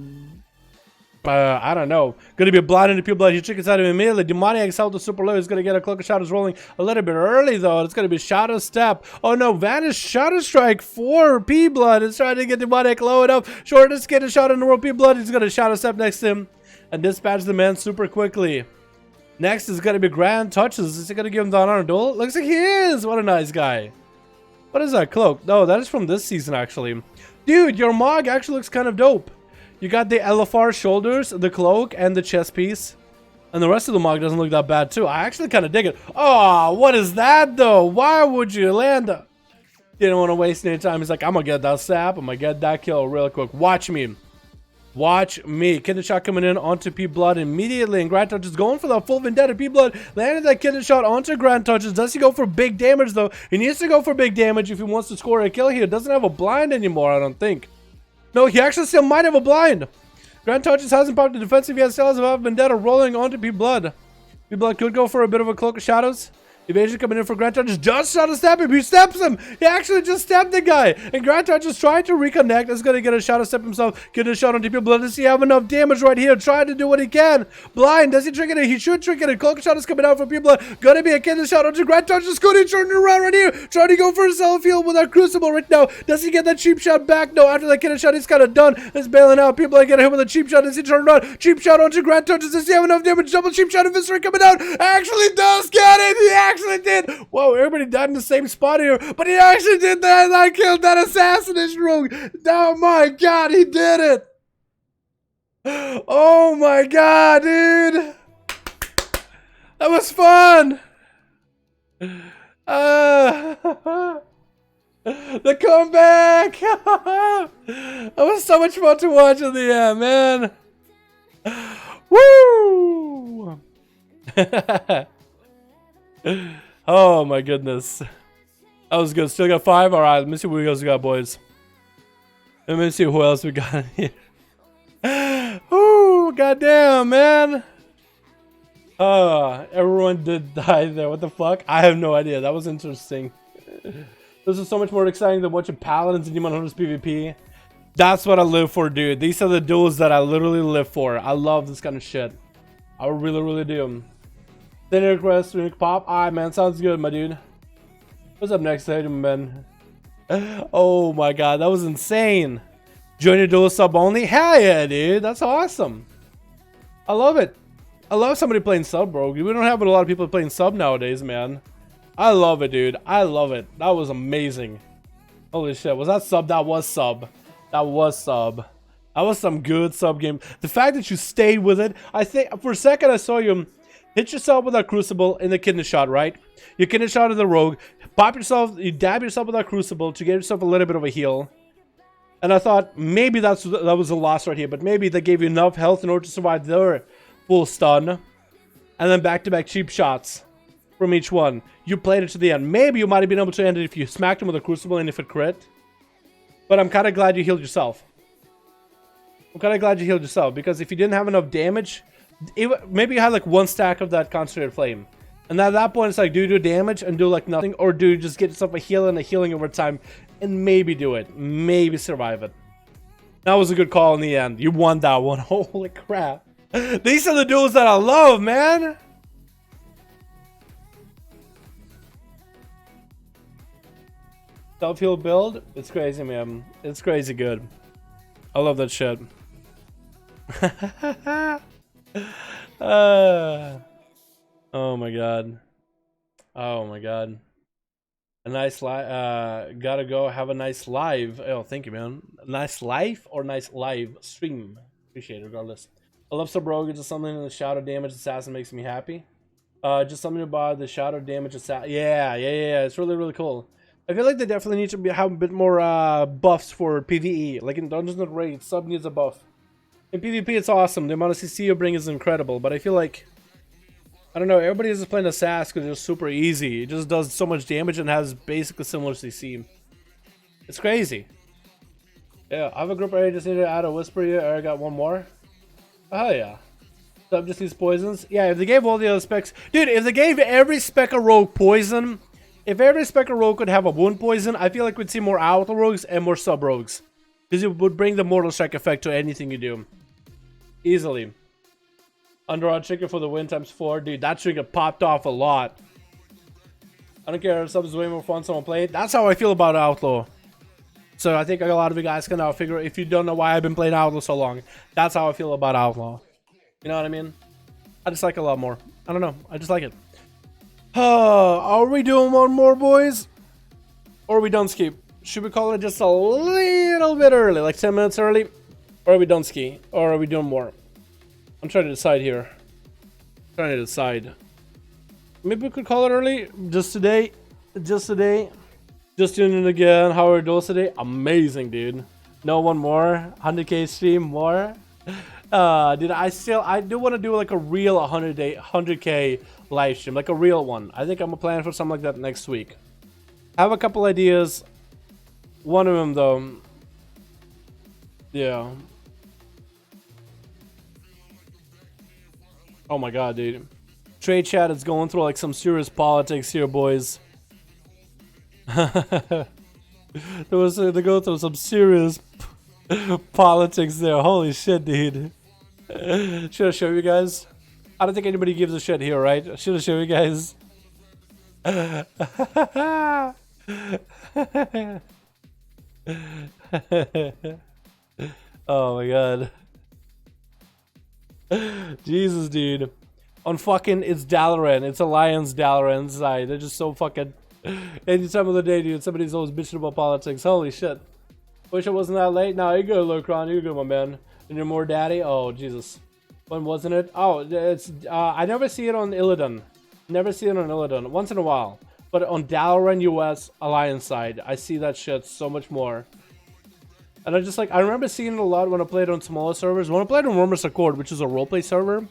A: I don't know. Gonna be blind into P-Blood. He trickles out of him immediately. Demoniac's health is super low. He's gonna get a cloak of shadows rolling a little bit early though. It's gonna be Shadow Step. Oh no, Vanish Shadow Strike for P-Blood. It's trying to get Demoniac low enough. Shortest get a shot in the world. P-Blood. He's gonna Shadow Step next to him and dispatch the man super quickly. Next is gonna be Grand Touches. Is he gonna give him the honor duel? Looks like he is. What a nice guy. What is that cloak? No, that is from this season actually. Dude, your Mog actually looks kind of dope. You got the LFR shoulders, the cloak, and the chest piece. And the rest of the Mog doesn't look that bad, too. I actually kind of dig it. Oh, what is that, though? Why would you land? Didn't want to waste any time. He's like, I'm going to get that sap. I'm going to get that kill real quick. Watch me. Watch me. Kidney shot coming in onto P-Blood immediately. And Grand Touches going for the full vendetta. P-Blood landed that kidney shot onto Grand Touches. Does he go for big damage, though? He needs to go for big damage if he wants to score a kill here. Doesn't have a blind anymore, I don't think. No, he actually still might have a blind. Grand Touches hasn't popped the defensive yet. Still has a vendetta rolling onto P-Blood. P-Blood could go for a bit of a cloak of shadows. Evasion coming in for Grand Touches. Just trying to step him. He steps him. He actually just stepped the guy. And Grand Touches trying to reconnect. Is going to get a shadow step himself. Get a shot on P-Blood. Does he have enough damage right here? Trying to do what he can. Blind. Does he trigger it? He should trigger it. Cloak of shadows coming out for P-Blood. Gonna be a kidney shot onto Grand Touches. Could he turn it around right here? Trying to go for a self-heal with that Crucible right now. Does he get that cheap shot back? No, after that kidney shot, he's kind of done. He's bailing out. P-Blood getting hit with a cheap shot. Does he turn around? Cheap shot onto Grand Touches. Does he have enough damage? Double cheap shot of Viscera coming out. Actually does get it. He actually did. Whoa, everybody died in the same spot here, but he actually did that. I killed that assassination rogue. Oh my god, he did it. Oh my god, dude. That was fun. The comeback. That was so much fun to watch in the end, man. Woo. Oh my goodness. That was good. Still got 5. Alright, let me see what else we got, boys. Let me see who else we got here. Ooh, goddamn, man. Everyone did die there. What the fuck? I have no idea. That was interesting. This is so much more exciting than watching Paladins and Demon Hunters PvP. That's what I live for, dude. These are the duels that I literally live for. I love this kind of shit. I really, really do. Then request to pop. Alright, man. Sounds good, my dude. What's up next, man? Oh my god, that was insane. Join your duel sub only? Hell yeah, dude. That's awesome. I love it. I love somebody playing sub, bro. We don't have a lot of people playing sub nowadays, man. I love it, dude. I love it. That was amazing. Holy shit. Was that sub? That was sub. That was sub. That was some good sub game. The fact that you stayed with it, I think for a second I saw you hit yourself with that Crucible in the kidney shot, right? You kidney shot of the rogue, pop yourself, you dab yourself with that Crucible to get yourself a little bit of a heal. And I thought maybe that was a loss right here, but maybe they gave you enough health in order to survive their full stun. And then back-to-back cheap shots from each one. You played it to the end. Maybe you might have been able to end it if you smacked him with a Crucible and if it crit. But I'm kind of glad you healed yourself. I'm kind of glad you healed yourself, because if you didn't have enough damage, maybe you had like one stack of that concentrated flame. And at that point, it's like, do you do damage and do like nothing? Or do you just get yourself a heal and a healing over time and maybe do it? Maybe survive it. That was a good call in the end. You won that one. Holy crap. These are the duels that I love, man. Self-heal build? It's crazy, man. It's crazy good. I love that shit. Oh my god. Oh my god. A nice live. Gotta go have a nice live. Oh, thank you, man. A nice live or nice live stream. Appreciate it, regardless. I love Subroga. Just something in the shadow damage assassin makes me happy. Just something about the shadow damage assassin. Yeah. It's really, really cool. I feel like they definitely need to have a bit more buffs for PvE. Like in Dungeons and Raids, sub needs a buff. In PvP, it's awesome. The amount of CC you bring is incredible. But I feel like, I don't know, everybody is just playing Assassin because it's super easy. It just does so much damage and has basically similar CC. It's crazy. Yeah, I have a group I just need to add a Whisper here. I got one more. Oh yeah. Sub just needs poisons. Yeah, if they gave all the other specs. Dude, if they gave every spec of rogue poison. If every spec of rogue could have a wound poison, I feel like we'd see more outlaw rogues and more sub rogues. Because it would bring the Mortal Strike effect to anything you do. Easily. Underarm trigger for the win ×4. Dude, that trigger popped off a lot. I don't care if subs is way more fun someone play it. That's how I feel about Outlaw. So I think a lot of you guys can now figure, if you don't know why I've been playing Outlaw so long, that's how I feel about Outlaw. You know what I mean? I just like it a lot more. I don't know. I just like it. Are we doing one more, boys? Or are we done ski? Should we call it just a little bit early, like 10 minutes early? Or are we done ski? Or are we doing more? I'm trying to decide here. Trying to decide. Maybe we could call it early. Just today. Just today. Just tuning in again. How are those today? Amazing, dude. No one more. 100k stream more. Dude, I do want to do like a real 100k live stream, like a real one. I think I'm gonna plan for something like that next week. I have a couple ideas. One of them though, yeah. Oh my god, dude. Trade chat is going through like some serious politics here, boys. They go through some serious politics there. Holy shit, dude. Should I show you guys? I don't think anybody gives a shit here, right? Should I show you guys? Oh my god. Jesus, dude. On fucking, it's Dalaran. It's Alliance Dalaran side. They're just so fucking... Any time of the day, dude, somebody's always bitching about politics. Holy shit. Wish it wasn't that late. Nah, you're good, Locron. You're good, my man. And you're more daddy? Oh, Jesus. When wasn't it? Oh, it's... I never see it on Illidan. Never see it on Illidan. Once in a while. But on Dalaran US Alliance side, I see that shit so much more. And I just like... I remember seeing it a lot when I played on smaller servers. When I played on Rumors Accord, which is a roleplay server,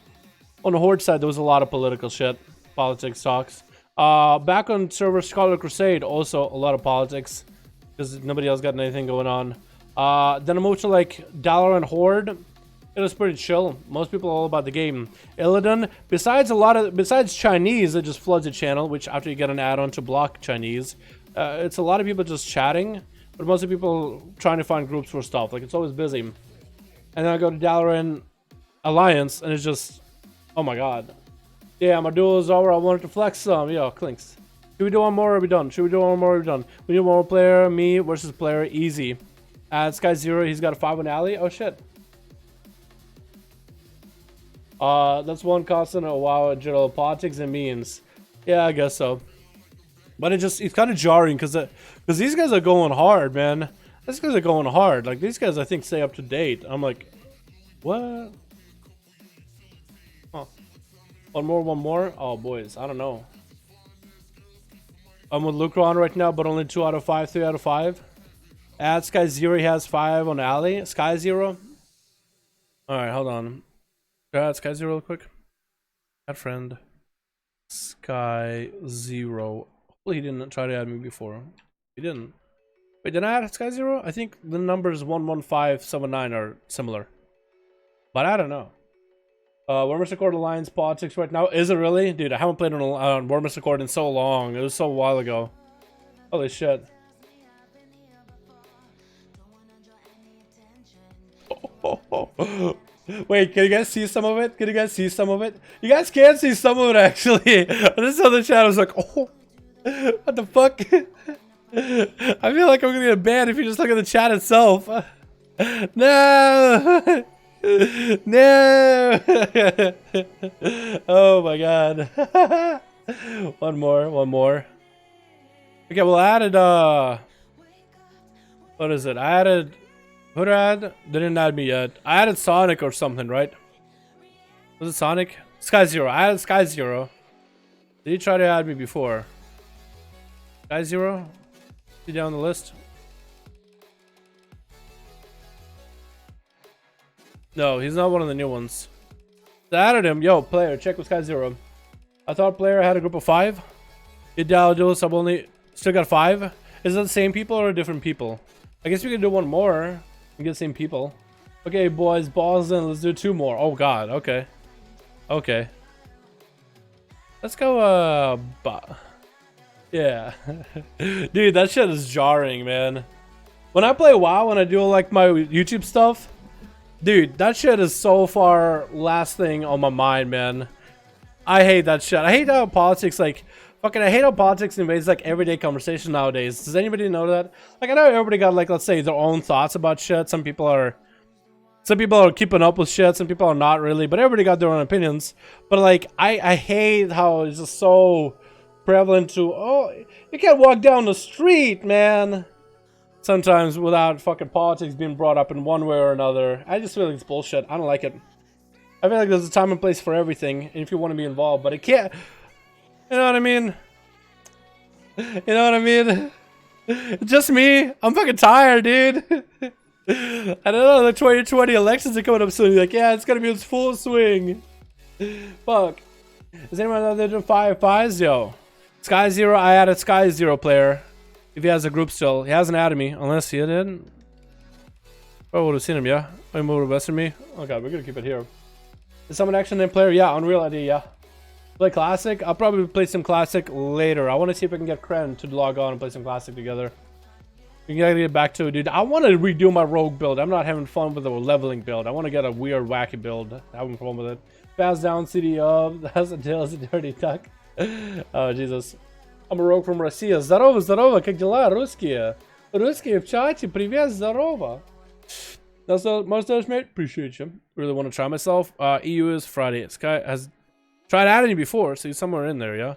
A: on the Horde side, there was a lot of political shit. Politics talks. Back on server Scarlet Crusade, also a lot of politics. Because nobody else got anything going on. Then I moved to like Dalaran Horde. It was pretty chill. Most people are all about the game. Illidan, besides Chinese, it just floods the channel, which after you get an add-on to block Chinese, it's a lot of people just chatting, but most of people trying to find groups for stuff. Like, it's always busy. And then I go to Dalaran Alliance, and it's just, oh my god. Yeah, my duel is over. I wanted to flex some. Yo, clinks. Should we do one more or are we done? Should we do one more or are we done? We need one more player. Me versus player. Easy. Sky Zero, he's got a 5 on alley. Oh shit. That's one constant of WoW general politics and means. Yeah, I guess so. But it's kind of jarring because these guys are going hard, man. These guys are going hard. Like, these guys, I think, stay up to date. I'm like, what? Huh. One more? Oh, boys, I don't know. I'm with Lucron right now, but only 2 out of 5, 3 out of 5. At Sky Zero, he has 5 on alley. Sky Zero. Alright, hold on. Add Sky Zero real quick. Add friend. Sky Zero. Hopefully he didn't try to add me before. He didn't. Wait, did I add Sky Zero? I think the numbers 11579 are similar. But I don't know. War Mr. Court Alliance politics right now. Is it really? Dude, I haven't played on War Mr. Court in so long. It was so a while ago. Holy shit. Wait, can you guys see some of it? Can you guys see some of it? You guys can see some of it, actually. This other chat was like, oh, what the fuck? I feel like I'm gonna get banned if you just look at the chat itself. No! No! Oh my god. One more. Okay, well I added, what is it? I added, who did I add? They didn't add me yet. I added Sonic or something, right? Was it Sonic? Sky Zero. I added Sky Zero. Did he try to add me before? Sky Zero? Is he down the list? No, he's not one of the new ones. I added him. Yo, player, check with Sky Zero. I thought player had a group of 5. You dial duels, I've only still got 5. Is it the same people or different people? I guess we can do one more and get the same people. Okay, boys, balls in. Let's do 2 more. Oh god, okay. Okay. Let's go, yeah. Dude, that shit is jarring, man. When I play WoW, when I do like my YouTube stuff, dude, that shit is so far last thing on my mind, man. I hate that shit. I hate how politics, like, fucking, I hate how politics invades, like, everyday conversation nowadays. Does anybody know that? Like, I know everybody got, like, let's say, their own thoughts about shit. Some people are keeping up with shit. Some people are not really. But everybody got their own opinions. But, like, I hate how it's just so prevalent to, oh, you can't walk down the street, man. Sometimes without fucking politics being brought up in one way or another. I just feel like it's bullshit. I don't like it. I feel like there's a time and place for everything, and if you want to be involved, but it can't. You know what I mean? You know what I mean? Just me. I'm fucking tired, dude. I don't know. The 2020 elections are coming up soon. You're like, yeah, it's gonna be in full swing. Fuck. Is anyone out there doing 5v5s? Yo, Sky Zero. I added Sky Zero player. If he has a group still, he hasn't added me unless he did. Oh, would have seen him, yeah. I moved west of me. Oh god, we're gonna keep it here. Is someone action name player? Yeah, Unreal ID, yeah. Play Classic? I'll probably play some Classic later. I want to see if I can get Kren to log on and play some Classic together. We gotta get back to it, dude. I want to redo my Rogue build. I'm not having fun with the leveling build. I want to get a weird, wacky build. Having fun with it. Fast down, CD up. That's a deal. It's a dirty duck. Oh, Jesus. I'm a Rogue from Russia. Здорово, здорово. Как дела, русские? Русские в чате. Привет, здорово. That's the mustache, mate. Appreciate you. Really want to try myself. EU is Friday. Sky has tried adding you before, so he's somewhere in there, yeah?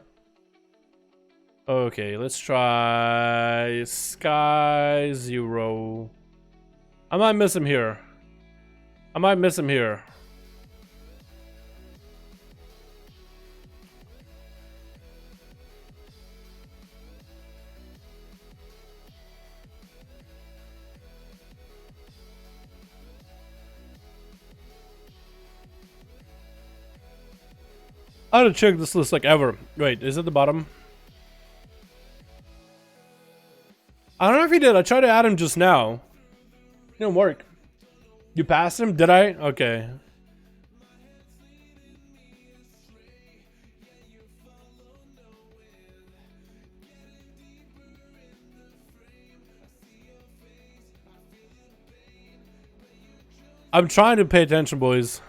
A: Okay, let's try Sky Zero. I might miss him here. I might miss him here. I had to check this list like ever. Wait, is it the bottom? I don't know if he did. I tried to add him just now. It didn't work. You passed him? Did I? Okay. I'm trying to pay attention, boys.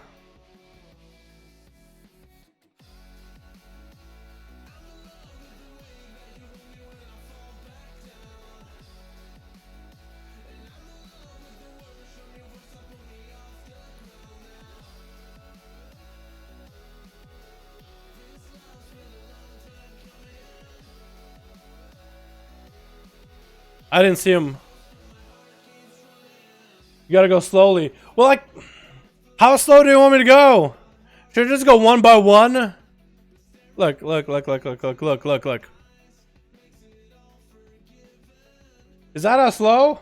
A: I didn't see him. You gotta go slowly. Well, like, how slow do you want me to go? Should I just go one by one? Look. Is that how slow?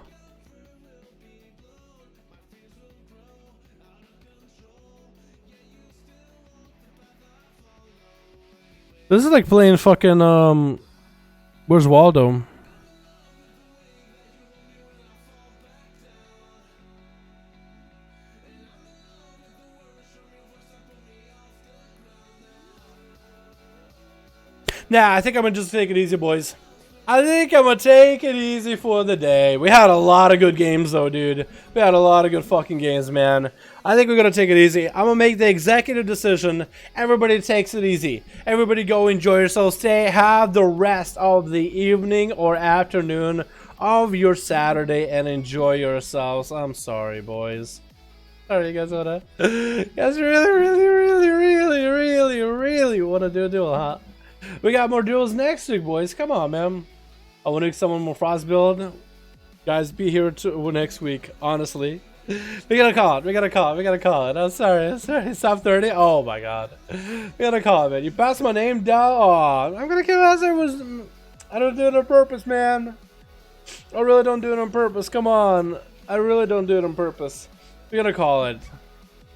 A: This is like playing fucking, where's Waldo? Nah, I think I'm gonna just take it easy, boys. I think I'm gonna take it easy for the day. We had a lot of good games, though, dude. We had a lot of good fucking games, man. I think we're gonna take it easy. I'm gonna make the executive decision. Everybody takes it easy. Everybody go enjoy yourselves. Stay, have the rest of the evening or afternoon of your Saturday and enjoy yourselves. I'm sorry, boys. Sorry, you guys wanna? You guys really wanna do a duel, huh? We got more duels next week, boys. Come on, man. I want to make someone more frost build. Guys, be here next week. Honestly, we gotta call it. We gotta call it. We gotta call it. I'm sorry. Stop 30. Oh my god. We gotta call it, man. You passed my name down. Oh, I'm gonna kill Azeroth. I don't do it on purpose, man. I really don't do it on purpose. Come on. I really don't do it on purpose. We're gonna call it.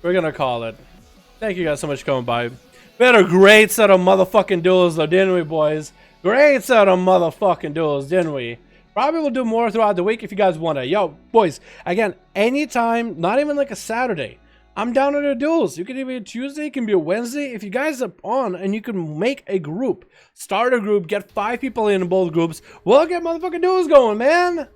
A: We're gonna call it. Thank you guys so much for coming by. We had a great set of motherfucking duels, though, didn't we, boys? Great set of motherfucking duels, didn't we? Probably will do more throughout the week if you guys want to. Yo, boys, again, anytime, not even like a Saturday, I'm down to the duels. You can be a Tuesday, it can be a Wednesday. If you guys are on and you can make a group, start a group, get 5 people in both groups, we'll get motherfucking duels going, man.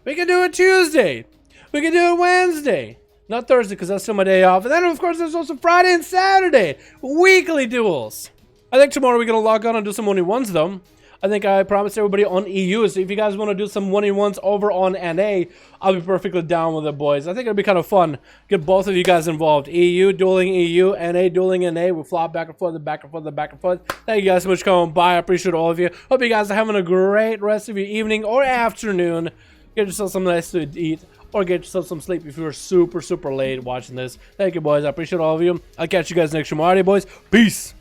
A: We can do it Tuesday. We can do it Wednesday. Not Thursday, because that's still my day off. And then, of course, there's also Friday and Saturday. Weekly duels. I think tomorrow we're going to log on and do some 1v1s, though. I think I promised everybody on EU. So if you guys want to do some 1v1s over on NA, I'll be perfectly down with it, boys. I think it'll be kind of fun. Get both of you guys involved. EU, dueling EU, NA, dueling NA. We'll flop back and forth, back and forth, back and forth. Thank you guys so much for coming by. I appreciate all of you. Hope you guys are having a great rest of your evening or afternoon. Get yourself some nice to eat. Or get yourself some sleep if you're super late watching this. Thank you, boys. I appreciate all of you. I'll catch you guys next tomorrow, boys. Peace.